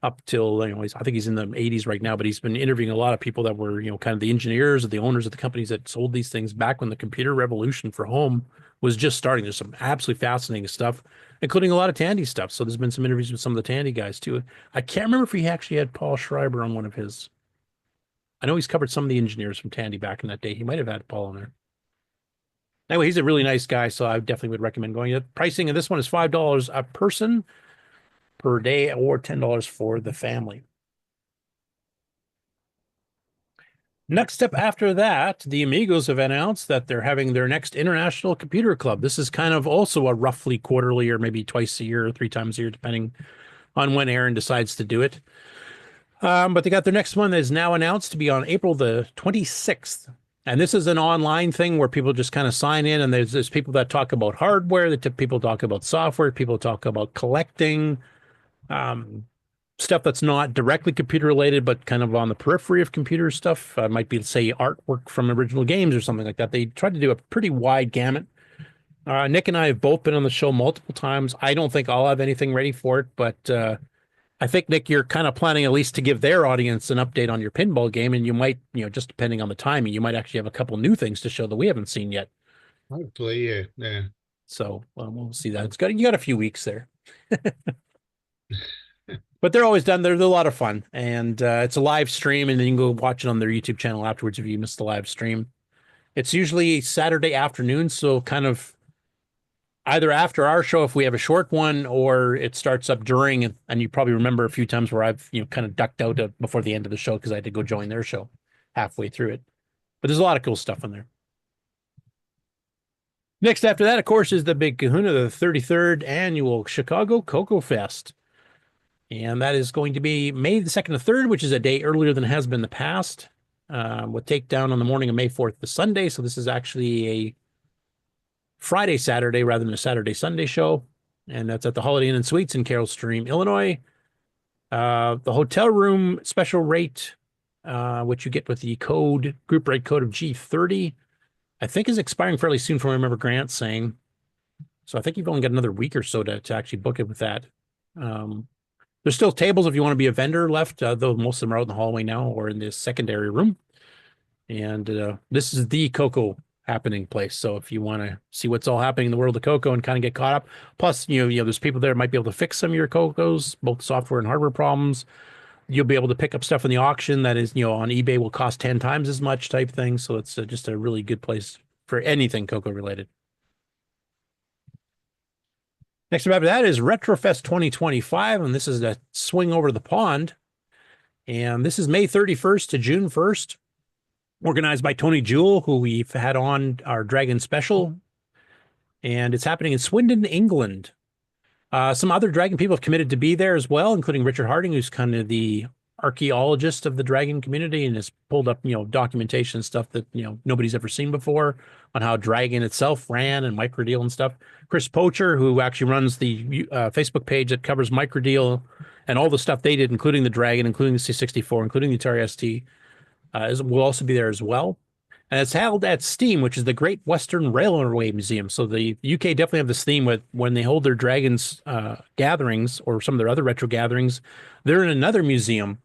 up till, I think he's in the 80s right now, but he's been interviewing a lot of people that were, kind of the engineers or the owners of the companies that sold these things back when the computer revolution for home was just starting. There's some absolutely fascinating stuff, including a lot of Tandy stuff. So there's been some interviews with some of the Tandy guys too. I can't remember if he actually had Paul Schreiber on one of his. I know he's covered some of the engineers from Tandy back in that day. He might have had Paul on there. Anyway, he's a really nice guy, so I definitely would recommend going. The pricing of this one is $5 a person per day or $10 for the family. Next up after that, the Amigos have announced that they're having their next International Computer Club. This is kind of also a roughly quarterly or maybe twice a year or 3 times a year, depending on when Aaron decides to do it. But they got their next one that is now announced to be on April the 26th. And this is an online thing where people just kind of sign in, and there's people that talk about hardware, people talk about software, people talk about collecting, stuff that's not directly computer related, but kind of on the periphery of computer stuff. Might be, say, artwork from original games or something like that. They tried to do a pretty wide gamut. Nick and I have both been on the show multiple times. I don't think I'll have anything ready for it, but I think, Nick, you're kind of planning at least to give their audience an update on your pinball game, and you might, just depending on the timing, you might actually have a couple new things to show that we haven't seen yet. Hopefully, yeah. So we'll see that. You got a few weeks there. But they're always done. They're a lot of fun, and it's a live stream, and then you can go watch it on their YouTube channel afterwards if you missed the live stream. It's usually Saturday afternoon, so kind of either after our show if we have a short one, or it starts up during, and you probably remember a few times where I've kind of ducked out before the end of the show because I had to go join their show halfway through it. But there's a lot of cool stuff in there. Next after that, of course, is the big kahuna, the 33rd annual Chicago CoCo Fest. And that is going to be May the 2nd and 3rd, which is a day earlier than it has been in the past. We'll take down on the morning of May 4th, the Sunday. So this is actually a Friday, Saturday, rather than a Saturday, Sunday show. And that's at the Holiday Inn and Suites in Carroll Stream, Illinois. The hotel room special rate, which you get with the group rate code of G30, I think is expiring fairly soon from what I remember Grant saying. So I think you've only got another week or so to actually book it with that. There's still tables if you want to be a vendor left, though most of them are out in the hallway now or in this secondary room. And this is the CoCo happening place. So if you want to see what's all happening in the world of CoCo and kind of get caught up, plus, there's people there that might be able to fix some of your CoCos, both software and hardware problems. You'll be able to pick up stuff in the auction that is, on eBay will cost 10 times as much type thing. So it's just a really good place for anything CoCo related. Next up after that is RetroFest 2025, and this is a swing over the pond. And this is May 31st to June 1st, organized by Tony Jewell, who we've had on our Dragon Special. And it's happening in Swindon, England. Some other Dragon people have committed to be there as well, including Richard Harding, who's kind of the archaeologist of the Dragon community and has pulled up, documentation and stuff that, nobody's ever seen before on how Dragon itself ran and Microdeal and stuff. Chris Poacher, who actually runs the Facebook page that covers Microdeal and all the stuff they did, including the Dragon, including the C64, including the Atari ST, will also be there as well. And it's held at STEAM, which is the Great Western Railway Museum. So the UK definitely have this theme with when they hold their Dragons gatherings or some of their other retro gatherings, they're in another museum.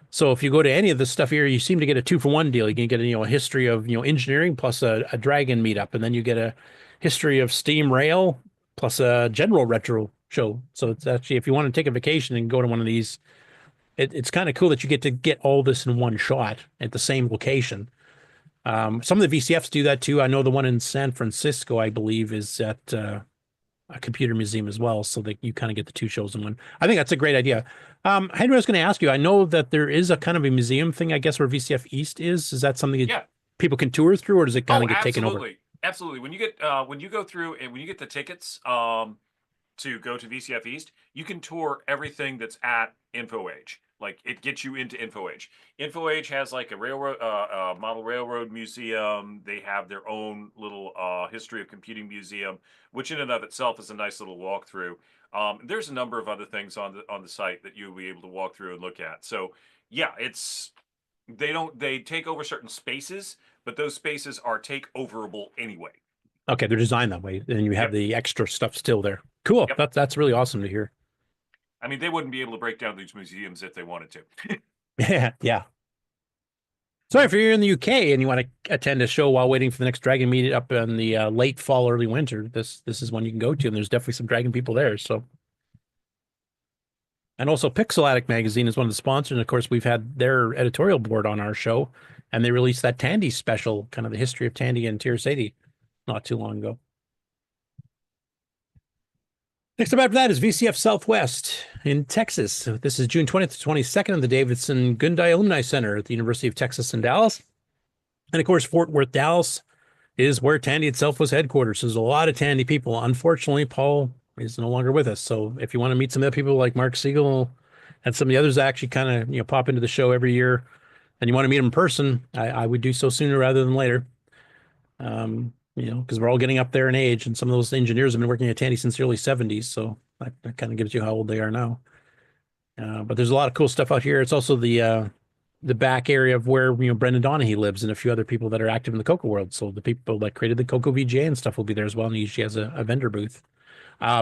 So if you go to any of this stuff here, you seem to get a 2-for-1 deal. You can get a history of engineering plus a Dragon meetup, and then you get a history of Steam Rail plus a general retro show. So it's actually, if you want to take a vacation and go to one of these, it's kind of cool that you get to get all this in one shot at the same location. Some of the VCFs do that too. I know the one in San Francisco, I believe, is at a computer museum as well, so that you kind of get the two shows in one. I think that's a great idea. Henry, I was going to ask you, I know that there is a kind of a museum thing, I guess, where VCF East is. Is that something that people can tour through, or does it kind of get taken over? Absolutely. When you go through and when you get the tickets to go to VCF East, you can tour everything that's at InfoAge. Like, it gets you into InfoAge. InfoAge has like a railroad, model railroad museum. They have their own little history of computing museum, which in and of itself is a nice little walkthrough. There's a number of other things on the site that you'll be able to walk through and look at. So yeah, they take over certain spaces, but those spaces are takeoverable anyway. Okay, they're designed that way, and you have the extra stuff still there. Cool. That's really awesome to hear. I mean, they wouldn't be able to break down these museums if they wanted to. Yeah. So if you're in the UK and you want to attend a show while waiting for the next Dragon meet up in the late fall, early winter, this is one you can go to, and there's definitely some Dragon people there. So, and also Pixel Addict magazine is one of the sponsors, and of course we've had their editorial board on our show, and they released that Tandy special, kind of the history of Tandy and Tier Sadie, not too long ago. Next up after that is VCF Southwest in Texas. This is June 20th to 22nd at the Davidson Gundai Alumni Center at the University of Texas in Dallas. And of course, Fort Worth, Dallas is where Tandy itself was headquarters. So there's a lot of Tandy people. Unfortunately, Paul is no longer with us. So if you want to meet some other people like Mark Siegel and some of the others that actually kind of pop into the show every year, and you want to meet them in person, I would do so sooner rather than later. Because we're all getting up there in age, and some of those engineers have been working at Tandy since the early 70s. So that kind of gives you how old they are now. But there's a lot of cool stuff out here. It's also the back area of where Brendan Donahue lives and a few other people that are active in the CoCo world. So the people that created the CoCo VGA and stuff will be there as well. And he usually has a vendor booth.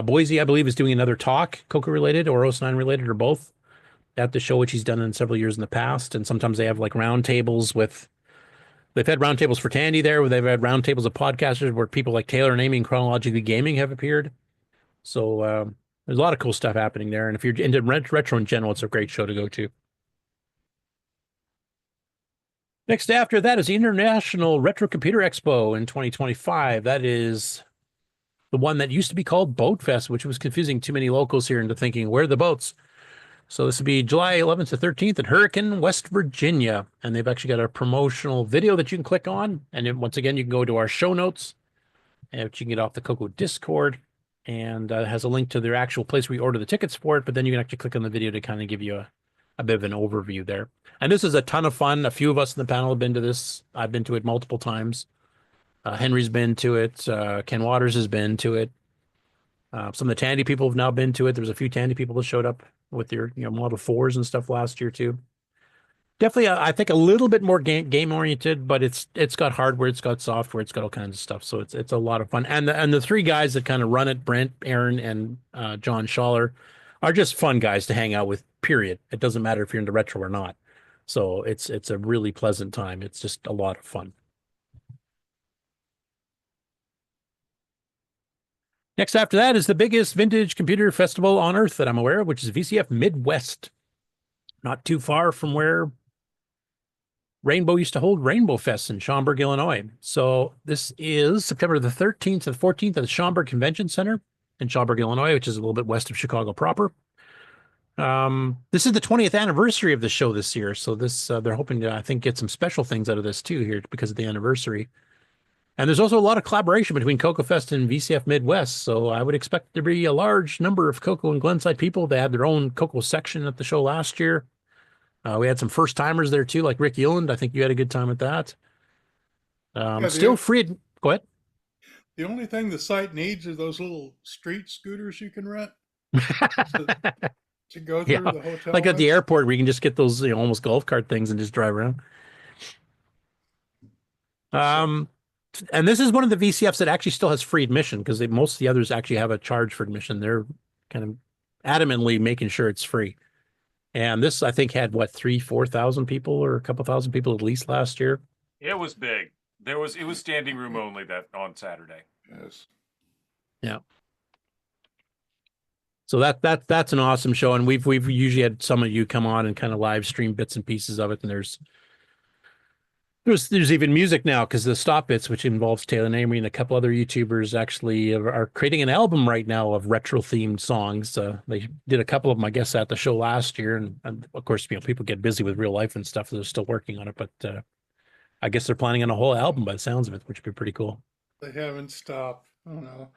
Boise, I believe, is doing another talk, CoCo related or OS9 related or both, at the show, which he's done in several years in the past. And sometimes they have like round tables with. They've had roundtables for Tandy there, where they've had roundtables of podcasters where people like Taylor and Amy and Chronologically Gaming have appeared. So there's a lot of cool stuff happening there. And if you're into retro in general, it's a great show to go to. Next after that is the International Retro Computer Expo in 2025. That is the one that used to be called Boat Fest, which was confusing too many locals here into thinking, where are the boats? So this will be July 11th to 13th at Hurricane, West Virginia. And they've actually got a promotional video that you can click on. And then once again, you can go to our show notes, which you can get off the CoCo Discord. And it has a link to their actual place where you order the tickets for it. But then you can actually click on the video to kind of give you a bit of an overview there. And this is a ton of fun. A few of us in the panel have been to this. I've been to it multiple times. Henry's been to it. Ken Waters has been to it. Some of the Tandy people have now been to it. There's a few Tandy people that showed up with their Model 4s and stuff last year too. Definitely, I think a little bit more game oriented, but it's got hardware, it's got software, it's got all kinds of stuff. So it's a lot of fun. And the three guys that kind of run it, Brent, Aaron, and John Schaller, are just fun guys to hang out with. Period. It doesn't matter if you're into retro or not. So it's a really pleasant time. It's just a lot of fun. Next after that is the biggest vintage computer festival on earth that I'm aware of, which is VCF Midwest. Not too far from where Rainbow used to hold Rainbow Fest in Schaumburg, Illinois. So this is September the 13th to the 14th at the Schaumburg Convention Center in Schaumburg, Illinois, which is a little bit west of Chicago proper. This is the 20th anniversary of the show this year. So this they're hoping to, I think, get some special things out of this too here because of the anniversary. And there's also a lot of collaboration between CoCo Fest and VCF Midwest. So I would expect there to be a large number of CoCo and Glenside people. They had their own CoCo section at the show last year. We had some first timers there too, like Rick Eland. I think you had a good time at that. Still free. Go ahead. The only thing the site needs are those little street scooters you can rent to go through the hotel. Like at the airport where you can just get those almost golf cart things and just drive around. And this is one of the VCFs that actually still has free admission because most of the others actually have a charge for admission. They're kind of adamantly making sure it's free. And this, I think, had 4,000 people or a couple thousand people at least last year. It was big. It was standing room only that on Saturday. Yes. Yeah. So that's an awesome show, and we've usually had some of you come on and kind of live stream bits and pieces of it, and there's even music now because the Stop Bits, which involves Taylor and Amy and a couple other YouTubers, actually are creating an album right now of retro themed songs. They did a couple of them, I guess, at the show last year, and of course, people get busy with real life and stuff, so they're still working on it. But I guess they're planning on a whole album by the sounds of it, which would be pretty cool. They haven't stopped. Oh no.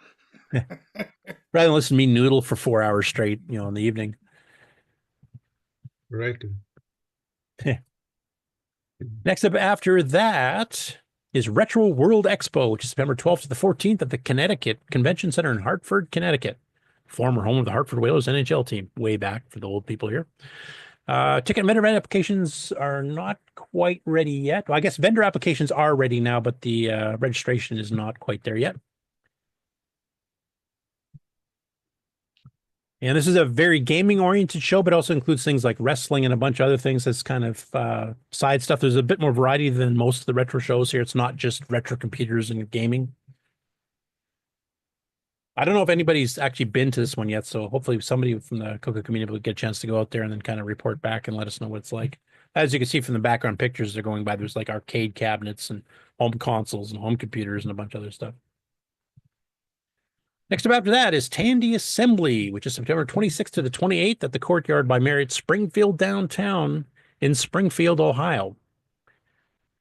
Rather than listen to me noodle for 4 hours straight, in the evening. Right. Next up after that is Retro World Expo, which is September 12th to the 14th at the Connecticut Convention Center in Hartford, Connecticut. Former home of the Hartford Whalers NHL team, way back for the old people here. Ticket and vendor applications are not quite ready yet. Well, I guess vendor applications are ready now, but the registration is not quite there yet. And this is a very gaming-oriented show, but also includes things like wrestling and a bunch of other things that's kind of side stuff. There's a bit more variety than most of the retro shows here. It's not just retro computers and gaming. I don't know if anybody's actually been to this one yet, so hopefully somebody from the CoCo community will get a chance to go out there and then kind of report back and let us know what it's like. As you can see from the background pictures they're going by, there's like arcade cabinets and home consoles and home computers and a bunch of other stuff. Next up after that is Tandy Assembly, which is September 26th to the 28th at the Courtyard by Marriott Springfield downtown in Springfield, Ohio.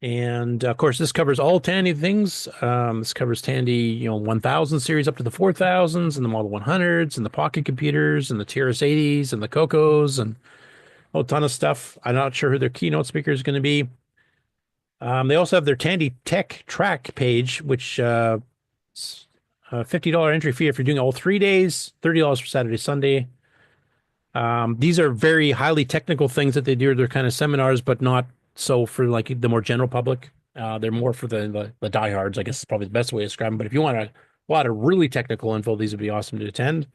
And of course, this covers all Tandy things. This covers Tandy, 1000 series up to the 4000s and the Model 100s and the pocket computers and the TRS-80s and the CoCos and a ton of stuff. I'm not sure who their keynote speaker is going to be. They also have their Tandy Tech Track page, which $50 entry fee if you're doing all 3 days, $30 for Saturday, Sunday. These are very highly technical things that they do. They're kind of seminars, but not so for like the more general public. They're more for the diehards, I guess is probably the best way to describe them. But if you want a lot of really technical info, these would be awesome to attend.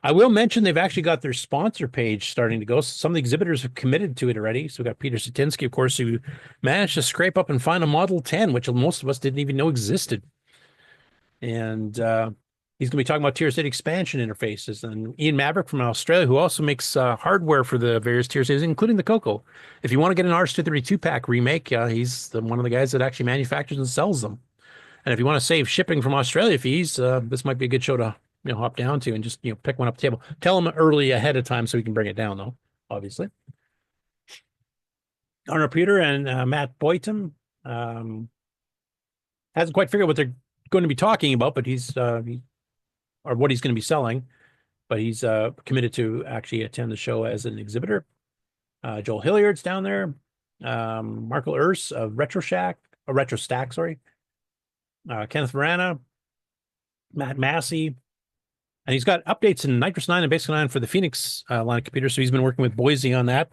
I will mention they've actually got their sponsor page starting to go. Some of the exhibitors have committed to it already. So we've got Peter Satinsky, of course, who managed to scrape up and find a Model 10, which most of us didn't even know existed. And he's going to be talking about Tier City expansion interfaces. And Ian Maverick from Australia, who also makes hardware for the various Tier Cities, including the CoCo. If you want to get an RS-232 pack remake, he's one of the guys that actually manufactures and sells them. And if you want to save shipping from Australia fees, this might be a good show to hop down to and just pick one up the table. Tell him early ahead of time so we can bring it down, though, obviously. Arnold Peter and Matt Boyton hasn't quite figured out what they're going to be talking about, but or what he's going to be selling, but he's committed to actually attend the show as an exhibitor. Joel Hilliard's down there. Marco Urs of Retro Stack, Kenneth Verana, Matt Massey. And he's got updates in Nitrous 9 and Basic 9 for the Phoenix line of computers. So he's been working with Boise on that.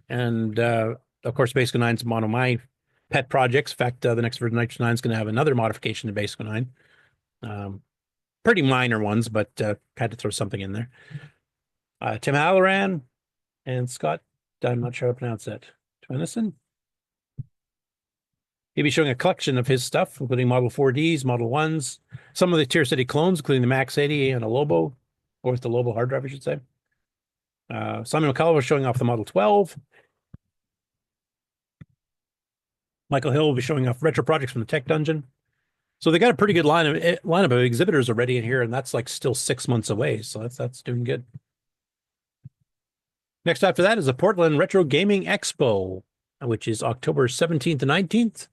And of course, Basic 9 is one of my pet projects. In fact, the next version of Nitrous 9 is going to have another modification to Basic 9. Pretty minor ones, but had to throw something in there. Tim Halloran and Scott, I'm not sure how to pronounce that. Twinison. He'll be showing a collection of his stuff, including Model 4Ds, Model 1s, some of the Tier City clones, including the Max 80 and a Lobo, or with the Lobo hard drive, I should say. Simon McCullough was showing off the Model 12. Michael Hill will be showing off retro projects from the Tech Dungeon. So they got a pretty good lineup of exhibitors already in here, and that's like still 6 months away. So that's doing good. Next after that is the Portland Retro Gaming Expo, which is October 17th to 19th.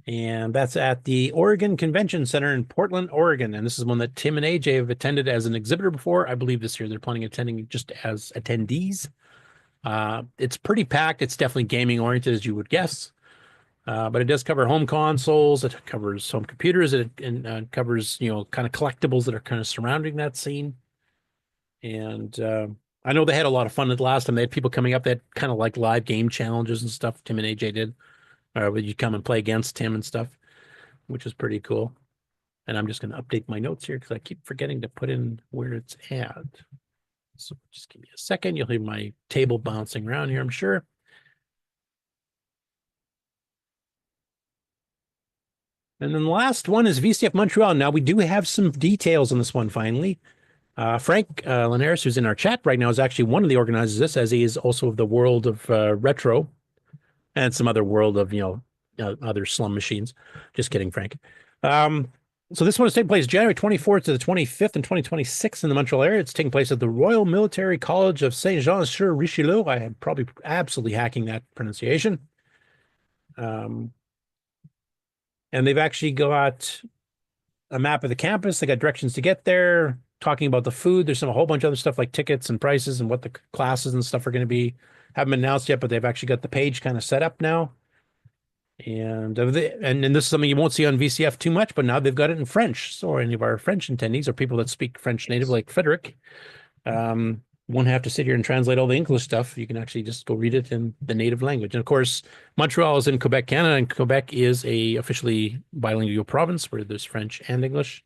And that's at the Oregon Convention Center in Portland, Oregon. And this is one that Tim and AJ have attended as an exhibitor before. I believe this year they're planning on attending just as attendees. It's pretty packed. It's definitely gaming oriented, as you would guess. But it does cover home consoles. It covers home computers. It covers, kind of collectibles that are kind of surrounding that scene. And I know they had a lot of fun at the last time. They had people coming up that kind of like live game challenges and stuff. Tim and AJ did. Where you come and play against Tim and stuff, which is pretty cool. And I'm just going to update my notes here because I keep forgetting to put in where it's at. So just give me a second. You'll hear my table bouncing around here, I'm sure. And then the last one is VCF Montreal. Now, we do have some details on this one, finally. Frank Linares, who's in our chat right now, is actually one of the organizers of this, as he is also of the world of retro. And some other world of, other slum machines. Just kidding, Frank. So this one is taking place January 24th to the 25th in 2026 in the Montreal area. It's taking place at the Royal Military College of Saint-Jean-sur-Richelieu. I am probably absolutely hacking that pronunciation. And they've actually got a map of the campus. They got directions to get there, talking about the food. There's a whole bunch of other stuff like tickets and prices and what the classes and stuff are going to be. Haven't been announced yet, but they've actually got the page kind of set up now. And this is something you won't see on VCF too much, but now they've got it in French. So any of our French attendees or people that speak French native like Frederick won't have to sit here and translate all the English stuff. You can actually just go read it in the native language. And of course, Montreal is in Quebec, Canada, and Quebec is a officially bilingual province where there's French and English.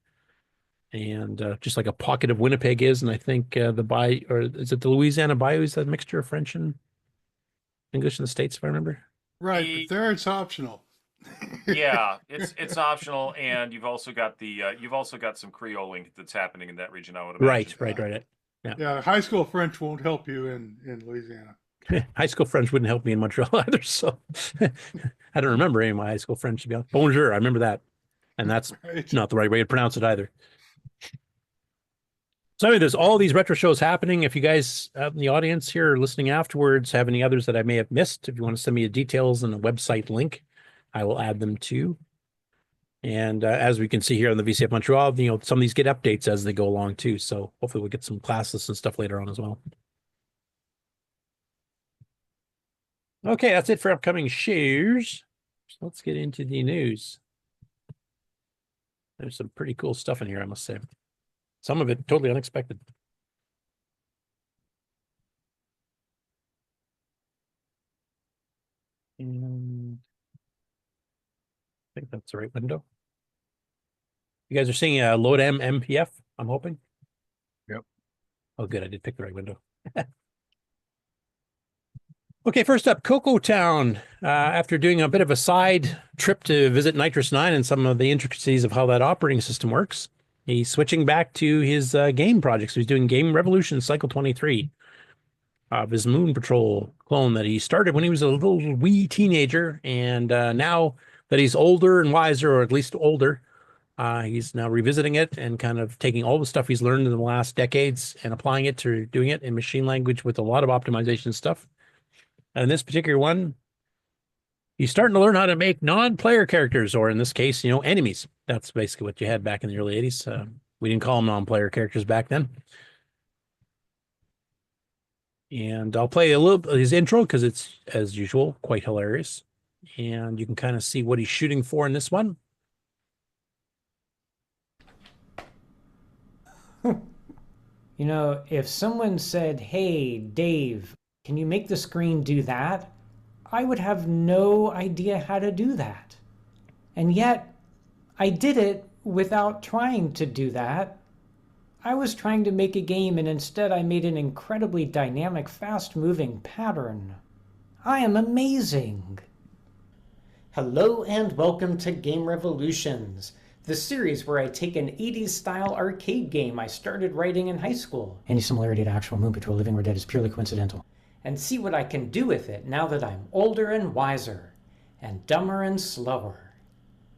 and just like a pocket of Winnipeg is, and I think or is it the Louisiana Bayou? Is that a mixture of French and English in the States, if I remember? Right, but there it's optional. Yeah, it's optional, and you've also got some Creoling that's happening in that region. I would imagine. Right. Yeah, high school French won't help you in Louisiana. High school French wouldn't help me in Montreal either, so I don't remember any of my high school French, to be honest. Bonjour, I remember that, and that's not the right way to pronounce it either. So anyway, there's all these retro shows happening. If you guys in the audience here are listening afterwards have any others that I may have missed, if you want to send me the details and a website link, I will add them too. And as we can see here on the VCF Montreal, some of these get updates as they go along too. So hopefully we'll get some class lists and stuff later on as well. Okay, that's it for upcoming shows. So let's get into the news. There's some pretty cool stuff in here, I must say. Some of it totally unexpected. And I think that's the right window. You guys are seeing a load MPF, I'm hoping. Yep. Oh, good. I did pick the right window. Okay, first up, CoCo Town. After doing a bit of a side trip to visit Nitrous 9 and some of the intricacies of how that operating system works, he's switching back to his game projects. So he's doing Game Revolution Cycle 23 of his Moon Patrol clone that he started when he was a little wee teenager. And now that he's older and wiser, or at least older, he's now revisiting it and kind of taking all the stuff he's learned in the last decades and applying it to doing it in machine language with a lot of optimization stuff. And this particular one, he's starting to learn how to make non-player characters, or in this case, enemies. That's basically what you had back in the early 80s. We didn't call them non-player characters back then. And I'll play a little his intro because it's, as usual, quite hilarious. And you can kind of see what he's shooting for in this one. If someone said, "Hey, Dave, can you make the screen do that?" I would have no idea how to do that. And yet, I did it without trying to do that. I was trying to make a game, and instead I made an incredibly dynamic, fast-moving pattern. I am amazing. Hello and welcome to Game Revolutions, the series where I take an 80s-style arcade game I started writing in high school. Any similarity to actual Moon Patrol Living or Dead is purely coincidental. And see what I can do with it now that I'm older and wiser, and dumber and slower.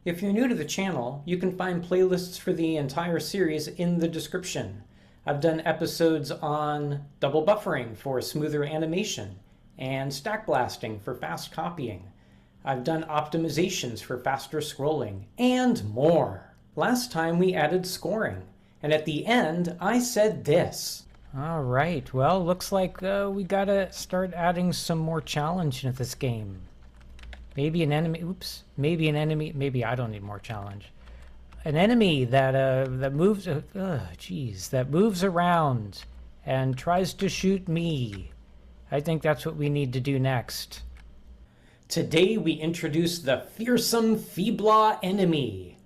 If you're new to the channel, you can find playlists for the entire series in the description. I've done episodes on double buffering for smoother animation, and stack blasting for fast copying. I've done optimizations for faster scrolling, and more. Last time we added scoring, and at the end I said this. All right, well, looks like we gotta start adding some more challenge into this game. Maybe an enemy, maybe I don't need more challenge. An enemy that moves, that moves around and tries to shoot me. I think that's what we need to do next. Today we introduce the fearsome Feebla enemy.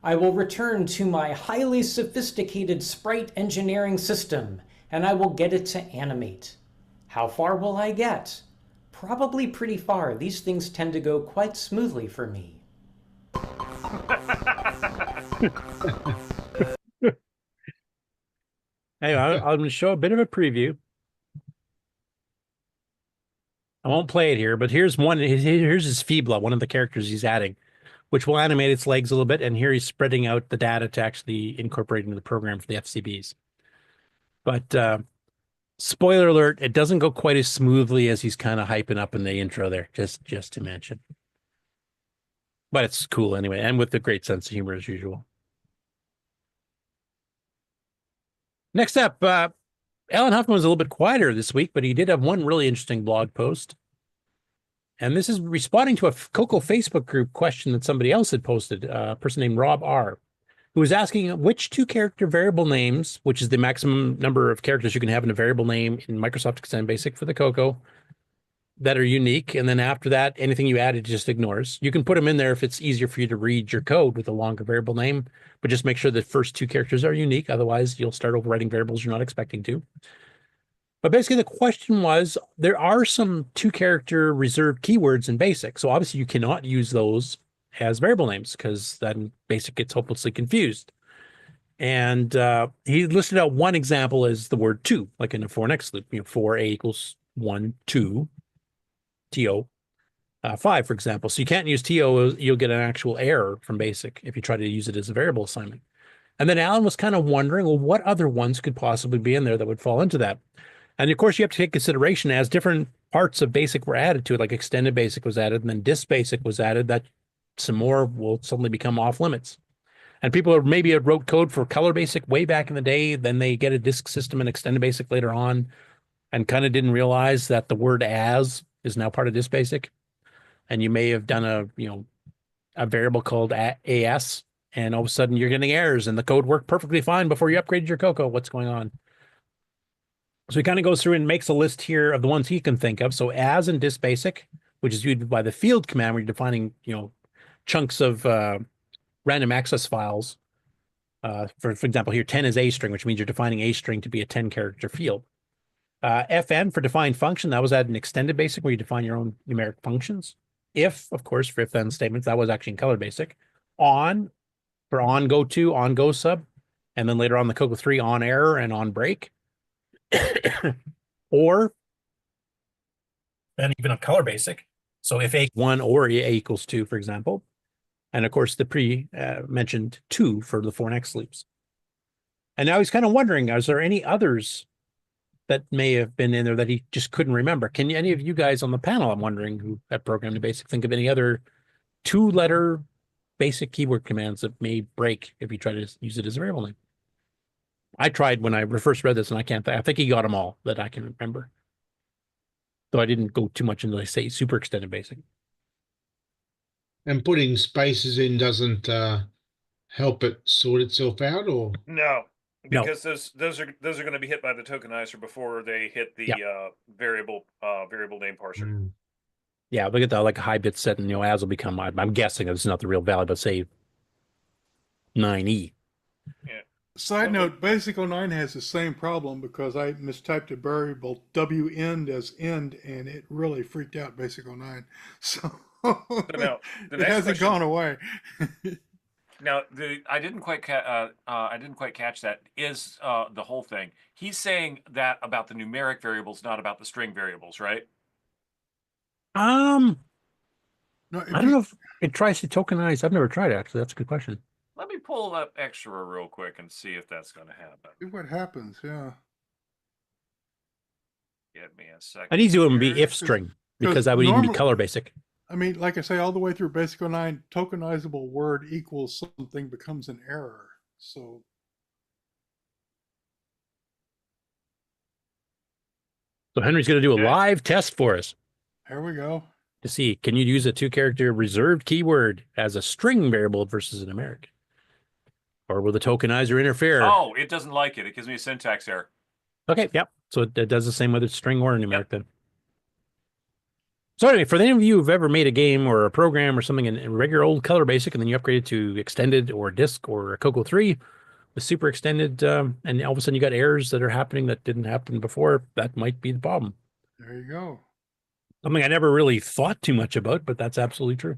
I will return to my highly sophisticated sprite engineering system, and I will get it to animate. How far will I get? Probably pretty far. These things tend to go quite smoothly for me. Anyway, I'm going to show a bit of a preview. I won't play it here, but here's one. Here's his Feebla, one of the characters he's adding, which will animate its legs a little bit. And here he's spreading out the data to actually incorporate into the program for the FCBs. But spoiler alert, it doesn't go quite as smoothly as he's kind of hyping up in the intro there, just to mention. But it's cool anyway, and with a great sense of humor as usual. Next up, Alan Huffman was a little bit quieter this week, but he did have one really interesting blog post. And this is responding to a CoCo Facebook group question that somebody else had posted, a person named Rob R., who was asking which two character variable names, which is the maximum number of characters you can have in a variable name in Microsoft Extend Basic for the CoCo, that are unique, and then after that, anything you add, it just ignores. You can put them in there if it's easier for you to read your code with a longer variable name, but just make sure the first 2 characters are unique. Otherwise, you'll start overwriting variables you're not expecting to. But basically, the question was, there are some 2-character reserved keywords in BASIC. So obviously, you cannot use those as variable names because then BASIC gets hopelessly confused. And he listed out one example as the word to, like in a for next loop, for A equals 1, 2, TO, 5, for example. So you can't use TO, you'll get an actual error from BASIC if you try to use it as a variable assignment. And then Alan was kind of wondering, well, what other ones could possibly be in there that would fall into that? And of course, you have to take consideration as different parts of BASIC were added to it, like extended BASIC was added, and then disk BASIC was added, that some more will suddenly become off limits. And people maybe wrote code for color BASIC way back in the day, then they get a disk system and extended BASIC later on, and kind of didn't realize that the word as is now part of disk BASIC. And you may have done a variable called AS, and all of a sudden you're getting errors, and the code worked perfectly fine before you upgraded your CoCo. What's going on? So he kind of goes through and makes a list here of the ones he can think of. So as in disk BASIC, which is used by the field command, where you're defining chunks of random access files. For example, here 10 is a string, which means you're defining a string to be a 10-character field. FN for defined function, that was added in extended BASIC, where you define your own numeric functions. If, of course, for if-then statements, that was actually in color BASIC. On for on go to, on go sub, and then later on the CoCo 3 on error and on break. Or, and even a color BASIC. So if A1 or A equals 2, for example. And of course, the mentioned 2 for the for next loops. And now he's kind of wondering, is there any others that may have been in there that he just couldn't remember? Can any of you guys on the panel, I'm wondering, who have programmed in BASIC, think of any other 2-letter BASIC keyword commands that may break if you try to use it as a variable name? I tried when I first read this, and I think he got them all that I can remember. Though I didn't go too much into, like, say, super extended BASIC. And putting spaces in doesn't help it sort itself out, or no, because those are going to be hit by the tokenizer before they hit the variable name parser. Yeah, look at that, like a high bit set, and as will become. I'm guessing it's not the real value, but say 9E. Yeah. Side note, Basic 09 has the same problem because I mistyped a variable WEnd as end, and it really freaked out Basic 09. So now, it hasn't gone away. Now, I didn't quite catch that. Is the whole thing? He's saying that about the numeric variables, not about the string variables, right? No, I don't know if it tries to tokenize. I've never tried it, actually. That's a good question. Let me pull up extra real quick and see if that's going to happen. See what happens, yeah. Give me a second. I need to even be if string, because that would even be color BASIC. I mean, like I say, all the way through Basic 09, tokenizable word equals something becomes an error. So Henry's going to do a live test for us. There we go. To see, can you use a 2-character reserved keyword as a string variable versus a numeric? Or will the tokenizer interfere? Oh, it doesn't like it. It gives me a syntax error. Okay, yep. So it does the same whether it's string or a numeric then. So anyway, for any of you who've ever made a game or a program or something in regular old color BASIC, and then you upgrade it to extended or disk or a CoCo 3 with super extended, and all of a sudden you got errors that are happening that didn't happen before, that might be the problem. There you go. Something I never really thought too much about, but that's absolutely true.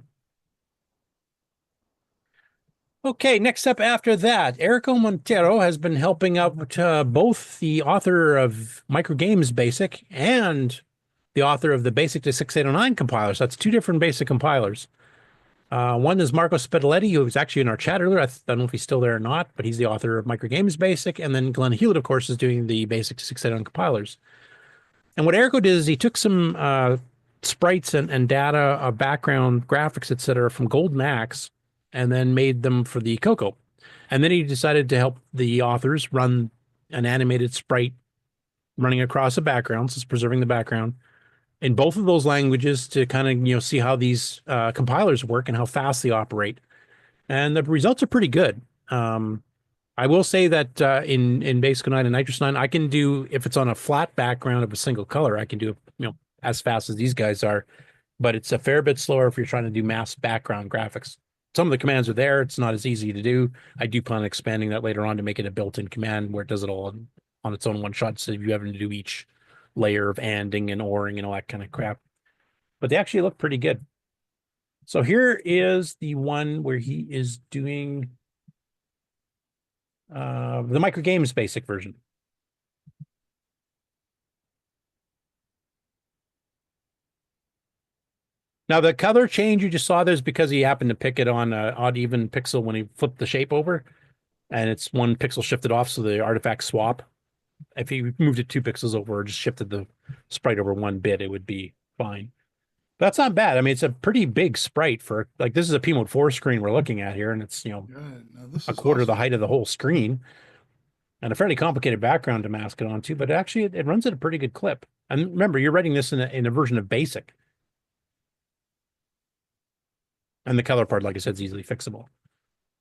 Okay, next up after that, Erico Monteiro has been helping out both the author of Microgames BASIC and the author of the BASIC to 6809 compilers. That's 2 different BASIC compilers. One is Marco Spedaletti, who was actually in our chat earlier. I don't know if he's still there or not, but he's the author of Microgames BASIC. And then Glenn Hewlett, of course, is doing the BASIC to 6809 compilers. And what Erico did is he took some sprites and data, background graphics, etc., from Golden Axe, and then made them for the CoCo. And then he decided to help the authors run an animated sprite running across a background, so it's preserving the background, in both of those languages to kind of see how these compilers work and how fast they operate. And the results are pretty good. I will say that in Basic 09 and Nitrous 9, I can do, if it's on a flat background of a single color, I can do as fast as these guys are, but it's a fair bit slower if you're trying to do mass background graphics. Some of the commands are there. It's not as easy to do. I do plan on expanding that later on to make it a built-in command where it does it all on its own one shot instead of you having to do each layer of anding and oring and all that kind of crap. But they actually look pretty good. So here is the one where he is doing the Micro Games basic version. Now, the color change you just saw there is because he happened to pick it on an odd even pixel when he flipped the shape over, and it's one pixel shifted off, so the artifacts swap. If he moved it 2 pixels over or just shifted the sprite over 1 bit, it would be fine. But that's not bad. I mean, it's a pretty big sprite for, like, this is a P-Mode 4 screen we're looking at here, and it's, you know, a quarter of the height of the whole screen, and a fairly complicated background to mask it onto, but actually it runs at a pretty good clip. And remember, you're writing this in a version of BASIC. And the color part, like I said, is easily fixable.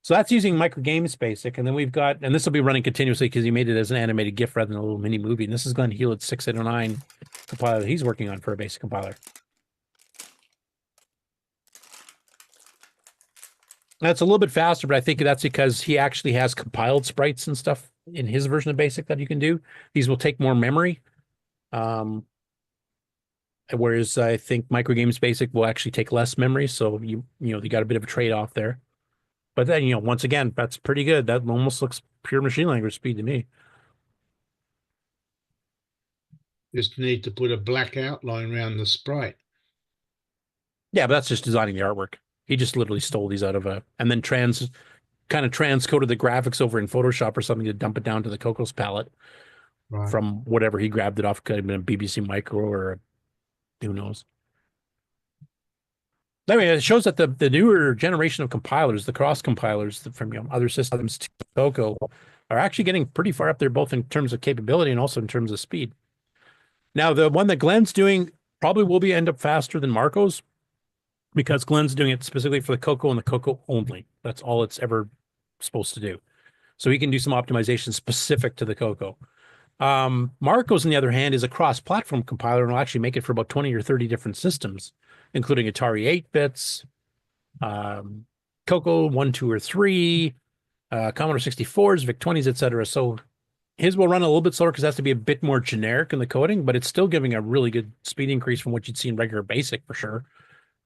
So that's using Micro Games Basic. And then we've got, and this will be running continuously because he made it as an animated GIF rather than a little mini movie. And this is Glenn Hewlett's 6809 compiler that he's working on for a basic compiler. That's a little bit faster, but I think that's because he actually has compiled sprites and stuff in his version of BASIC that you can do. These will take more memory. Whereas I think Micro Games Basic will actually take less memory, so you got a bit of a trade-off there. But then, once again, that's pretty good. That almost looks pure machine language speed to me. Just need to put a black outline around the sprite. Yeah, but that's just designing the artwork. He just literally stole these out of and then kind of transcoded the graphics over in Photoshop or something to dump it down to the CoCo's palette from whatever he grabbed it off. Could have been a BBC Micro or who knows. Anyway, it shows that the newer generation of compilers, the cross compilers from other systems to CoCo, are actually getting pretty far up there, both in terms of capability and also in terms of speed. Now, the one that Glenn's doing probably will end up faster than Marco's because Glenn's doing it specifically for the CoCo and the CoCo only. That's all it's ever supposed to do. So he can do some optimization specific to the CoCo. Marco's, on the other hand, is a cross-platform compiler and will actually make it for about 20 or 30 different systems, including Atari 8-bits, CoCo 1, 2, or 3, Commodore 64s, VIC-20s, etc. So his will run a little bit slower because it has to be a bit more generic in the coding, but it's still giving a really good speed increase from what you'd see in regular BASIC for sure,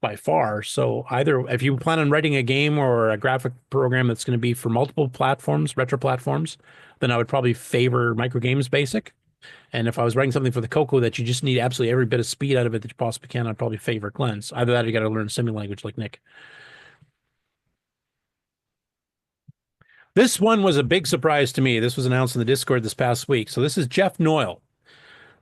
by far. So either if you plan on writing a game or a graphic program that's going to be for multiple platforms, retro platforms, then I would probably favor Micro Games Basic. And if I was writing something for the CoCo that you just need absolutely every bit of speed out of it that you possibly can, I'd probably favor Glenn's. Either that or you got to learn a similar language like Nick. This one was a big surprise to me. This was announced in the Discord this past week. So this is Jeff Noyle.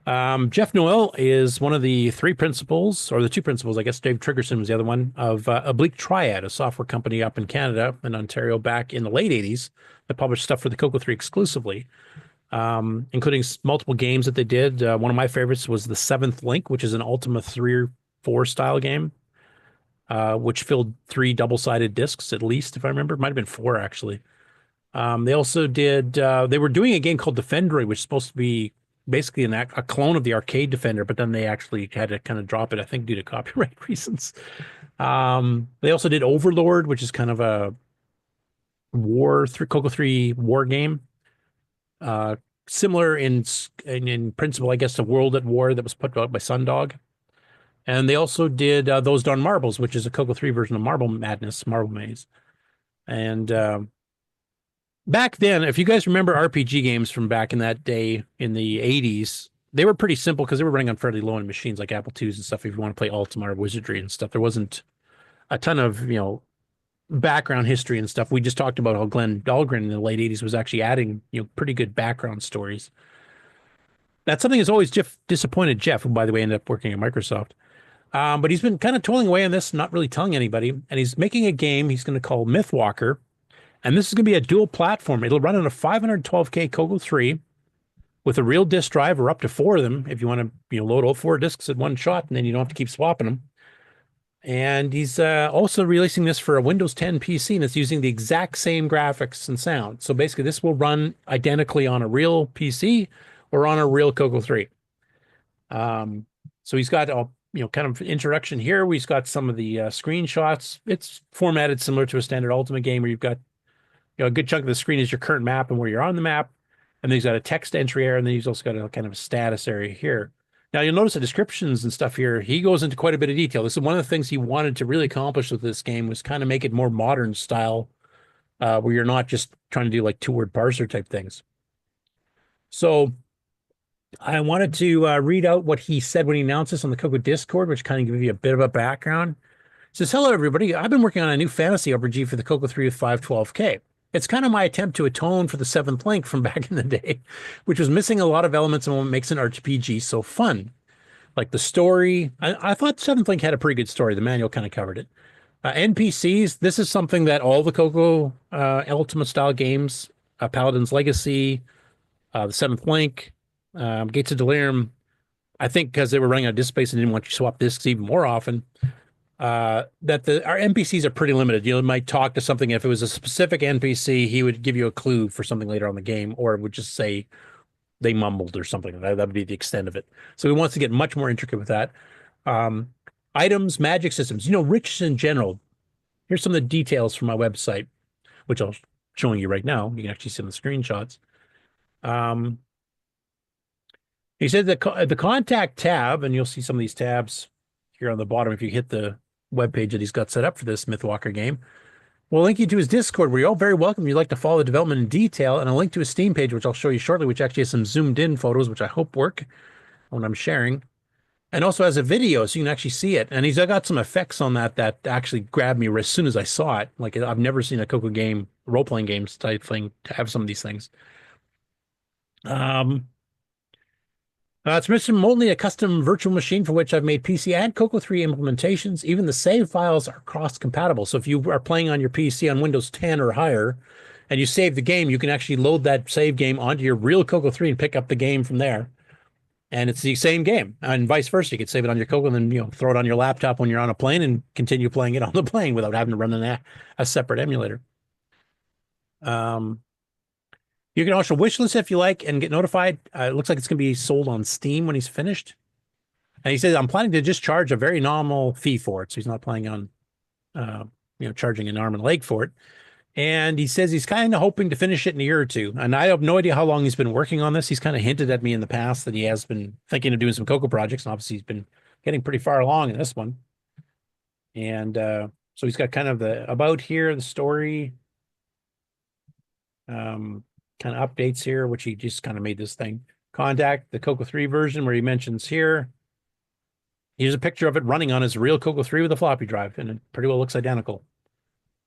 Jeff Noyle is one of the 3 principals, or the 2 principals, I guess Dave Triggerson was the other one, of Oblique Triad, a software company up in Canada and Ontario back in the late 80s that published stuff for the CoCo 3 exclusively, including multiple games that they did. One of my favorites was The Seventh Link, which is an Ultima 3 or 4 style game, which filled 3 double-sided discs at least, if I remember. It might have been 4, actually. They also did, they were doing a game called Defendroid, which is supposed to be basically a clone of the arcade Defender, but then they actually had to kind of drop it, I think, due to copyright reasons. They also did Overlord, which is kind of a CoCo 3 war game. Similar in principle, I guess, to World at War that was put out by Sundog. And they also did Those Darn Marbles, which is a CoCo 3 version of Marble Madness, Marble Maze. And back then, if you guys remember RPG games from back in that day in the 80s, they were pretty simple because they were running on fairly low-end machines like Apple IIs and stuff. If you want to play Ultima or Wizardry and stuff, there wasn't a ton of, background history and stuff. We just talked about how Glenn Dahlgren in the late 80s was actually adding, pretty good background stories. That's something that's always disappointed Jeff, who, by the way, ended up working at Microsoft. But he's been kind of toiling away on this, not really telling anybody. And he's making a game he's going to call Mythwalker. And this is going to be a dual platform. It'll run on a 512K CoCo 3 with a real disk drive, or up to 4 of them if you want to load all 4 disks at one shot, and then you don't have to keep swapping them. And he's also releasing this for a Windows 10 PC, and it's using the exact same graphics and sound. So basically, this will run identically on a real PC or on a real CoCo 3. So So he's got a kind of introduction here. We've got some of the screenshots. It's formatted similar to a standard Ultimate game where you've got a good chunk of the screen is your current map and where you're on the map. And then he's got a text entry area, and then he's also got a kind of a status area here. Now you'll notice the descriptions and stuff here. He goes into quite a bit of detail. This is one of the things he wanted to really accomplish with this game was kind of make it more modern style, where you're not just trying to do like 2-word parser type things. So I wanted to read out what he said when he announced this on the CoCo Discord, which kind of gives you a bit of a background. It says, hello, everybody. I've been working on a new fantasy RPG for the CoCo 3 with 512K. It's kind of my attempt to atone for the 7th Link from back in the day, which was missing a lot of elements and what makes an RPG so fun. Like the story. I thought 7th Link had a pretty good story. The manual kind of covered it. NPCs, this is something that all the CoCo Ultimate style games, Paladin's Legacy, the 7th Link, Gates of Delirium, I think because they were running out of disk space and didn't want you to swap disks even more often, our NPCs are pretty limited. You might talk to something. If it was a specific NPC, he would give you a clue for something later on the game, or it would just say they mumbled or something. That would be the extent of it. So he wants to get much more intricate with that. Items, magic systems, riches in general. Here's some of the details from my website, which I'm showing you right now. You can actually see the screenshots. He said the contact tab, and you'll see some of these tabs here on the bottom if you hit the web page that he's got set up for this Mythwalker game. We'll link you to his Discord, where you're all very welcome. You'd like to follow the development in detail, and a link to his Steam page, which I'll show you shortly, which actually has some zoomed in photos, which I hope work when I'm sharing. And also has a video, so you can actually see it. And he's got some effects on that actually grabbed me as soon as I saw it. Like, I've never seen a CoCo game, role-playing games type thing, to have some of these things. It's remotely a custom virtual machine for which I've made PC and CoCo 3 implementations. Even the save files are cross-compatible. So if you are playing on your PC on Windows 10 or higher, and you save the game, you can actually load that save game onto your real CoCo 3 and pick up the game from there. And it's the same game, and vice versa. You could save it on your CoCo and then throw it on your laptop when you're on a plane and continue playing it on the plane without having to run a separate emulator. You can also wishlist if you like and get notified. It looks like it's going to be sold on Steam when he's finished. And he says, I'm planning to just charge a very nominal fee for it. So he's not planning on, charging an arm and a leg for it. And he says he's kind of hoping to finish it in a year or two. And I have no idea how long he's been working on this. He's kind of hinted at me in the past that he has been thinking of doing some CoCo projects. And obviously he's been getting pretty far along in this one. And so he's got kind of the about here, the story, kind of updates here, which he just kind of made this thing. Contact, the CoCo 3 version, where he mentions here. Here's a picture of it running on his real CoCo 3 with a floppy drive, and it pretty well looks identical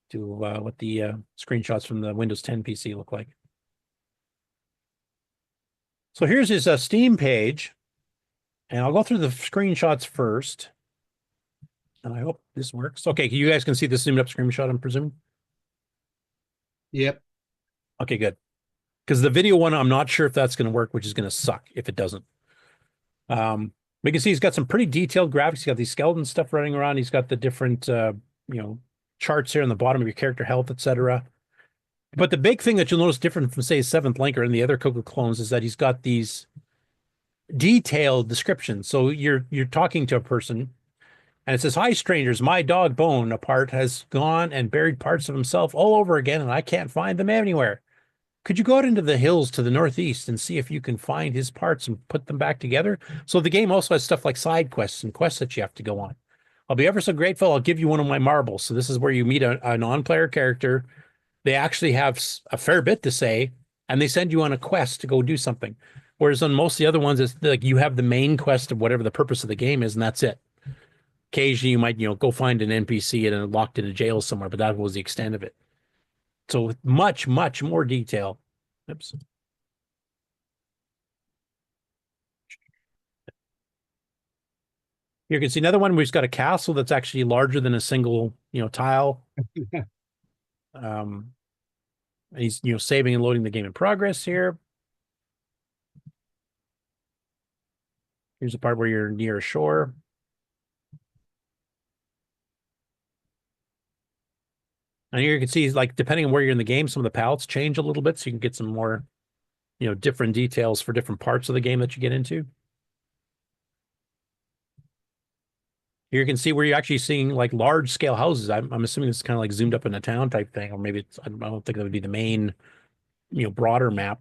to what the screenshots from the Windows 10 PC look like. So here's his Steam page, and I'll go through the screenshots first, and I hope this works. Okay, you guys can see the zoomed up screenshot, I'm presuming? Yep. Okay, good. Because the video one, I'm not sure if that's going to work, which is going to suck if it doesn't. We can see he's got some pretty detailed graphics. He's got these skeleton stuff running around. He's got the different, charts here on the bottom of your character health, etc. But the big thing that you'll notice different from, say, 7th Link or in the other CoCo clones is that he's got these detailed descriptions. So you're talking to a person, and it says, "Hi, strangers. My dog Bone apart has gone and buried parts of himself all over again, and I can't find them anywhere. Could you go out into the hills to the northeast and see if you can find his parts and put them back together?" So the game also has stuff like side quests and quests that you have to go on. I'll be ever so grateful. I'll give you one of my marbles. So this is where you meet a non-player character. They actually have a fair bit to say, and they send you on a quest to go do something. Whereas on most of the other ones, it's like you have the main quest of whatever the purpose of the game is, and that's it. Occasionally, you might go find an NPC and locked in a jail somewhere, but that was the extent of it. So much, much more detail. Oops. You can see another one where he's got a castle that's actually larger than a single, tile. He's, saving and loading the game in progress here. Here's the part where you're near a shore. And here you can see, like, depending on where you're in the game, some of the palettes change a little bit, so you can get some more, different details for different parts of the game that you get into. Here you can see where you're actually seeing like large scale houses. I'm assuming it's kind of like zoomed up in a town type thing, or maybe it's, I don't think that would be the main, broader map.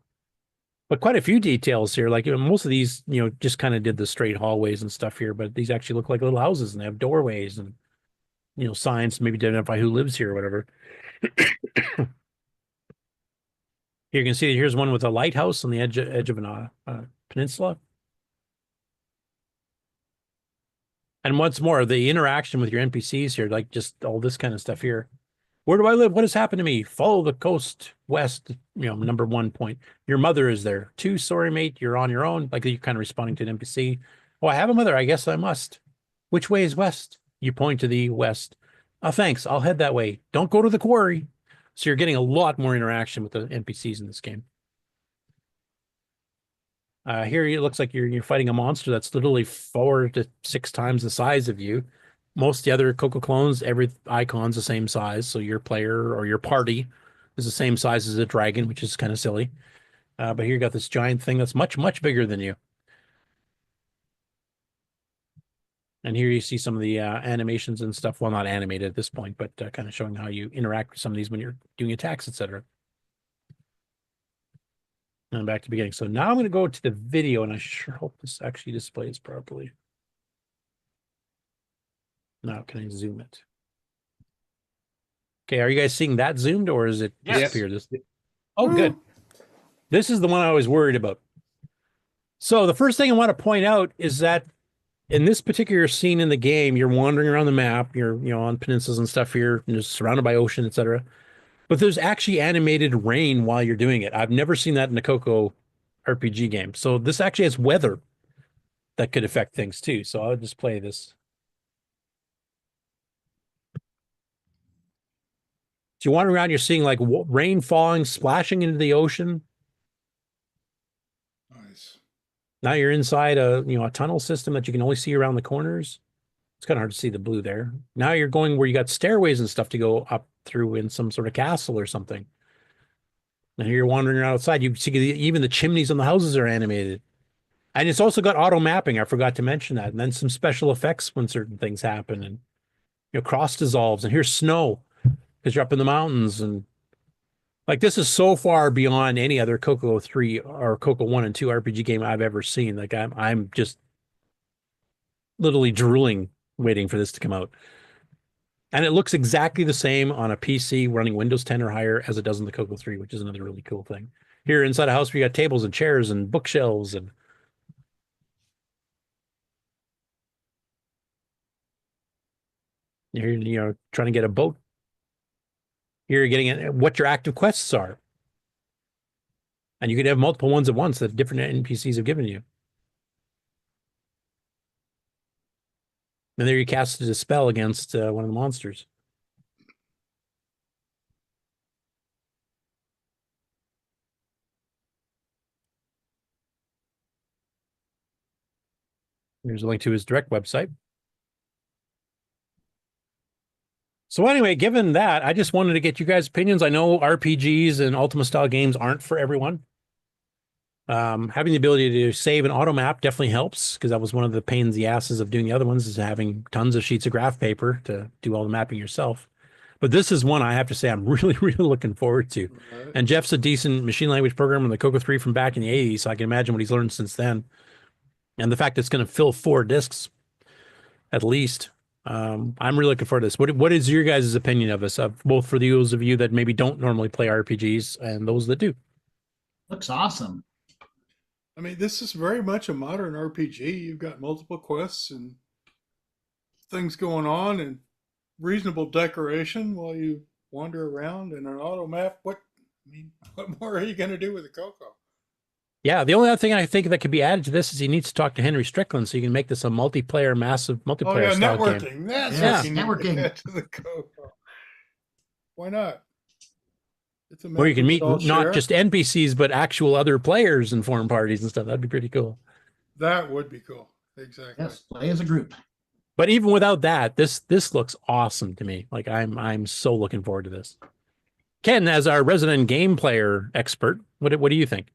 But quite a few details here. Like most of these, just kind of did the straight hallways and stuff here, but these actually look like little houses and they have doorways and, signs maybe to identify who lives here or whatever. Here you can see here's one with a lighthouse on the edge of an peninsula. And once more, the interaction with your NPCs here, like just all this kind of stuff here. Where do I live? What has happened to me? Follow the coast west, number 1 point. Your mother is there. 2, sorry, mate, you're on your own. Like you're kind of responding to an NPC. Oh, I have a mother. I guess I must. Which way is west? You point to the west. Oh, thanks. I'll head that way. Don't go to the quarry. So you're getting a lot more interaction with the NPCs in this game. Here it looks like you're fighting a monster that's literally 4 to 6 times the size of you. Most of the other CoCo clones, every icon's the same size, so your player or your party is the same size as a dragon, which is kind of silly. But here you got this giant thing that's much, much bigger than you. And here you see some of the animations and stuff. Well, not animated at this point, but kind of showing how you interact with some of these when you're doing attacks, etc. And back to the beginning. So now I'm going to go to the video, and I sure hope this actually displays properly. Now, can I zoom it? Okay, are you guys seeing that zoomed, or is it disappeared? Oh, good. This is the one I was worried about. So the first thing I want to point out is that in this particular scene in the game, you're wandering around the map, you're on peninsulas and stuff here, and just surrounded by ocean, etc. But there's actually animated rain while you're doing it. I've never seen that in a CoCo RPG game. So this actually has weather that could affect things too. So I'll just play this. So you're wandering around, you're seeing like rain falling, splashing into the ocean. Nice. Now you're inside a tunnel system that you can only see around the corners. It's kind of hard to see the blue there. Now you're going where you got stairways and stuff to go up through in some sort of castle or something. And here you're wandering around outside. You see even the chimneys on the houses are animated. And it's also got auto mapping. I forgot to mention that. And then some special effects when certain things happen. And cross dissolves. And here's snow because you're up in the mountains. And like this is so far beyond any other CoCo 3 or CoCo 1 and 2 RPG game I've ever seen. Like I'm just literally drooling waiting for this to come out. And it looks exactly the same on a PC running Windows 10 or higher as it does in the CoCo 3, which is another really cool thing. Here inside a house, we got tables and chairs and bookshelves and you're trying to get a boat. Here you're getting what your active quests are. And you can have multiple ones at once that different NPCs have given you. And there you casted a spell against one of the monsters. Here's a link to his direct website. So anyway, given that, I just wanted to get you guys' opinions. I know RPGs and Ultima style games aren't for everyone. Having the ability to save an auto map definitely helps, because that was one of the pains in the asses of doing the other ones, is having tons of sheets of graph paper to do all the mapping yourself. But this is one I have to say I'm really, really looking forward to. And Jeff's a decent machine language programmer in the CoCo 3 from back in the 80s, so I can imagine what he's learned since then. And the fact that it's going to fill 4 discs, at least, I'm really looking forward to this. What is your guys' opinion of this, both for those of you that maybe don't normally play RPGs and those that do? Looks awesome. I mean, this is very much a modern RPG. You've got multiple quests and things going on and reasonable decoration while you wander around in an auto map. What more are you going to do with the CoCo? Yeah, the only other thing I think that could be added to this is he needs to talk to Henry Strickland so you can make this a multiplayer, massive multiplayer style networking. game. That's networking. To the CoCo. Why not? It's Where you can meet not just NPCs, but actual other players and forum parties and stuff. That'd be pretty cool. That would be cool. Exactly. Yes, play as a group. But even without that, this looks awesome to me. Like I'm so looking forward to this. Ken, as our resident game player expert, what do you think?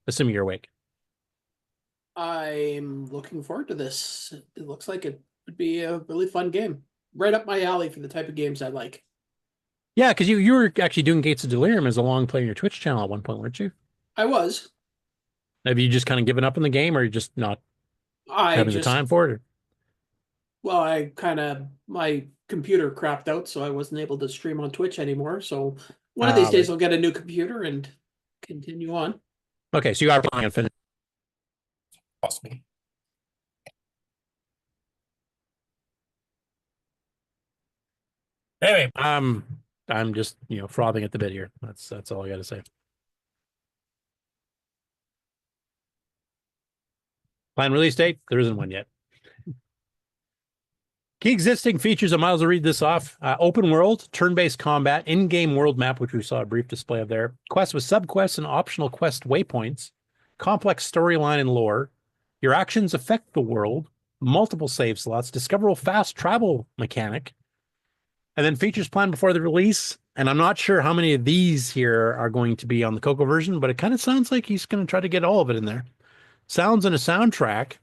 Assuming you're awake. I'm looking forward to this. It looks like Would be a really fun game. Right up my alley for the type of games I like. Yeah, because you were actually doing Gates of Delirium as a long play on your Twitch channel at one point, weren't you? I was. Have you just kind of given up on the game, or you just not having the time for it? Or? Well, my computer crapped out, so I wasn't able to stream on Twitch anymore. So one of these days I'll get a new computer and continue on. Okay, so you are playing Infinite. Possible. Anyway, I'm just frothing at the bit here. That's all I got to say. Planned release date? There isn't one yet. Key existing features, I might as well read this off. Open world, turn-based combat, in-game world map, which we saw a brief display of there. Quests with subquests and optional quest waypoints. Complex storyline and lore. Your actions affect the world. Multiple save slots. Discoverable fast travel mechanic. And then features planned before the release. And I'm not sure how many of these here are going to be on the CoCo version, but it kind of sounds like he's going to try to get all of it in there. Sounds and a soundtrack.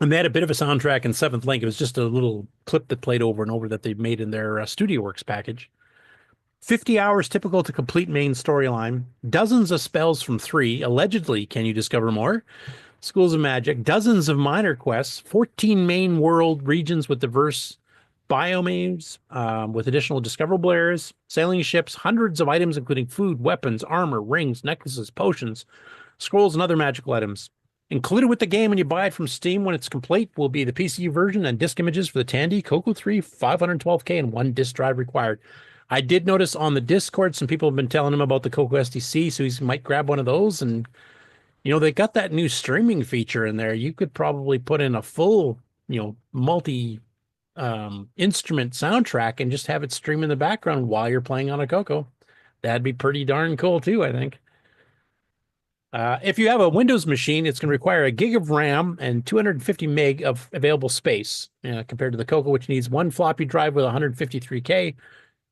And they had a bit of a soundtrack in Seventh Link. It was just a little clip that played over and over that they made in their Studio Works package. 50 hours typical to complete main storyline. Dozens of spells from 3. Allegedly, can you discover more? Schools of Magic. Dozens of minor quests. 14 main world regions with diverse biomes, with additional discoverable areas. Sailing ships. Hundreds of items including food, weapons, armor, rings, necklaces, potions, scrolls, and other magical items. Included with the game when you buy it from Steam when it's complete will be the PC version and disc images for the Tandy, CoCo 3, 512K, and 1 disc drive required. I did notice on the Discord some people have been telling him about the CoCo SDC, so he might grab one of those. And, they got that new streaming feature in there. You could probably put in a full, multi instrument soundtrack and just have it stream in the background while you're playing on a CoCo. That'd be pretty darn cool too, I think. If you have a Windows machine, it's going to require a gig of RAM and 250 meg of available space compared to the CoCo, which needs 1 floppy drive with 153K,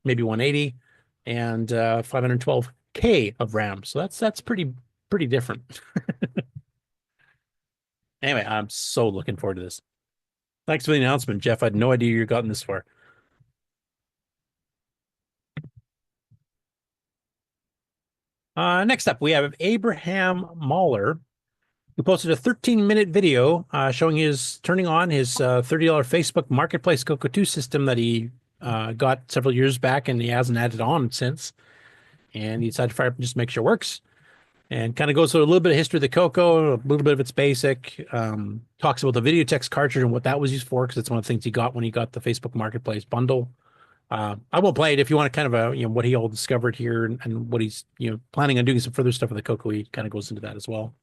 maybe 180, and 512K of RAM. So that's pretty different. Anyway, I'm so looking forward to this. Thanks for the announcement, Jeff. I had no idea you'd gotten this far. Next up, we have Abraham Mahler, who posted a 13-minute video showing his turning on his $30 Facebook Marketplace CoCo 2 system that he got several years back, and he hasn't added on since. And he decided to fire up and just make sure it works. And kind of goes through a little bit of history of the CoCo, a little bit of its basic, talks about the video text cartridge and what that was used for, because it's one of the things he got when he got the Facebook Marketplace bundle. I won't play it. If you want to kind of what he all discovered here and what he's planning on doing some further stuff with the CoCo, he kind of goes into that as well.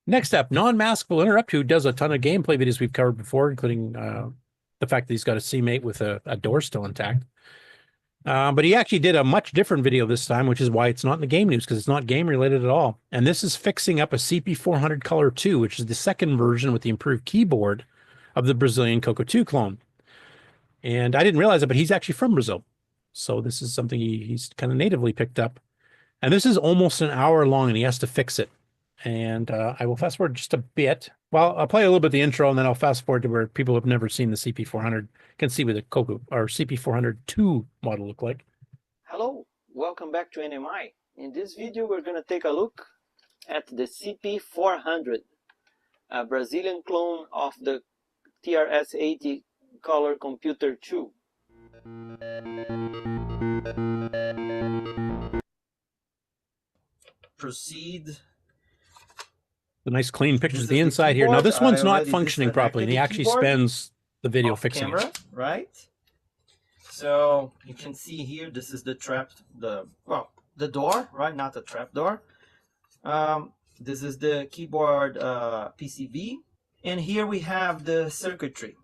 Next up, Non-Mask will interrupt, who does a ton of gameplay videos we've covered before, including the fact that he's got a C-mate with a door still intact. But he actually did a much different video this time, which is why it's not in the game news, because it's not game related at all. And this is fixing up a CP400 Color 2, which is the second version with the improved keyboard of the Brazilian CoCo 2 clone. And I didn't realize it, but he's actually from Brazil. So this is something he's kind of natively picked up. And this is almost an hour long, and he has to fix it. And I will fast forward just a bit. Well, I'll play a little bit of the intro, and then I'll fast forward to where people who have never seen the CP400 can see what the CoCo or CP400 2 model look like. Hello, welcome back to NMI. In this video, we're going to take a look at the CP400, a Brazilian clone of the TRS-80 Color Computer 2. Proceed. The nice clean pictures of the inside here. Now this one's not functioning properly, and he actually spends the video fixing camera, it. Right? So you can see here, this is the the door, right? Not the trap door. This is the keyboard PCB. And here we have the circuitry.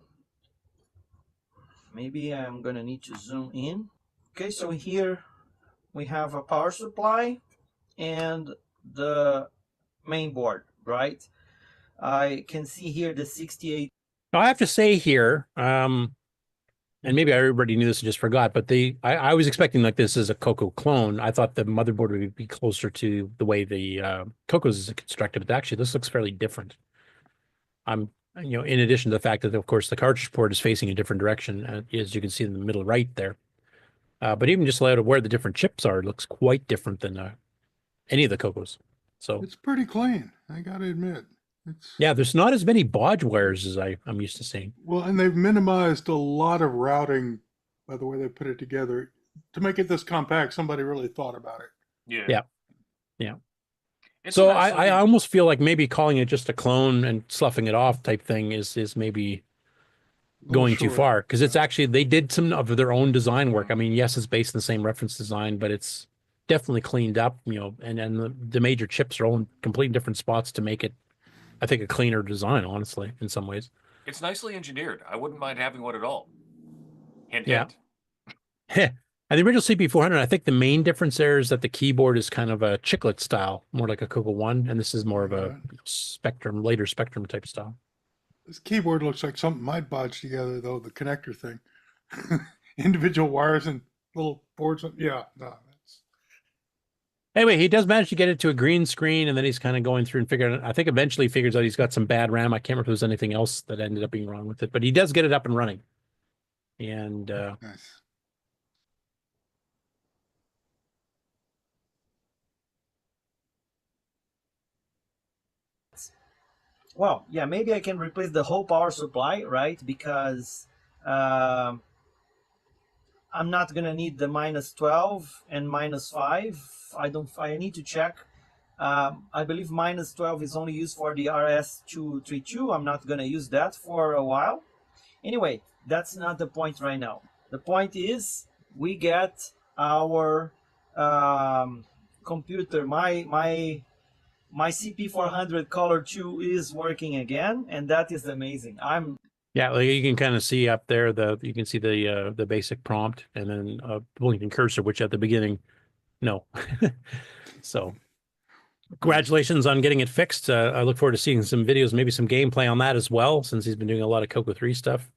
Maybe I'm gonna need to zoom in. Okay, so here we have a power supply and the main board, right? I can see here the 68. Now, I have to say here, and maybe everybody knew this and just forgot, but I was expecting like this as a CoCo clone. I thought the motherboard would be closer to the way the CoCo's is constructed, but actually this looks fairly different. in addition to the fact that, of course, the cartridge port is facing a different direction, as you can see in the middle right there. But even just layout of where the different chips are looks quite different than any of the CoCos. So it's pretty clean, I gotta admit. Yeah, there's not as many bodge wires as I'm used to seeing. Well, and they've minimized a lot of routing by the way they put it together to make it this compact. Somebody really thought about it. Yeah. It's So nice I almost feel like maybe calling it just a clone and sloughing it off type thing is maybe going too far, because it's actually, they did some of their own design work. I mean, yes, it's based on the same reference design, but it's definitely cleaned up, and the major chips are all in completely different spots to make it, I think, a cleaner design, honestly, in some ways. It's nicely engineered. I wouldn't mind having one at all. Hint, Yeah. hint. And the original CP400, I think the main difference there is that the keyboard is kind of a chiclet style, more like a CoCo 1, and this is more of a later Spectrum type style. This keyboard looks like something I'd bodge together, though, the connector thing. Individual wires and little boards. Yeah, no. Anyway, he does manage to get it to a green screen, and then he's kind of going through and figuring out. I think eventually he figures out he's got some bad RAM. I can't remember if there was anything else that ended up being wrong with it, but he does get it up and running. And nice. Well, yeah, maybe I can replace the whole power supply, right? Because I'm not gonna need the -12 and -5. I need to check. I believe -12 is only used for the RS-232. I'm not gonna use that for a while. Anyway, that's not the point right now. The point is we get our computer, my CP400 Color 2 is working again, and that is amazing. yeah, like you can kind of see up there, you can see the basic prompt, and then a blinking cursor, which at the beginning, no. So congratulations on getting it fixed. I look forward to seeing some videos, maybe some gameplay on that as well, since he's been doing a lot of CoCo 3 stuff.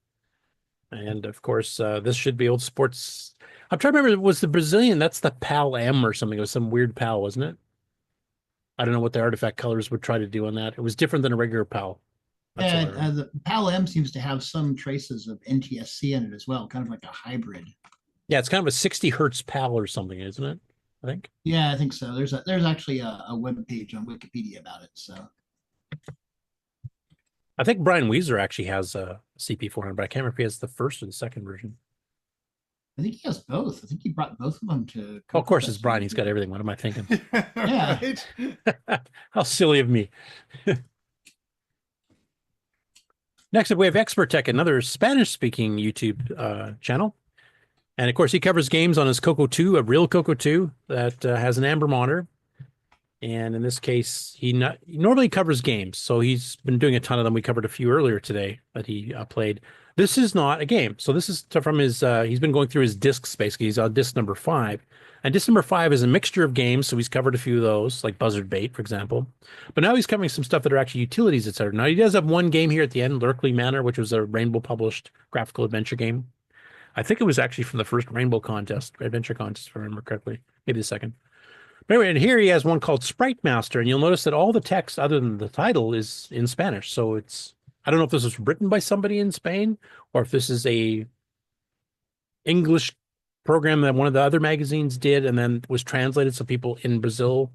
And of course, this should be old sports. I'm trying to remember, was the Brazilian, that's the PAL M or something. It was some weird PAL, wasn't it? I don't know what the artifact colors would try to do on that. It was different than a regular PAL. The PAL M seems to have some traces of NTSC in it as well, kind of like a hybrid. Yeah, it's kind of a 60 hertz PAL or something, isn't it? I think. Yeah, I think so. There's actually a web page on Wikipedia about it. So I think Brian Weezer actually has a CP400, but I can't remember if he has the first or the second version. I think he has both. I think he brought both of them to. Oh, of course, it's Brian. He's got everything. What am I thinking? Yeah. How silly of me. Next up, we have Expert Tech, another Spanish-speaking YouTube channel. And, of course, he covers games on his CoCo 2, a real CoCo 2 that has an amber monitor. And in this case, he normally covers games. So he's been doing a ton of them. We covered a few earlier today that he played. This is not a game. So this is from his, he's been going through his discs, basically. He's on disc number 5. And disc number 5 is a mixture of games. So he's covered a few of those, like Buzzard Bait, for example. But now he's covering some stuff that are actually utilities, etc. Now, he does have one game here at the end, Lurkley Manor, which was a Rainbow-published graphical adventure game. I think it was actually from the first Rainbow adventure contest, if I remember correctly. Maybe the second. But anyway, and here he has one called Sprite Master, and you'll notice that all the text other than the title is in Spanish. So it's, I don't know if this was written by somebody in Spain or if this is a English program that one of the other magazines did and then was translated so people in Brazil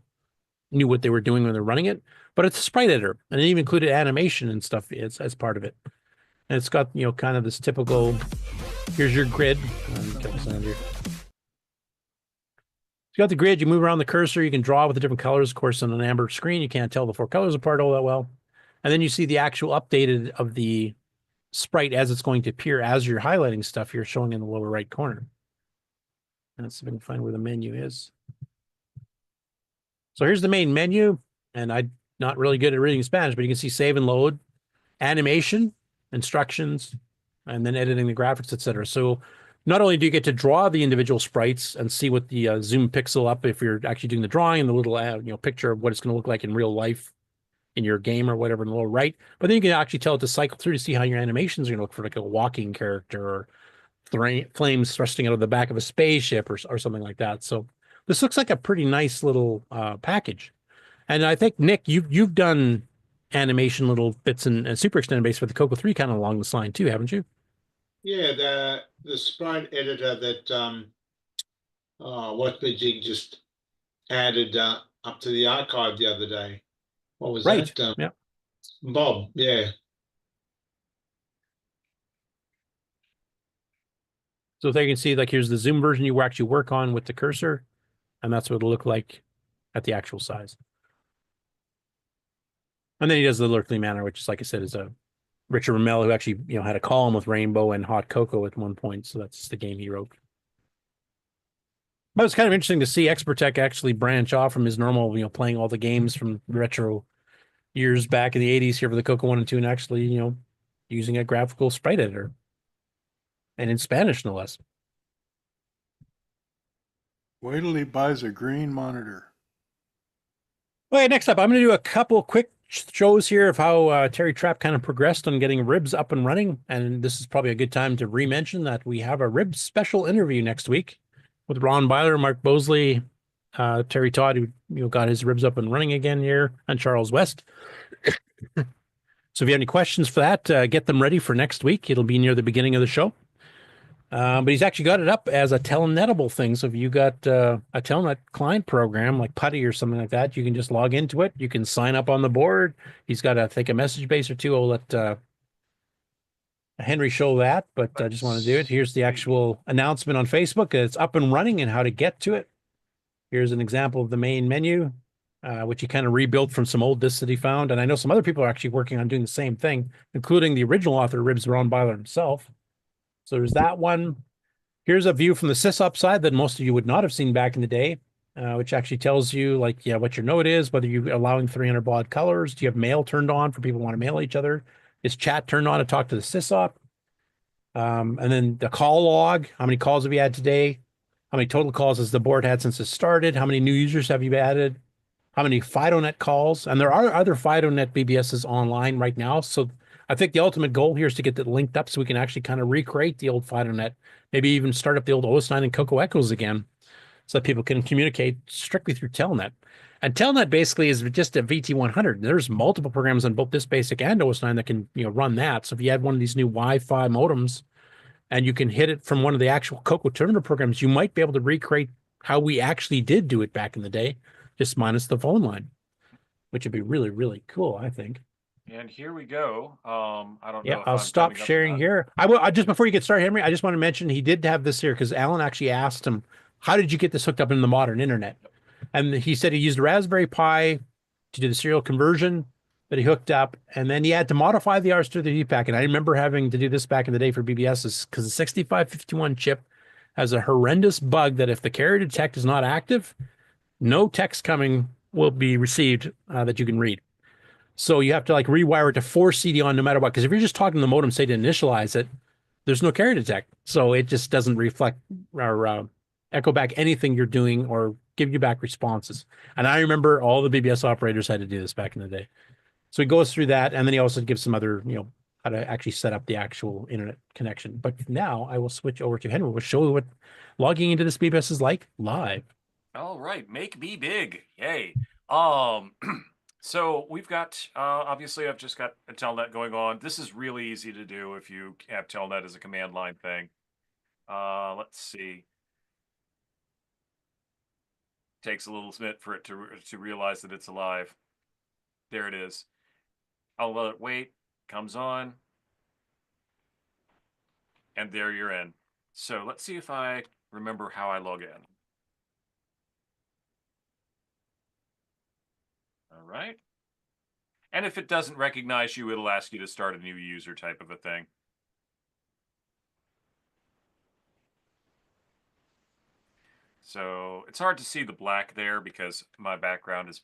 knew what they were doing when they're running it. But it's a sprite editor, and it even included animation and stuff as part of it. And it's got, kind of this typical, here's your grid. You got the grid, you move around the cursor, you can draw with the different colors. Of course, on an amber screen, you can't tell the 4 colors apart all that well. And then you see the actual updated of the sprite as it's going to appear as you're highlighting stuff you're showing in the lower right corner. And let's see if I can find where the menu is. So here's the main menu, and I'm not really good at reading Spanish, but you can see save and load, animation, instructions, and then editing the graphics, etc. So not only do you get to draw the individual sprites and see what the zoom pixel up if you're actually doing the drawing and the little picture of what it's going to look like in real life in your game or whatever in the lower right, but then you can actually tell it to cycle through to see how your animations are going to look for like a walking character or flames thrusting out of the back of a spaceship or something like that. So this looks like a pretty nice little package. And I think, Nick, you've done animation little bits and super extended base for the CoCo 3 kind of along this line too, haven't you? Yeah, the sprite editor that what the jig just added up to the archive the other day. What was Right. that? Yeah. Bob, yeah. So there you can see, like, here's the zoom version you actually work on with the cursor, and that's what it'll look like at the actual size. And then he does the Lurkly Manor, which is, like I said, is a Richard Ramel who actually, had a column with Rainbow and Hot Cocoa at one point. So that's the game he wrote. But it's kind of interesting to see Expertech actually branch off from his normal, playing all the games from retro years back in the 80s here for the CoCo 1 and 2 and actually, using a graphical sprite editor. And in Spanish, no less. Wait till he buys a green monitor. Okay, next up, I'm going to do a couple quick shows here of how Terry Trapp kind of progressed on getting Ribs up and running. And this is probably a good time to re-mention that we have a Ribs special interview next week with Ron Byler, Mark Bosley, Terry Todd, who got his Ribs up and running again here, and Charles West. So if you have any questions for that, get them ready for next week. It'll be near the beginning of the show. But he's actually got it up as a telnetable thing. So if you got a telnet client program like Putty or something like that, you can just log into it. You can sign up on the board. He's got, I think, a message base or two. I'll let Henry show that, but I just want to do it. Here's the actual announcement on Facebook. It's up and running and how to get to it. Here's an example of the main menu, which he kind of rebuilt from some old discs that he found. And I know some other people are actually working on doing the same thing, including the original author of Ribs, Ron Byler himself. So there's that one. Here's a view from the sysop side that most of you would not have seen back in the day, which actually tells you what your node is, whether you're allowing 300 baud colors. Do you have mail turned on for people who want to mail each other? Is chat turned on to talk to the sysop? And then the call log. How many calls have you had today? How many total calls has the board had since it started? How many new users have you added? How many FidoNet calls? And there are other FidoNet BBSs online right now. So I think the ultimate goal here is to get that linked up so we can actually kind of recreate the old FidoNet, maybe even start up the old OS9 and CoCo Echoes again so that people can communicate strictly through Telnet. And Telnet basically is just a VT100. There's multiple programs on both this basic and OS9 that can run that. So if you had one of these new Wi-Fi modems and you can hit it from one of the actual CoCo terminal programs, you might be able to recreate how we actually did do it back in the day, just minus the phone line, which would be really, really cool, I think. And here we go. I don't know. Yeah, I'll stop sharing here. I just before you get started, Henry, I just want to mention he did have this here because Alan actually asked him, how did you get this hooked up in the modern internet? And he said he used a Raspberry Pi to do the serial conversion that he hooked up, and then he had to modify the RS-232 pack. And I remember having to do this back in the day for BBSs because the 6551 chip has a horrendous bug that if the carrier detect is not active, no text coming will be received that you can read. So you have to rewire it to force CD on no matter what. Because if you're just talking to the modem, say to initialize it, there's no carrier detect. So it just doesn't reflect or echo back anything you're doing or give you back responses. And I remember all the BBS operators had to do this back in the day. So he goes through that. And then he also gives some other, how to actually set up the actual internet connection. But now I will switch over to Henry. We'll show you what logging into this BBS is like live. All right. Make me big. Yay. So we've got, obviously I've just got a telnet going on. This is really easy to do if you have telnet as a command line thing. Let's see. Takes a little bit for it to realize that it's alive. There it is. I'll let it wait. Comes on. And there you're in. So let's see if I remember how I log in. All right. And if it doesn't recognize you, it'll ask you to start a new user type of a thing. So it's hard to see the black there because my background is,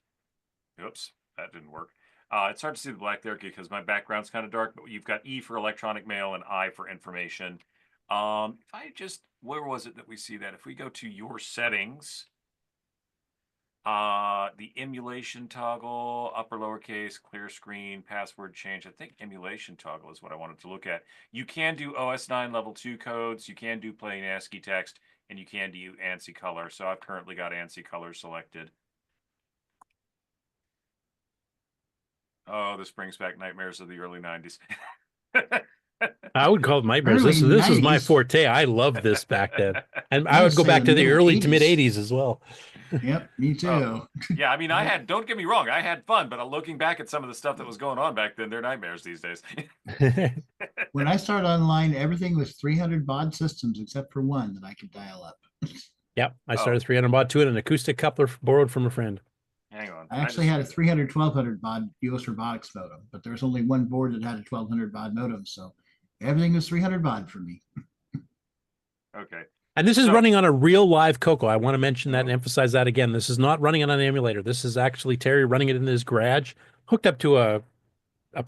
oops, that didn't work. It's hard to see the black there because my background's kind of dark, but you've got E for electronic mail and I for information. If I just, where was it that we see that? If we go to your settings, the emulation toggle, upper lowercase, clear screen, password change. I think emulation toggle is what I wanted to look at. You can do OS9 level 2 codes. You can do plain ASCII text, and you can do ANSI color. So I've currently got ANSI color selected. Oh, this brings back nightmares of the early 90s. I would call it nightmares. This is my forte. I loved this back then. And I would go back to the early to mid 80s as well. Yep, me too. Oh, yeah, I mean, don't get me wrong, I had fun, but looking back at some of the stuff that was going on back then, they're nightmares these days. When I started online, everything was 300 baud systems except for one that I could dial up. Yep, I started 300 baud to it, an acoustic coupler borrowed from a friend. Hang on. I actually had a 300 1200 baud US robotics modem, but there was only one board that had a 1200 baud modem, so everything was 300 baud for me. Okay. And this is running on a real live CoCo. I want to mention that and emphasize that again. This is not running on an emulator. This is actually Terry running it in his garage, hooked up to a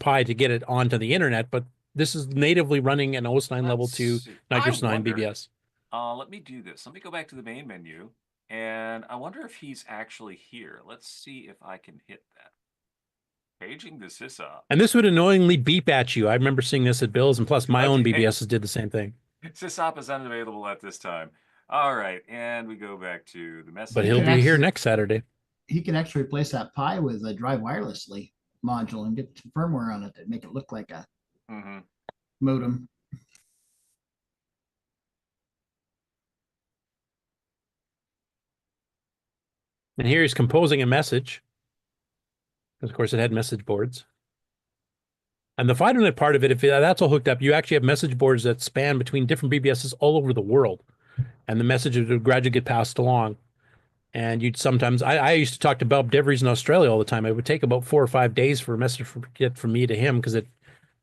Pi to get it onto the internet, but this is natively running an OS9 level 2 Nitrous 9 BBS. Let me do this. Let me go back to the main menu, and I wonder if he's actually here. Let's see if I can hit that. Paging the sysop. And this would annoyingly beep at you. I remember seeing this at Bill's, and plus my own BBSs did the same thing. Sysop is unavailable at this time. All right, and we go back to the message. But he'll be here next Saturday. He can actually replace that Pi with a drive wirelessly module and get some firmware on it that make it look like a modem. And here he's composing a message. Of course, it had message boards. And the FidoNet part of it, if that's all hooked up, you actually have message boards that span between different BBSs all over the world. And the messages would gradually get passed along. And you'd sometimes, I used to talk to Bob Devries in Australia all the time. It would take about 4 or 5 days for a message to get from me to him because it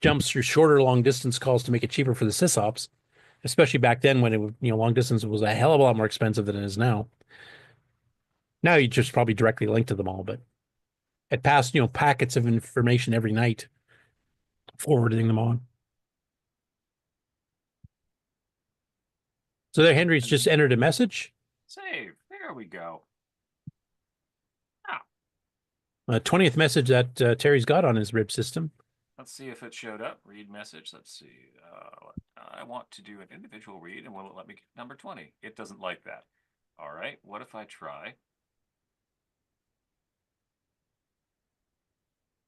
jumps through shorter long distance calls to make it cheaper for the sysops, especially back then when it, long distance was a hell of a lot more expensive than it is now. Now you just probably directly link to them all, but it passed, packets of information every night, forwarding them on. So there, Henry's just entered a message. Save. There we go. 20th message that Terry's got on his rib system. Let's see if it showed up. Read message. Let's see. I want to do an individual read, and will it let me get number 20? It doesn't like that. All right. What if I try?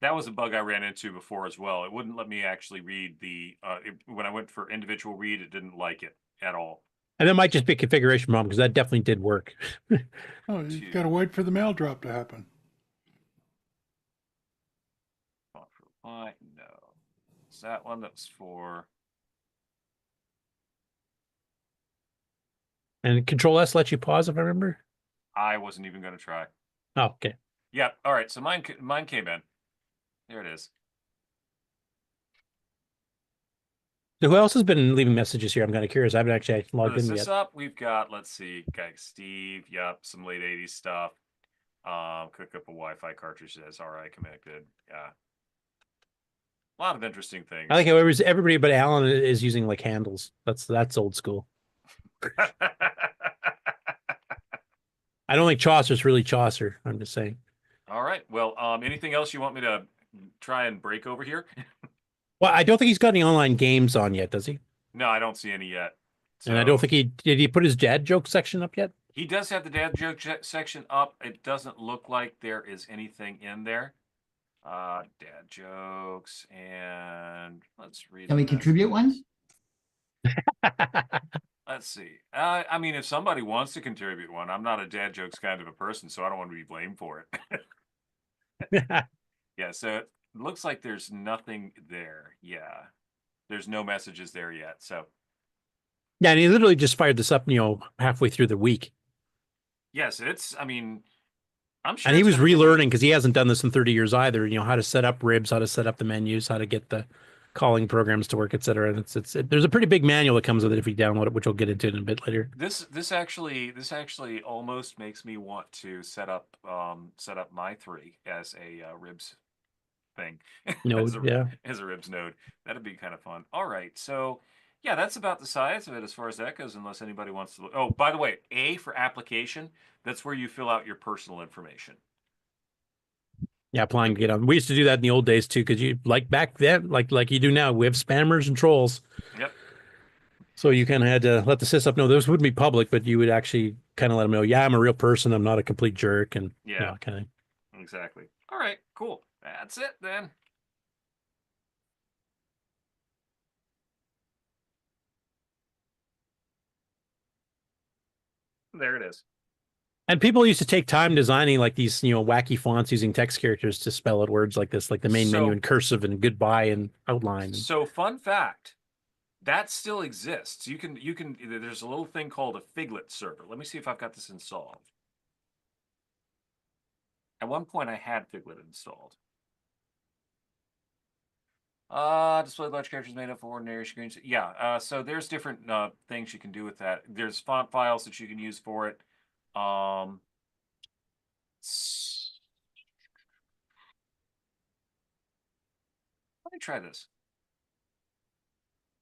That was a bug I ran into before as well. It wouldn't let me actually read the, when I went for individual read, it didn't like it at all. And that might just be a configuration problem because that definitely did work. Oh, you got to wait for the mail drop to happen. No. Is that one that was for? And Control S lets you pause, if I remember. I wasn't even going to try. Oh, okay. Yeah. All right. So mine came in. There it is. So who else has been leaving messages here? I'm kind of curious. I haven't actually logged in yet. Up, we've got, let's see, guy Steve. Yep, some late 80s stuff. Cook up a Wi-Fi cartridge that's RI connected. Yeah. A lot of interesting things. I like how everybody but Alan is using like handles. That's old school. I don't think Chaucer's really Chaucer. I'm just saying. All right. Well, anything else you want me to try and break over here? Well, I don't think he's got any online games on yet, does he? No, I don't see any yet. So, and I don't think did he put his dad joke section up yet? He does have the dad joke section up. It doesn't look like there is anything in there. Dad jokes, and let's read. Can we contribute one? Let's see. I mean, if somebody wants to contribute one, I'm not a dad jokes kind of a person, so I don't want to be blamed for it. Yeah, so it looks like there's nothing there. Yeah, there's no messages there yet. So yeah, and he literally just fired this up, halfway through the week. Yes, I mean, I'm sure. And he was relearning because he hasn't done this in 30 years either. How to set up ribs, how to set up the menus, how to get the calling programs to work, etc. And there's a pretty big manual that comes with it if you download it, which we'll get into in a bit later. This actually almost makes me want to set up my 3 as a ribs thing. Node, as a ribs node. That'd be kind of fun. All right, so yeah, that's about the size of it as far as that goes, unless anybody wants to look. Oh, by the way, A for application, that's where you fill out your personal information. Yeah, applying to get on. We used to do that in the old days too, because you back then, like you do now, we have spammers and trolls. Yep. So you kind of had to let the sysup know those wouldn't be public, but you would actually kind of let them know, yeah, I'm a real person, I'm not a complete jerk, and yeah, kind of. Exactly. All right, cool. That's it then. There it is. And people used to take time designing like these, wacky fonts using text characters to spell out words like this, like the main menu in cursive and goodbye and outline. So fun fact, that still exists. You can, there's a little thing called a Figlet server. Let me see if I've got this installed. At one point I had Figlet installed. Display large characters made up of ordinary screens. Yeah, so there's different things you can do with that. There's font files that you can use for it. Let me try this.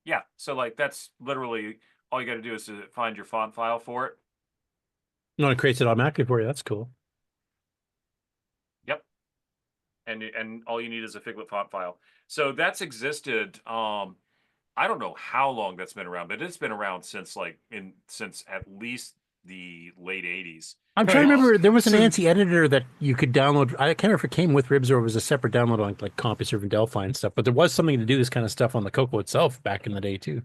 Yeah, so like that's literally all you got to do is to find your font file for it. No, it creates it automatically for you. That's cool. Yep. And all you need is a Figlet font file. So that's existed. I don't know how long that's been around, but it's been around since since at least the late 80s. I'm trying to remember. There was an ANSI editor that you could download. I can't remember if it came with Ribs or it was a separate download on like CompuServe and Delphi and stuff. But there was something to do this kind of stuff on the CoCo itself back in the day too.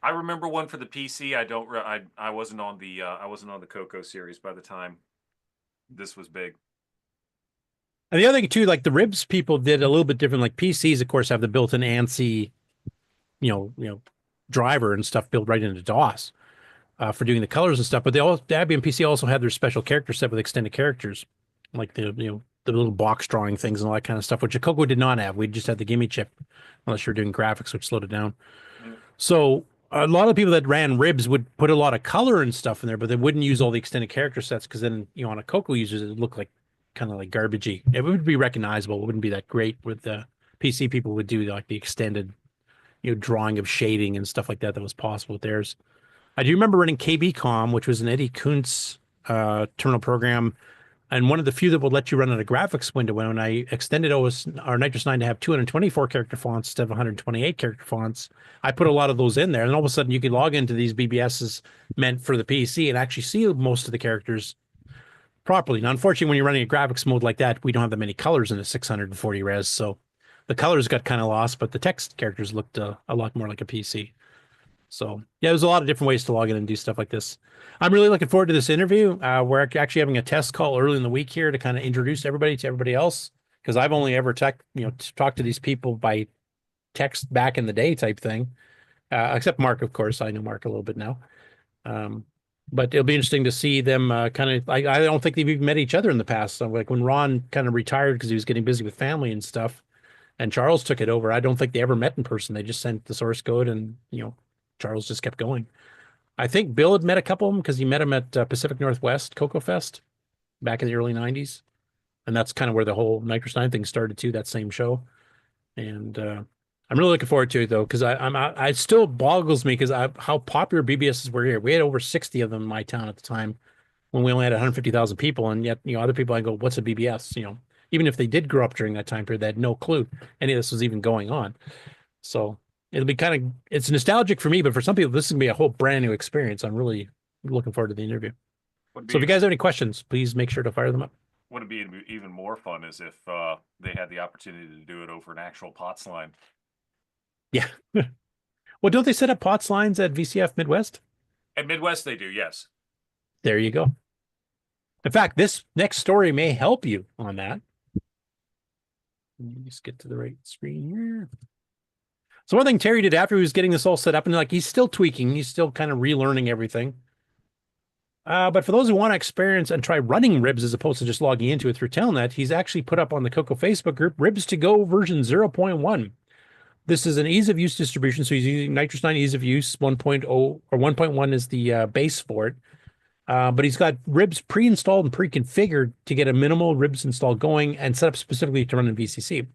I remember one for the PC. I wasn't on the CoCo series by the time this was big. And the other thing too, like the Ribs people did a little bit different. Like PCs, of course, have the built-in ANSI, driver and stuff built right into DOS. For doing the colors and stuff, but the Debian PC also had their special character set with extended characters, like the little box drawing things and all that kind of stuff, which a CoCo did not have. We just had the gimme chip, unless you're doing graphics, which slowed it down. So a lot of people that ran Ribs would put a lot of color and stuff in there, but they wouldn't use all the extended character sets because then on a CoCo user it would look like kind of like garbagey. It would be recognizable. It wouldn't be that great. With the PC people would do like the extended, drawing of shading and stuff like that was possible with theirs. I do remember running KBCom, which was an Eddie Kuntz terminal program, and one of the few that would let you run in a graphics window. When I extended our Nitrous 9 to have 224 character fonts instead of 128 character fonts, I put a lot of those in there, and all of a sudden you could log into these BBSs meant for the PC and actually see most of the characters properly. Now, unfortunately, when you're running a graphics mode like that, we don't have that many colors in a 640 res, so the colors got kind of lost, but the text characters looked a lot more like a PC. So yeah, there's a lot of different ways to log in and do stuff like this. I'm really looking forward to this interview. We're actually having a test call early in the week here to kind of introduce everybody to everybody else, because I've only ever talked to these people by text back in the day type thing, except Mark, of course. I know Mark a little bit now, but it'll be interesting to see them kind of. I don't think they've even met each other in the past. So like when Ron kind of retired because he was getting busy with family and stuff, and Charles took it over, I don't think they ever met in person. They just sent the source code and Charles just kept going. I think Bill had met a couple of them because he met him at Pacific Northwest CoCo Fest back in the early 90s. And that's kind of where the whole Nitrous 9 thing started too, that same show. And I'm really looking forward to it though, because I still boggles me because how popular BBSs were here. We had over 60 of them in my town at the time when we only had 150,000 people. And yet, other people, I go, what's a BBS? Even if they did grow up during that time period, they had no clue any of this was even going on. So it'll be it's nostalgic for me, but for some people, this is going to be a whole brand new experience. I'm really looking forward to the interview. So if you guys have any questions, please make sure to fire them up. What would be even more fun is if they had the opportunity to do it over an actual POTS line. Yeah. Well, don't they set up POTS lines at VCF Midwest? At Midwest, they do, yes. There you go. In fact, this next story may help you on that. Let me just get to the right screen here. So one thing Terry did after he was getting this all set up, and like he's still tweaking, he's still kind of relearning everything. But for those who want to experience and try running Ribs as opposed to just logging into it through Telnet, he's actually put up on the CoCo Facebook group Ribs to Go version 0.1. This is an ease of use distribution, so he's using Nitrous 9 ease of use 1.0 or 1.1 is the base for it. But he's got Ribs pre-installed and pre-configured to get a minimal Ribs install going and set up specifically to run in VCC.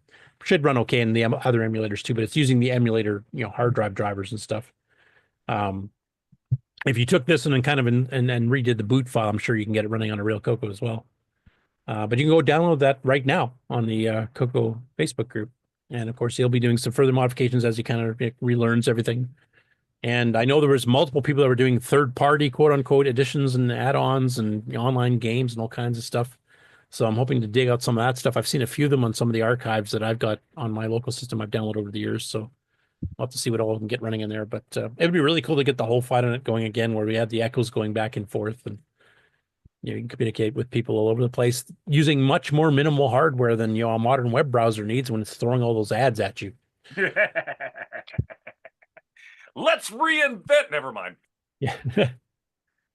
Should run okay in the other emulators too, but it's using the emulator, hard drive drivers and stuff. If you took this and then kind of and redid the boot file, I'm sure you can get it running on a real CoCo as well. But you can go download that right now on the CoCo Facebook group. And of course, he'll be doing some further modifications as he kind of relearns everything. And I know there was multiple people that were doing third-party, quote-unquote, editions and add-ons and online games and all kinds of stuff. So I'm hoping to dig out some of that stuff. I've seen a few of them on some of the archives that I've got on my local system I've downloaded over the years. So I'll have to see what all I can get running in there. But it would be really cool to get the whole fight on it going again, where we had the echoes going back and forth, and you can communicate with people all over the place using much more minimal hardware than a modern web browser needs when it's throwing all those ads at you. Let's reinvent. Never mind. Yeah.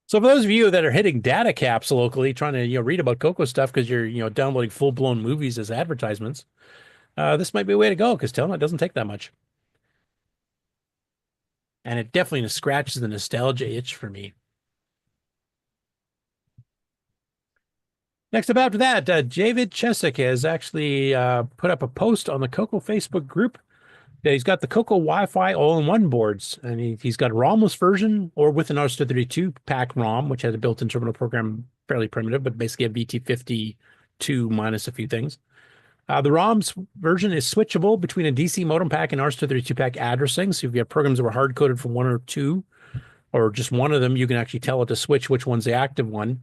So for those of you that are hitting data caps locally, trying to read about CoCo stuff because you're downloading full-blown movies as advertisements, this might be a way to go, because Telnet doesn't take that much. And it definitely scratches the nostalgia itch for me. Next up after that, David Chesick has actually put up a post on the CoCo Facebook group. He's got the CoCo Wi-Fi all-in-one boards, and he's got a ROM-less version or with an RS-232 pack ROM, which had a built-in terminal program, fairly primitive, but basically a VT52 minus a few things. The ROM's version is switchable between a DC modem pack and RS-232 pack addressing. So if you have programs that were hard-coded for one or two, or just one of them, you can actually tell it to switch which one's the active one.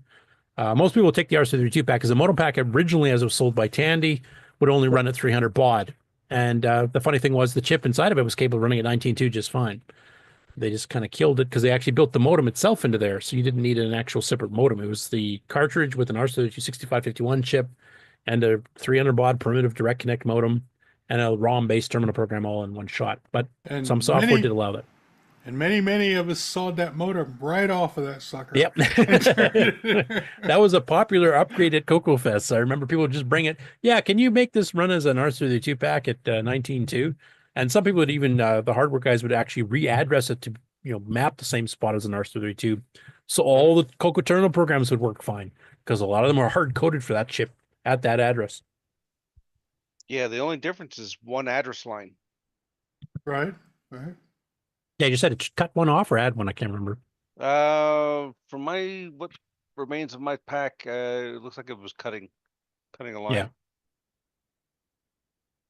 Most people take the RS-232 pack because the modem pack originally, as it was sold by Tandy, would only run at 300 baud. And the funny thing was the chip inside of it was capable of running at 19.2 just fine. They just kind of killed it because they actually built the modem itself into there. So you didn't need an actual separate modem. It was the cartridge with an RS-232 6551 chip and a 300 baud primitive direct connect modem and a ROM-based terminal program all in one shot. But some software did allow that. And many of us sawed that modem right off of that sucker. Yep. That was a popular upgrade at CoCo Fest. I remember people would just bring it. Yeah, can you make this run as an RS-232 pack at 19.2? And some people would even, the hardware guys would actually readdress it to, map the same spot as an RS-232. So all the CoCo terminal programs would work fine because a lot of them are hard-coded for that chip at that address. Yeah, the only difference is one address line. Right. Yeah, you said to cut one off or add one. I can't remember. From what remains of my pack, it looks like it was cutting a line. Yeah.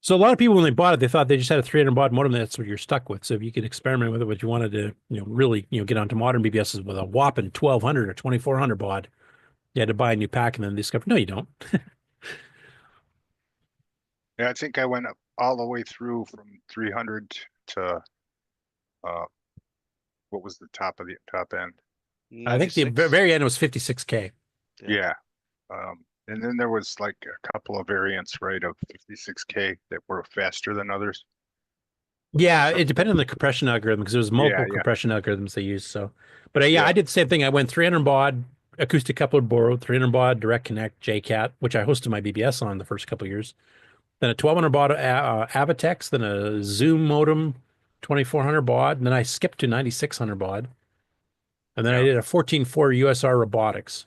So a lot of people, when they bought it, they thought they just had a 300 baud modem. That's what you're stuck with. So if you could experiment with it, but you wanted to, really, get onto modern BBSs with a whopping 1200 or 2400 baud, you had to buy a new pack and then discover, no, you don't. Yeah, I think I went up all the way through from 300 to what was the top end? I think the very end was 56K. Yeah. And then there was like a couple of variants, right, of 56K that were faster than others. Yeah, it depended on the compression algorithm because there was multiple compression algorithms they used. So, but I did the same thing. I went 300 baud acoustic coupler board, 300 baud direct connect JCAT, which I hosted my BBS on the first couple of years. Then a 1200 baud Avatex, then a Zoom modem, 2400 baud, and then I skipped to 9600 baud. And then I did a 14.4 USR robotics.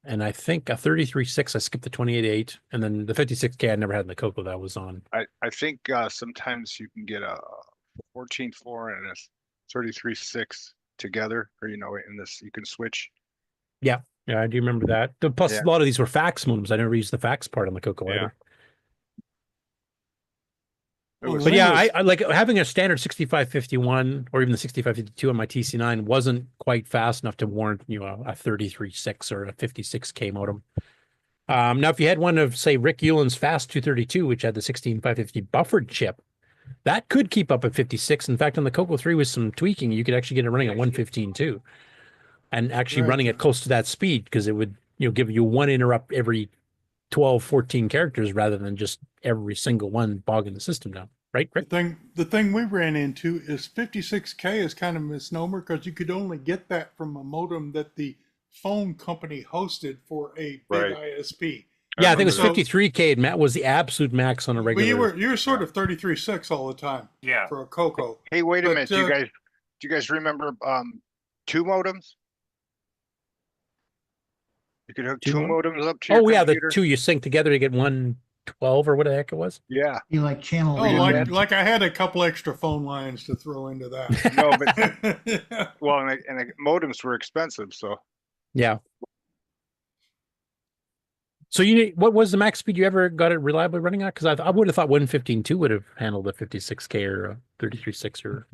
And I think a 33.6, I skipped the 28.8, and then the 56K I never had in the CoCo that was on. I think sometimes you can get a 14.4 and a 33.6 together, or in this you can switch. Yeah, I do remember that. Plus, a lot of these were fax modems. I never used the fax part on the CoCo either. But yeah, I like having a standard 6551 or even the 6552 on my TC9 wasn't quite fast enough to warrant, a 33.6 or a 56K modem. Now, if you had one of, say, Rick Euland's Fast 232, which had the 16550 buffered chip, that could keep up at 56. In fact, on the CoCo 3 with some tweaking, you could actually get it running at 115 too, and actually running it close to that speed because it would, give you one interrupt every 12, 14 characters rather than just every single one bogging the system down. Right, Rick? The thing we ran into is 56K is kind of a misnomer because you could only get that from a modem that the phone company hosted for a big ISP. Yeah, I think it was 53K. Matt was the absolute max on a regular. Well, you were sort of 33.6 all the time. Yeah. For a CoCo. Hey, wait a minute. Do you guys remember two modems? You could hook two modems up to your computer. The two you sync together to get 112 or what the heck it was. Yeah. You like channel. Like I had a couple extra phone lines to throw into that. No, but well, and modems were expensive, so. Yeah. So what was the max speed you ever got it reliably running at? Because I would have thought 115.2 would have handled a 56K or a 33.6 or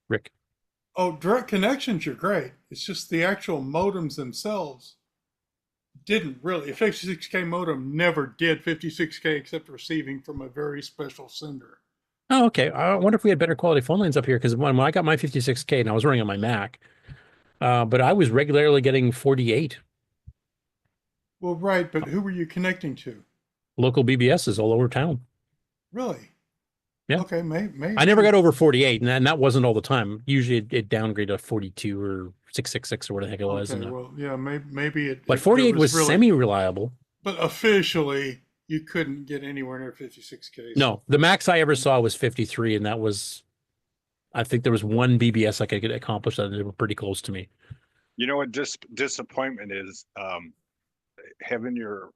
Rick. Oh, direct connections are great. It's just the actual modems themselves. didn't really. A 56K modem never did 56K except receiving from a very special sender. Oh, okay. I wonder if we had better quality phone lines up here, because when I got my 56K and I was running on my Mac, but I was regularly getting 48. Well, right, but who were you connecting to? Local BBSs all over town. Really? Yeah. Okay, maybe. I never got over 48, and that wasn't all the time. Usually it downgraded to 42 or 666 or what the heck it was. Okay, well, yeah, maybe it. But 48 was really, semi-reliable. But officially, you couldn't get anywhere near 56K. No, the max I ever saw was 53, and that was, I think there was one BBS I could get accomplished that they were pretty close to me. You know what disappointment is? Having your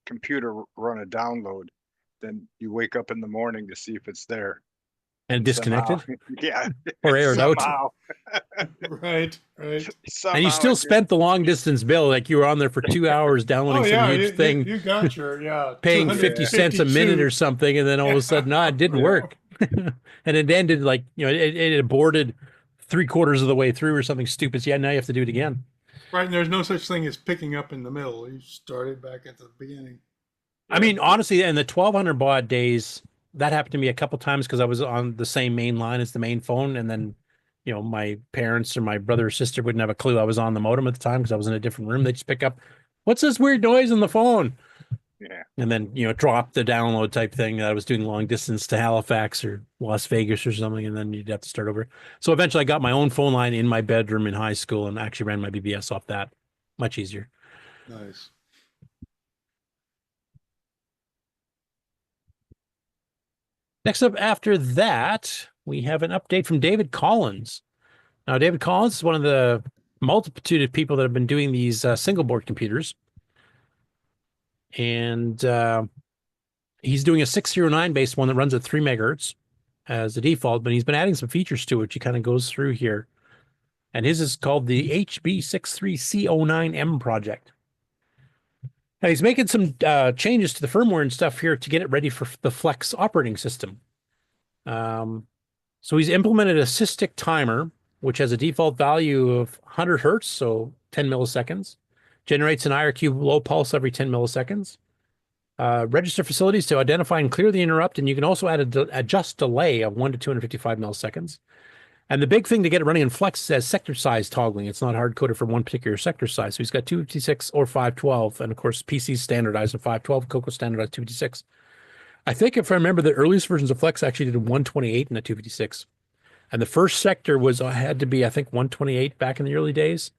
computer run a download, then you wake up in the morning to see if it's there. And disconnected? Yeah. Or aired out. Right. And you still spent the long distance bill, like you were on there for 2 hours downloading some huge thing. You got your, paying 50 cents a minute or something, and then all of a sudden, it didn't work. And it ended like, it aborted 3/4 of the way through or something stupid. So yeah, now you have to do it again. Right, and there's no such thing as picking up in the middle. You started back at the beginning. I mean, honestly, in the 1200 baud days, that happened to me a couple times because I was on the same main line as the main phone, and then, my parents or my brother or sister wouldn't have a clue I was on the modem at the time because I was in a different room. They just pick up, what's this weird noise on the phone? Yeah. And then, drop the download type thing that I was doing long distance to Halifax or Las Vegas or something, and then you'd have to start over. So eventually I got my own phone line in my bedroom in high school and actually ran my BBS off that. Much easier. Nice. Next up after that, we have an update from David Collins. Now, David Collins is one of the multitude of people that have been doing these single board computers. And he's doing a 609 based one that runs at 3 megahertz as the default, but he's been adding some features to it, which he kind of goes through here. And his is called the HB63C09M project. Now, he's making some changes to the firmware and stuff here to get it ready for the Flex operating system. So he's implemented a SysTick timer, which has a default value of 100 hertz, so 10 milliseconds. Generates an IRQ low pulse every 10 milliseconds. Register facilities to identify and clear the interrupt, and you can also add a adjust delay of 1 to 255 milliseconds. And the big thing to get it running in Flex says sector size toggling. It's not hard-coded for one particular sector size. So he's got 256 or 512, and of course PC's standardized at 512, CoCo standardized 256. I think if I remember, the earliest versions of Flex actually did 128 and a 256. And the first sector had to be, I think, 128 back in the early days.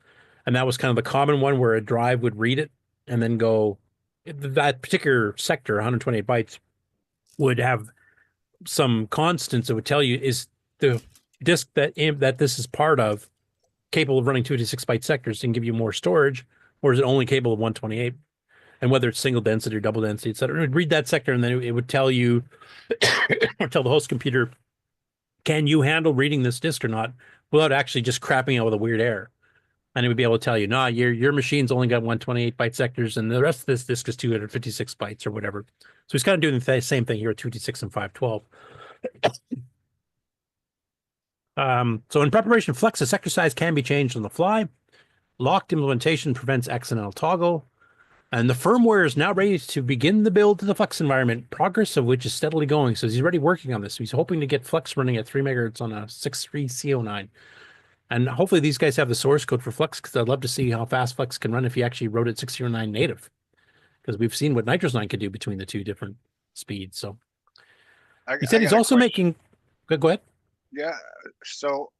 And that was kind of the common one where a drive would read it and then go, that particular sector, 128 bytes, would have some constants that would tell you, is the disk that this is part of capable of running 256 byte sectors and give you more storage, or is it only capable of 128? And whether it's single density or double density, et cetera. It would read that sector, and then it would tell you, or tell the host computer, can you handle reading this disk or not, without actually just crapping out with a weird error. And it would be able to tell you, nah, your machine's only got 128 byte sectors, and the rest of this disk is 256 bytes or whatever. So he's kind of doing the same thing here at 256 and 512. So in preparation, Flex, the sector size can be changed on the fly. Locked implementation prevents accidental toggle. And the firmware is now ready to begin the build to the Flex environment, progress of which is steadily going. So he's already working on this. So he's hoping to get Flex running at 3 megahertz on a 63C09. And hopefully these guys have the source code for Flex, because I'd love to see how fast Flex can run if he actually wrote it 609 native. Because we've seen what Nitrous 9 could do between the two different speeds. So he said he's also making... Go ahead. Yeah, so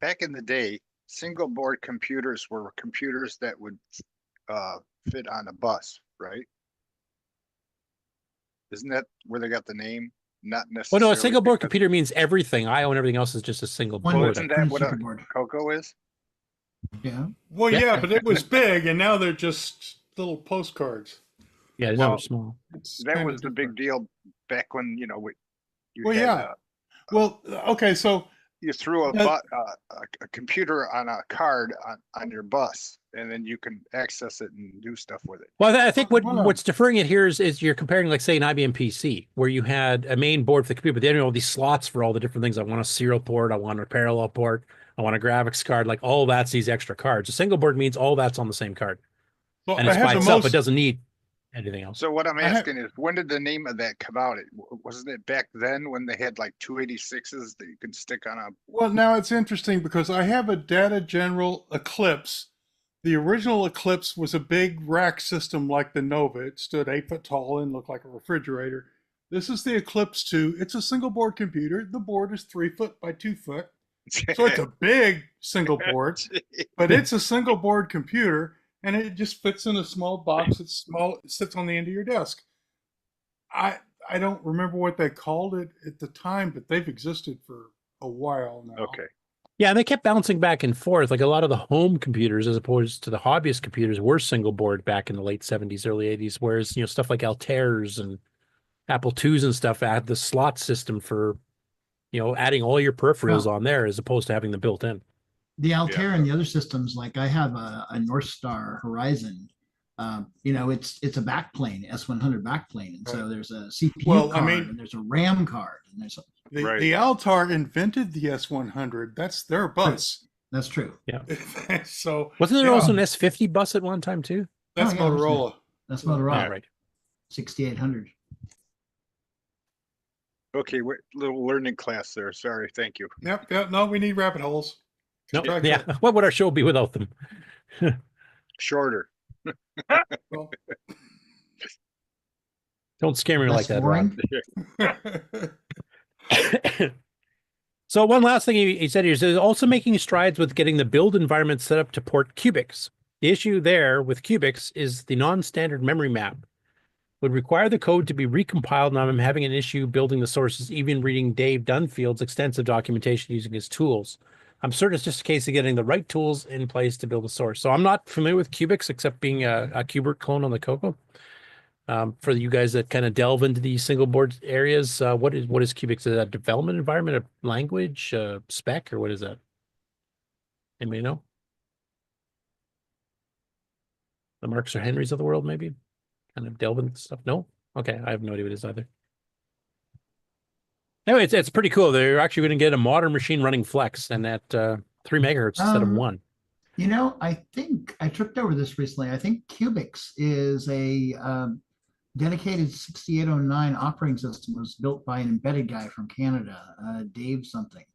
back in the day, single board computers were computers that would fit on a bus, right? Isn't that where they got the name? Not necessarily. Well, no, a single board computer means everything. I.O. and everything else is just a single board. Isn't that what a CoCo is? Yeah. Well, yeah, but it was big, and now they're just little postcards. Yeah, now they're small. That was the big deal back when, Well, okay, so you threw a computer on a card on your bus, and then you can access it and do stuff with it. Well, I think what's deferring it here is you're comparing, like, say, an IBM PC, where you had a main board for the computer, but then you have all these slots for all the different things. I want a serial port, I want a parallel port, I want a graphics card, like all that's these extra cards. A single board means all that's on the same card. Well, and it's by itself. It doesn't need anything else. So what I'm asking is, when did the name of that come out? Wasn't it back then when they had like 286s that you could stick on a... Well, now it's interesting because I have a Data General Eclipse. The original Eclipse was a big rack system like the Nova. It stood 8 foot tall and looked like a refrigerator. This is the Eclipse 2. It's a single board computer. The board is 3 foot by 2 foot. So it's a big single board, but it's a single board computer, and it just fits in a small box. It's small. It sits on the end of your desk. I don't remember what they called it at the time, but they've existed for a while now. Okay. Yeah, and they kept bouncing back and forth. Like a lot of the home computers, as opposed to the hobbyist computers, were single board back in the late 70s, early 80s. Whereas, you know, stuff like Altairs and Apple IIs and stuff had the slot system for, you know, adding all your peripherals on there as opposed to having them built in. The Altair and the other systems, like I have a North Star Horizon. You know, it's a backplane, S100 backplane, and so there's a CPU card, and there's a RAM card, and there's the Altair invented the S100. That's their bus. That's true. Yeah. So wasn't there also an S50 bus at one time too? That's Motorola. That's Motorola. Oh, right. 6800. Okay, little learning class there. Sorry, thank you. Yep. No, we need rabbit holes. No, yeah. What would our show be without them? Shorter. Don't scare me like that, Ron. So one last thing he said here is also making strides with getting the build environment set up to port cubics. The issue there with cubics is the non-standard memory map would require the code to be recompiled, and I'm having an issue building the sources, even reading Dave Dunfield's extensive documentation using his tools. I'm certain it's just a case of getting the right tools in place to build a source. So I'm not familiar with cubics except being a Qbert clone on the CoCo. For you guys that kind of delve into these single board areas, what is cubics? Is that a development environment, a language, spec, or what is that? Anybody know? The Marks or Henrys of the world, maybe? Kind of delve into stuff? No? Okay, I have no idea what it is either. Anyway, it's pretty cool. They're actually going to get a modern machine running Flex and at 3 megahertz instead of 1. You know, I think I tripped over this recently. I think Cubics is a dedicated 6809 operating system. It was built by an embedded guy from Canada, Dave something.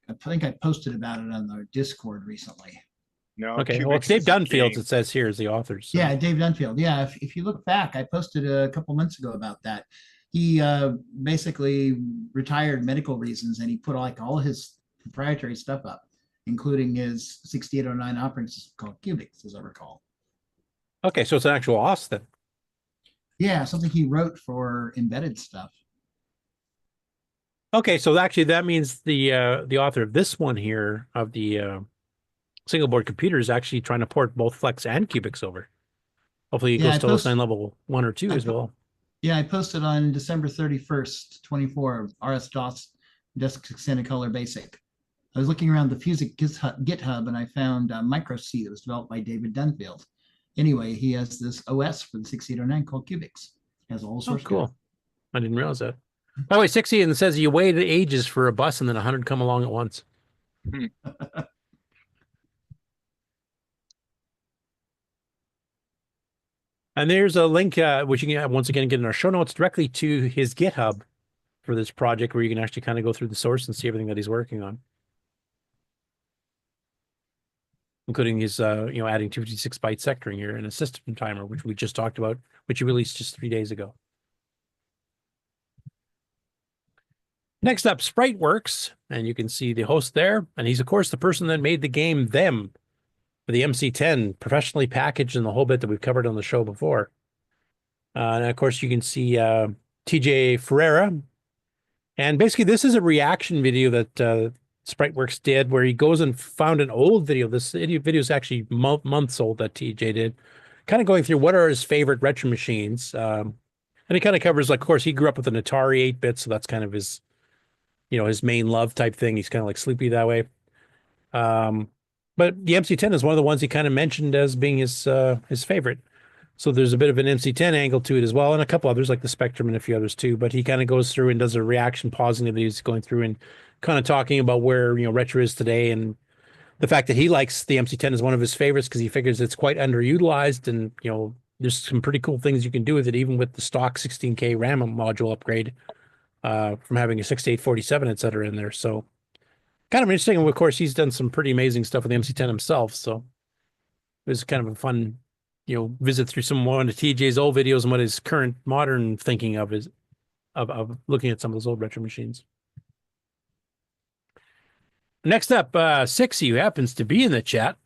I think I posted about it on our Discord recently. No. Okay. Well, it's Dave Dunfield. It says here is the author. So. Yeah, Dave Dunfield. Yeah, if you look back, I posted a couple months ago about that. He basically retired medical reasons, and he put like all his proprietary stuff up, including his 6809 operating system called Cubics, as I recall. Okay, so it's an actual OS then. Yeah, something he wrote for embedded stuff. Okay, so actually that means the author of this one here of the single board computer is actually trying to port both Flex and Cubics over. Hopefully it goes to OS9 level 1 or 2 as well. Yeah, I posted on December 31st, 24, RS-DOS Desk Extended Color Basic. I was looking around the Fusic GitHub and I found Micro-C that was developed by David Dunfield. Anyway, he has this OS for the 6809 called Cubics. It has a whole source cool. code. I didn't realize that. By the way, 60 and it says you waited ages for a bus and then 100 come along at once. And there's a link, which you can once again get in our show notes, directly to his GitHub for this project, where you can actually kind of go through the source and see everything that he's working on, including his, adding 256-byte sectoring here and a system timer, which we just talked about, which he released just 3 days ago. Next up, SpriteWorks, and you can see the host there, and he's of course the person that made the game Them. For the MC10, professionally packaged and the whole bit that we've covered on the show before. And of course, you can see TJ Ferreira. And basically, this is a reaction video that SpriteWorks did, where he goes and found an old video. This video is actually months old that TJ did, kind of going through what are his favorite retro machines. And he kind of covers, like, of course, he grew up with an Atari 8-bit, so that's kind of his, his main love type thing. He's kind of like Sloopy that way. But the MC10 is one of the ones he kind of mentioned as being his favorite. So there's a bit of an MC10 angle to it as well, and a couple others like the Spectrum and a few others too. But he kind of goes through and does a reaction, pausing the videos, going through and kind of talking about where retro is today and the fact that he likes the MC10 is one of his favorites because he figures it's quite underutilized, and there's some pretty cool things you can do with it, even with the stock 16K RAM module upgrade from having a 6847, et cetera, in there. So kind of interesting. And of course, he's done some pretty amazing stuff with the MC10 himself. So it was kind of a fun, visit through one of TJ's old videos and what his current modern thinking of is of looking at some of those old retro machines. Next up, Sixy, who happens to be in the chat.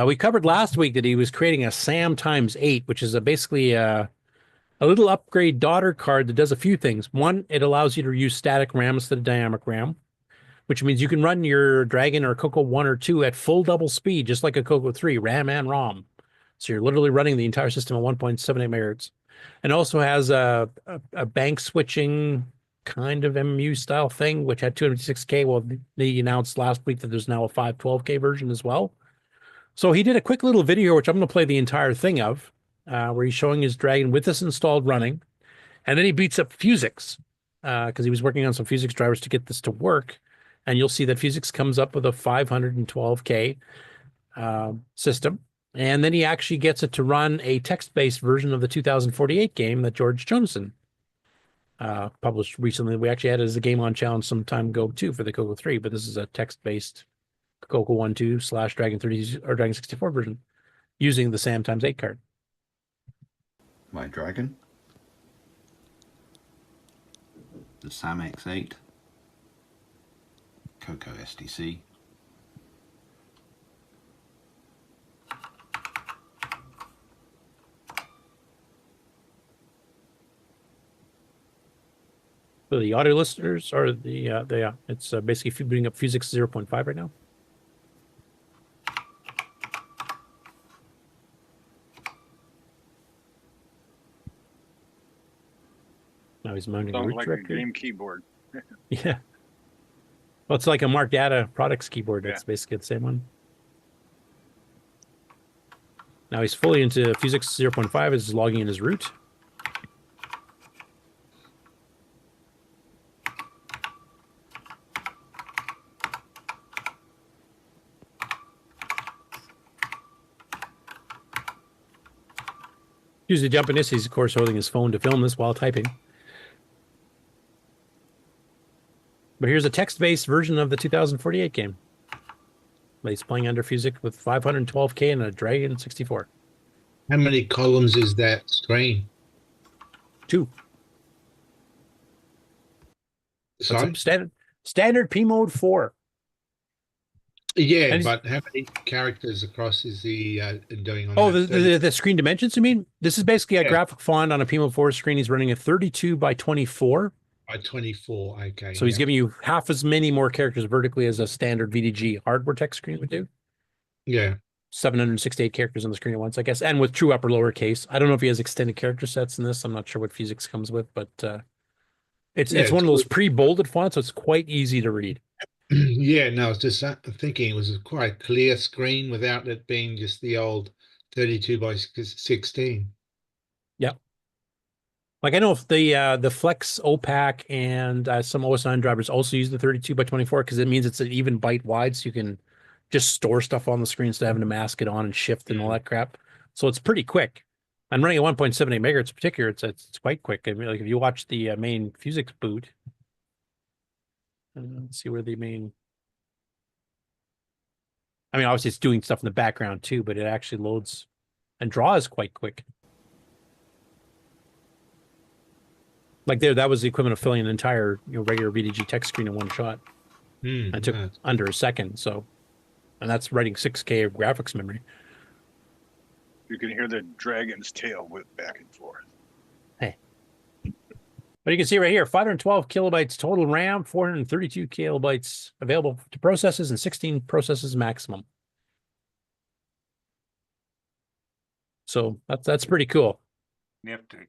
We covered last week that he was creating a SAM x8, which is basically a little upgrade daughter card that does a few things. One, it allows you to use static RAM instead of dynamic RAM, which means you can run your Dragon or CoCo 1 or 2 at full double speed, just like a CoCo 3, RAM and ROM. So you're literally running the entire system at 1.78 megahertz. And also has a bank switching kind of MMU style thing, which had 256K. Well, they announced last week that there's now a 512K version as well. So he did a quick little video, which I'm going to play the entire thing of, where he's showing his Dragon with this installed running. And then he beats up Fusix, because he was working on some Fusix drivers to get this to work. And you'll see that Fusix comes up with a 512K system. And then he actually gets it to run a text-based version of the 2048 game that George Jonason published recently. We actually had it as a game on challenge some time ago too for the CoCo 3, but this is a text-based CoCo 1/2 / Dragon 30 or Dragon 64 version using the SAM x8 card. My Dragon, the SAM X8, CoCo SDC, For the audio listeners, or it's basically booting up Fusix 0.5 right now. Now he's mounting Sounds root like directory. a game keyboard. Yeah. Well, it's like a Mark Data products keyboard. That's basically the same one. Now he's fully into Fusix 0.5 as logging in his root. Usually jumping this, he's of course holding his phone to film this while typing. But here's a text-based version of the 2048 game. But he's playing under Fusix with 512K and a Dragon 64. How many columns is that screen? 2. Sorry? Standard P mode 4. Yeah, but how many characters across is he doing on Oh, that? the screen dimensions, you mean? This is basically a graphic font on a P mode 4 screen. He's running a 32 by 24. By 24, okay. So he's giving you half as many more characters vertically as a standard VDG hardware text screen would do. Yeah. 768 characters on the screen at once, I guess, and with true upper lower case. I don't know if he has extended character sets in this. I'm not sure what Fusix comes with, but it's one of those pre-bolded fonts, so it's quite easy to read. Yeah, no, I was just thinking it was quite a clear screen without it being just the old 32 by 16. Yep. Like I know if the Flex OPAC and some OS9 drivers also use the 32 by 24 because it means it's an even byte wide, so you can just store stuff on the screen instead of having to mask it on and shift and all that crap. So it's pretty quick. And running at 1.78 megahertz in particular, it's quite quick. I mean, like if you watch the main Fusix boot, let's see where the main. I mean, obviously it's doing stuff in the background too, but it actually loads and draws quite quick. Like that was the equivalent of filling an entire regular VDG text screen in one shot. It took under a second. So, and that's writing 6K of graphics memory. You can hear the dragon's tail whip back and forth. Hey. But you can see right here, 512 kilobytes total RAM, 432 kilobytes available to processes, and 16 processes maximum. So that's pretty cool. Nifty.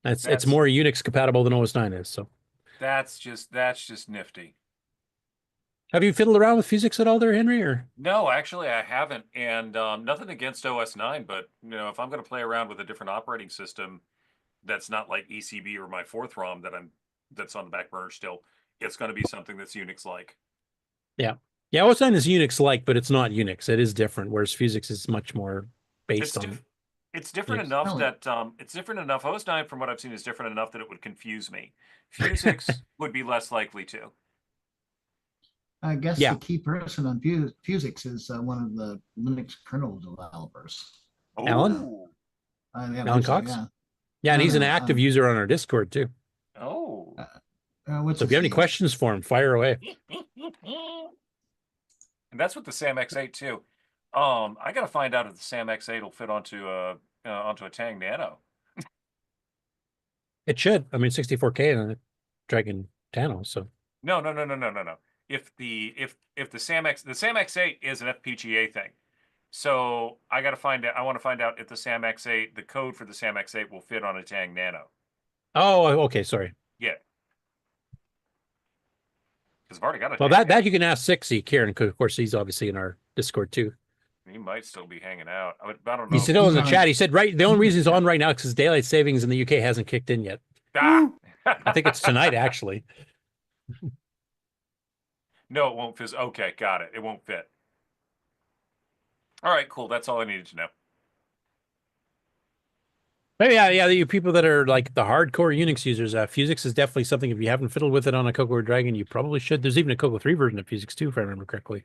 It's more Unix compatible than OS9 is. So that's just nifty. Have you fiddled around with Fusix at all there, Henry? Or no, actually I haven't, and nothing against OS9, but if I'm going to play around with a different operating system that's not like ECB or my 4th ROM that's on the back burner still, it's going to be something that's Unix like. Yeah. Yeah, OS9 is Unix-like, but it's not Unix. It is different, whereas Fusix is much more based on. It's different Yes. enough that it's different enough. OS9, from what I've seen, is different enough that it would confuse me. Fusix would be less likely to. I guess the key person on Fusix is one of the Linux kernel developers. Alan? Yeah, Alan Cox? Yeah, and he's an active user on our Discord, too. Oh. What's So if you have any questions for him, fire away. And that's with the SAM X8 too. I got to find out if the SAM X8 will fit onto a Tang Nano. It should. I mean, 64K on a Dragon Tano. So No. If the SAM X8 is an FPGA thing, so I got to find out. I want to find out if the SAM X8, the code for the SAM X8, will fit on a Tang Nano. Oh, okay. Sorry. Yeah. Because I've already got a. Well, that you can ask Sixy, Kieran. Of course, he's obviously in our Discord too. He might still be hanging out. I don't know. He said in the chat. He said the only reason he's on right now is because daylight savings in the UK hasn't kicked in yet. Ah! I think it's tonight actually. No, it won't fit. Okay, got it. It won't fit. All right, cool. That's all I needed to know. But yeah, you people that are like the hardcore Unix users, Fusix is definitely something. If you haven't fiddled with it on a CoCo or Dragon, you probably should. There's even a CoCo 3 version of Fusix too, if I remember correctly.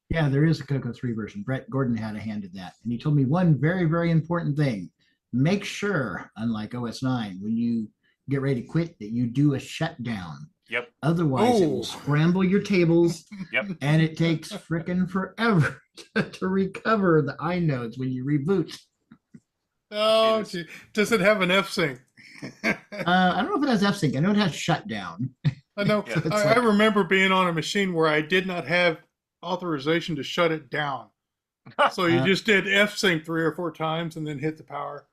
Yeah, there is a CoCo 3 version. Brett Gordon had a hand in that. And he told me one very, very important thing. Make sure, unlike OS9, when you get ready to quit, that you do a shutdown. Yep. Otherwise, it will scramble your tables. Yep. And it takes frickin' forever to recover the inodes when you reboot. Oh, gee. Does it have an F-Sync? I don't know if it has F-Sync. I know it has shutdown. I know. I remember being on a machine where I did not have authorization to shut it down. So you just did F-Sync 3 or 4 times and then hit the power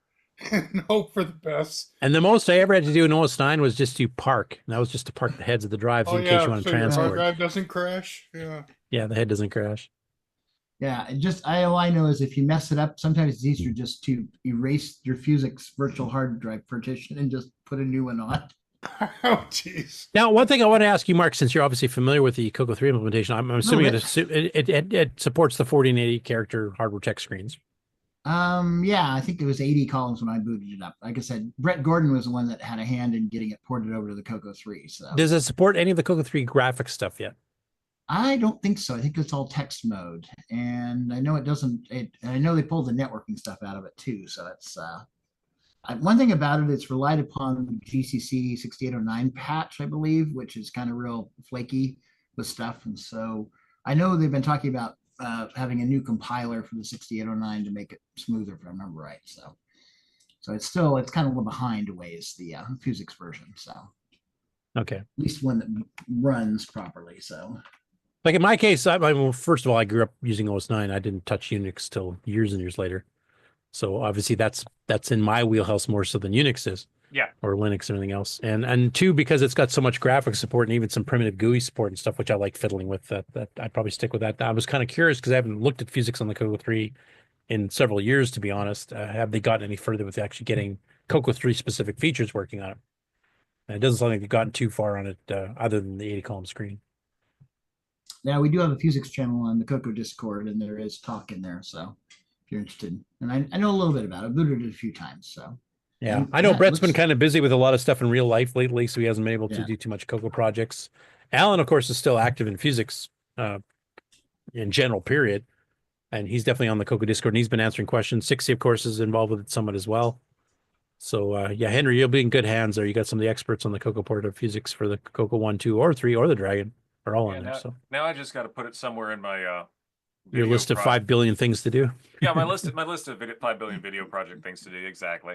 and hope for the best. And the most I ever had to do in OS9 was just to park. And that was just to park the heads of the drives in case you want to transport. Your hard drive doesn't crash. Yeah, the head doesn't crash. Yeah, all I know is if you mess it up, sometimes it's easier just to erase your Fusix virtual hard drive partition and just put a new one on. Oh, jeez. Now, one thing I want to ask you, Mark, since you're obviously familiar with the CoCo 3 implementation, I'm assuming it supports the 1480 character hardware text screens. Yeah, I think it was 80 columns when I booted it up. Like I said, Brett Gordon was the one that had a hand in getting it ported over to the CoCo 3. So does it support any of the CoCo 3 graphics stuff yet? I don't think so. I think it's all text mode, and I know it doesn't. I know they pulled the networking stuff out of it too. So it's one thing about it. It's relied upon the GCC 6809 patch, I believe, which is kind of real flaky with stuff. And so I know they've been talking about having a new compiler for the 6809 to make it smoother, if I remember right. So it's kind of a little behind a ways, the Fusix version. So okay, at least one that runs properly. So. Like in my case, well, first of all, I grew up using OS9. I didn't touch Unix till years and years later. So obviously that's in my wheelhouse more so than Unix is. Yeah. Or Linux or anything else. And two, because it's got so much graphics support and even some primitive GUI support and stuff, which I like fiddling with, that I'd probably stick with that. I was kind of curious because I haven't looked at Fusix on the CoCo 3 in several years, to be honest. Have they gotten any further with actually getting CoCo 3 specific features working on it? And it doesn't sound like they've gotten too far on it other than the 80 column screen. Now, we do have a Fusix channel on the CoCo Discord, and there is talk in there. So if you're interested, and I know a little bit about it. I've booted it a few times. So yeah, and, I know Brett's been kind of busy with a lot of stuff in real life lately, so he hasn't been able to do too much CoCo projects. Alan, of course, is still active in Fusix in general, period. And he's definitely on the CoCo Discord, and he's been answering questions. Sixty, of course, is involved with it somewhat as well. So yeah, Henry, you'll be in good hands there. You got some of the experts on the CoCo port of Fusix for the CoCo 1, 2, or 3, or the Dragon. Are all on there. So now I just got to put it somewhere in my your list of 5 billion things to do. Yeah, my list of 5 billion video project things to do. Exactly.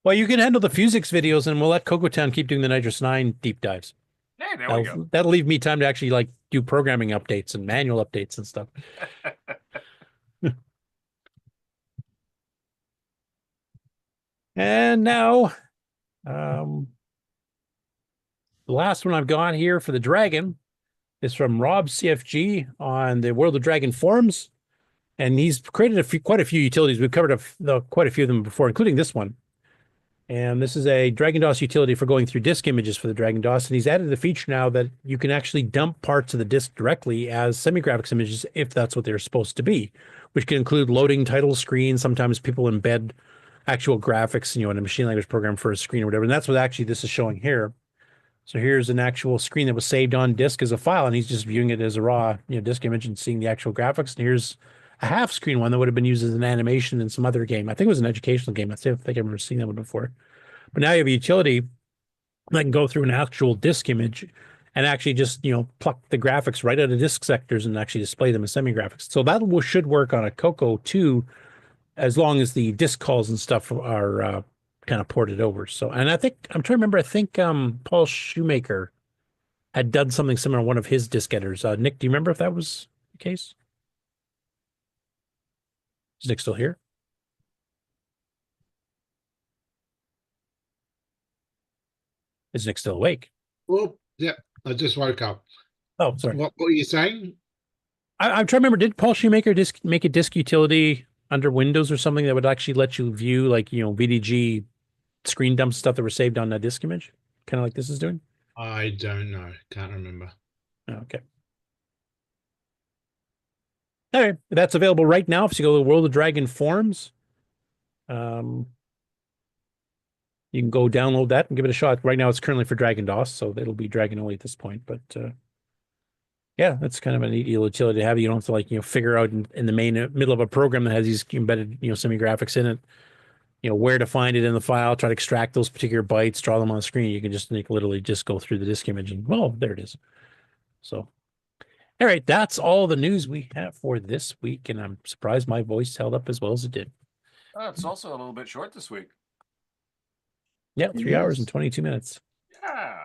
Well, you can handle the Fusix videos, and we'll let CoCo Town keep doing the Nitrous 9 deep dives. Hey, there we go. That'll leave me time to actually like do programming updates and manual updates and stuff. And now, the last one I've got here for the Dragon is from Rob CFG on the World of Dragon forums. And he's created quite a few utilities. We've covered quite a few of them before, including this one. And this is a Dragon DOS utility for going through disk images for the Dragon DOS. And he's added the feature now that you can actually dump parts of the disk directly as semi-graphics images if that's what they're supposed to be, which can include loading title screens. Sometimes people embed actual graphics, in a machine language program for a screen or whatever. And that's what actually this is showing here. So here's an actual screen that was saved on disk as a file, and he's just viewing it as a raw, disk image and seeing the actual graphics. And here's a half screen one that would have been used as an animation in some other game. I think it was an educational game. I think I've ever seen that one before. But now you have a utility that can go through an actual disk image and actually just, pluck the graphics right out of disk sectors and actually display them as semi-graphics. So that should work on a CoCo 2 as long as the disk calls and stuff are kind of ported over. So, and I'm trying to remember, I think Paul Shoemaker had done something similar on one of his disk editors. Nick, do you remember if that was the case? Is Nick still here? Is Nick still awake? Oh, yeah, I just woke up. Oh, sorry. What were you saying? I'm trying to remember, did Paul Shoemaker make a disk utility under Windows or something that would actually let you view, like, VDG screen dump stuff that were saved on that disk image? Kind of like this is doing? I don't know. Can't remember. Okay. All right. That's available right now. If you go to the World of Dragon forums, you can go download that and give it a shot. Right now, it's currently for Dragon DOS, so it'll be Dragon only at this point. But yeah, that's kind of a neat utility to have. You don't have to, like, figure out in the middle of a program that has these embedded, semi-graphics in it, where to find it in the file, try to extract those particular bytes, draw them on the screen. You can just literally just go through the disk image and, well, there it is. So, all right, that's all the news we have for this week, and I'm surprised my voice held up as well as it did. It's also a little bit short this week. Yeah, 3 hours and 22 minutes. Yeah.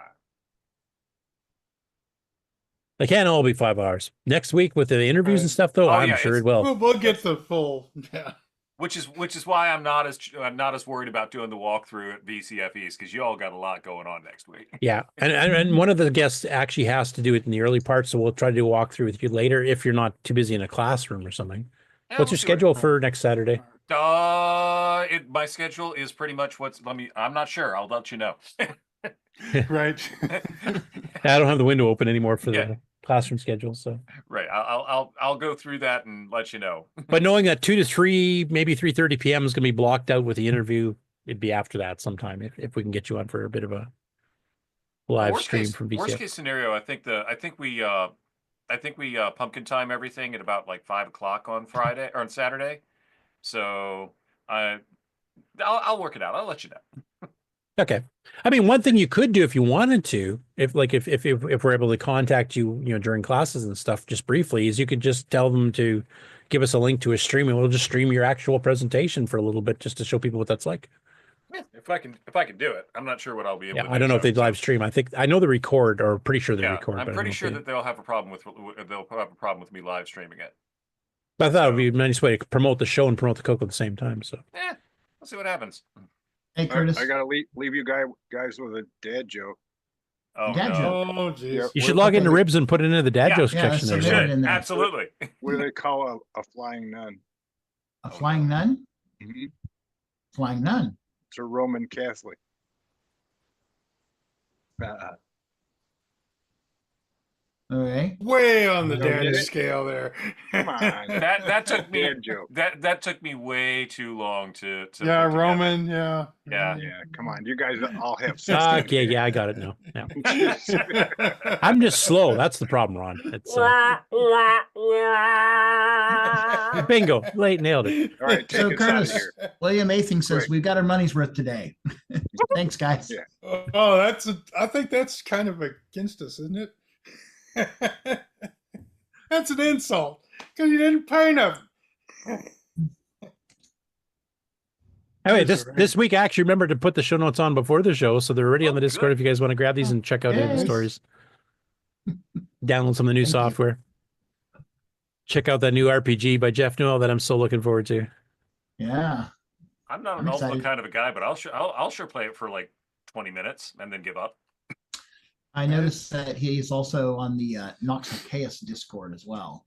They can't all be 5 hours. Next week with the interviews and stuff, though, I'm sure it will. We'll get the full. Yeah. Which is why I'm not as worried about doing the walkthrough at VCF East, because you all got a lot going on next week. Yeah, and one of the guests actually has to do it in the early part, so we'll try to do a walkthrough with you later if you're not too busy in a classroom or something. Yeah, What's your schedule for next Saturday? My schedule is pretty much I'm not sure. I'll let you know. Right. I don't have the window open anymore for the classroom schedule, so. Right. I'll go through that and let you know. But knowing that 2 to 3, maybe 3:30 p.m. is going to be blocked out with the interview, it'd be after that sometime if we can get you on for a bit of a live stream from VCF. Worst case scenario, I think we pumpkin time everything at about like 5 o'clock on Friday or on Saturday. So I'll work it out. I'll let you know. Okay. I mean, one thing you could do if you wanted to, if we're able to contact you, during classes and stuff, just briefly, is you could just tell them to give us a link to a stream, and we'll just stream your actual presentation for a little bit, just to show people what that's like. Yeah, if I can do it. I'm not sure what I'll be able to do. I don't know if they'd live stream. I know they record, or pretty sure they record. I'm pretty sure that they'll have a problem with me live streaming it. But I thought it would be a nice way to promote the show and promote the CoCo at the same time. So we'll see what happens. Hey, Curtis. I gotta leave you guys with a dad joke. Oh, Dad joke? Oh, geez. You should log into Ribs and put it into the dad joke section there. Should. Absolutely. What do they call a flying nun? A flying nun? Mm-hmm. Flying nun. It's a Roman Catholic. Okay. Way on the You don't daddy get it? scale there. Come on. That took me Dad joke. that took me way too long to Yeah, put together. Roman. Yeah. Yeah. Come on, you guys all have Yeah, I got it now. Yeah. I'm just slow. That's the problem, Ron. It's bingo. Late nailed it. All right, take So us out of Curtis, here. William Athing says we've got our money's worth today. Thanks, guys. Yeah. Oh, I think that's kind of against us, isn't it? That's an insult because you didn't pay enough. Anyway, this week I actually remembered to put the show notes on before the show, so they're already on the Discord if you guys want to grab these and check out any of the stories. Download some of the new software. Check out that new RPG by Jeff Newell that I'm so looking forward to. Yeah. I'm not an ultimate kind of a guy, but I'll sure play it for like 20 minutes and then give up. I noticed that he's also on the Nox and Chaos Discord as well,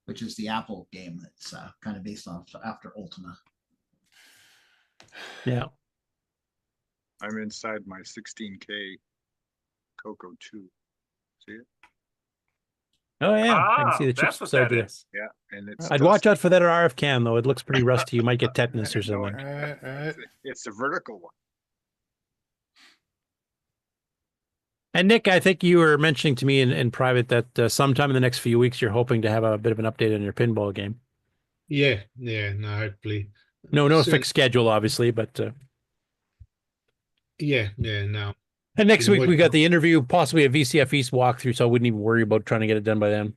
which is the Apple game that's kind of based off after Ultima. Yeah. I'm inside my 16K CoCo 2. See it? Oh yeah, I can see the that's chips what beside that you. is. Yeah, and it's. I'd watch out for that RF cam though. It looks pretty rusty. You might get tetanus or something. It's the vertical one. And Nick, I think you were mentioning to me in private that sometime in the next few weeks you're hoping to have a bit of an update on your pinball game. No, hopefully. No Soon. fixed schedule, obviously, but no. And next Been week we working got the interview, possibly a VCF East walkthrough, so I wouldn't even worry about trying to get it done by then.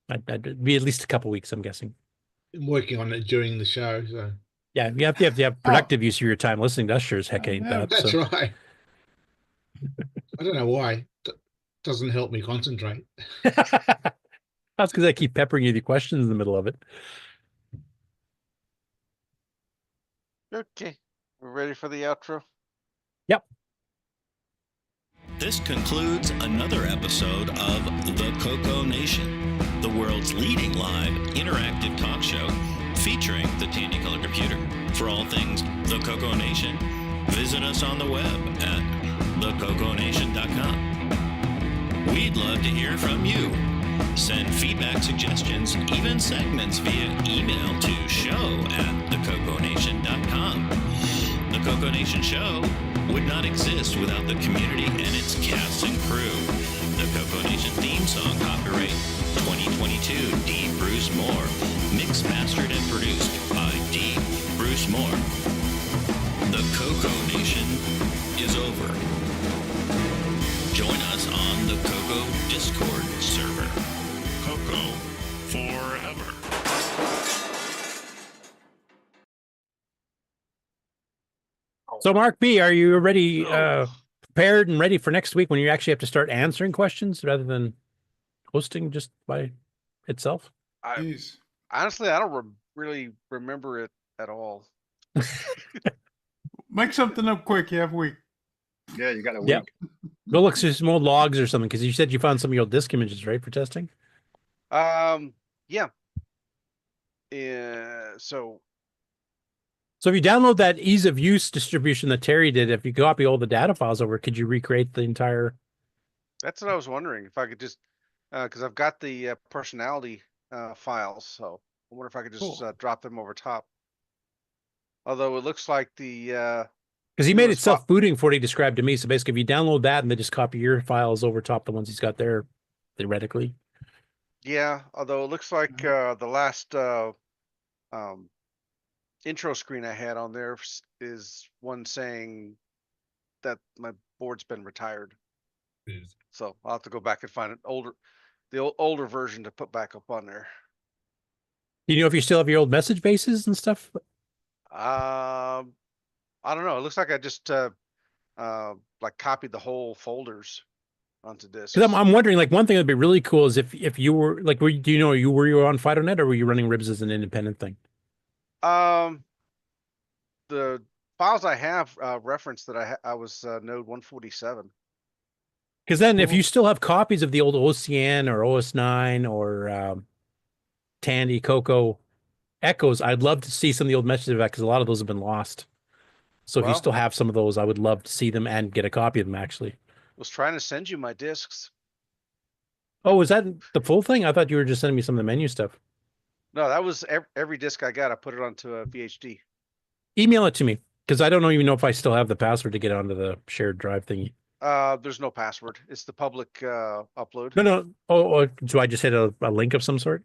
I'd be at least a couple weeks, I'm guessing. working on it during the show, so. Yeah, you have to have productive use of your time. Listening to us sure as heck ain't that. That's so. right. I don't know why. Doesn't help me concentrate. That's because I keep peppering you with questions in the middle of it. Okay, we're ready for the outro. Yep. This concludes another episode of the CoCoNation, the world's leading live interactive talk show featuring the Tandy Color Computer. For all things the CoCoNation, visit us on the web at thecoconation.com. We'd love to hear from you. Send feedback, suggestions, even segments via email to show@thecoconation.com. The CoCoNation show would not exist without the community and its cast and crew. The CoCoNation theme song, copyright 2022, D. Bruce Moore. Mixed, mastered, and produced by D. Bruce Moore. The CoCoNation is over. Join us on the CoCo Discord server. CoCo forever. So, Mark B, are you ready, prepared and ready for next week when you actually have to start answering questions rather than hosting just by itself? Honestly, I don't really remember it at all. Make something up quick. You have a week. Yeah, you got a week. Yeah. Go look through some old logs or something, because you said you found some of your old disk images, right, for testing? Yeah. So if you download that ease of use distribution that Terry did, if you copy all the data files over, could you recreate the entire? That's what I was wondering, if I could just, because I've got the personality files, so I wonder if I could just drop them over top. Although it looks like the because he made it self-booting for what he described to me. So basically, if you download that and then just copy your files over top the ones he's got there, theoretically. Yeah, although it looks like the last intro screen I had on there is one saying that my board's been retired. So I'll have to go back and find the older version to put back up on there. Do you know if you still have your old message bases and stuff? I don't know. It looks like I just like copied the whole folders onto disk. Because I'm wondering, like, one thing that'd be really cool is if you were like, were you on FidoNet, or were you running Ribs as an independent thing? The files I have reference that I was node 147. Because then, if you still have copies of the old OCN or OS9 or Tandy, CoCo Echoes, I'd love to see some of the old messages of that, because a lot of those have been lost. So if you still have some of those, I would love to see them and get a copy of them, actually. Was trying to send you my discs. Oh, was that the full thing? I thought you were just sending me some of the menu stuff. No, that was every disc I got. I put it onto a VHD. Email it to me, because I don't even know if I still have the password to get onto the shared drive thingy. There's no password. It's the public upload. No. Oh, so I just hit a link of some sort?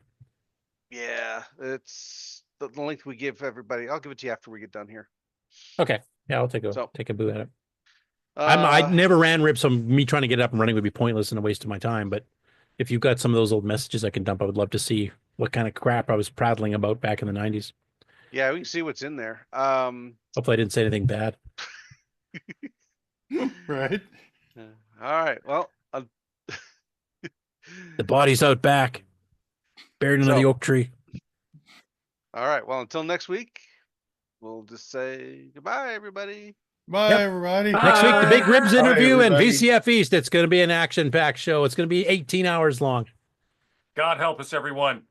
Yeah, it's the link we give everybody. I'll give it to you after we get done here. Okay. Yeah, I'll take a boo at it. I never ran Rib, so me trying to get it up and running would be pointless and a waste of my time. But if you've got some of those old messages I can dump, I would love to see what kind of crap I was prattling about back in the 90s. Yeah, we can see what's in there. Hopefully I didn't say anything bad. Right. All right. Well, the body's out back, buried under the oak tree. All right. Well, until next week, we'll just say goodbye, everybody. Bye, everybody. Next week, the Big Ribs interview and VCF East. It's going to be an action-packed show. It's going to be 18 hours long. God help us, everyone.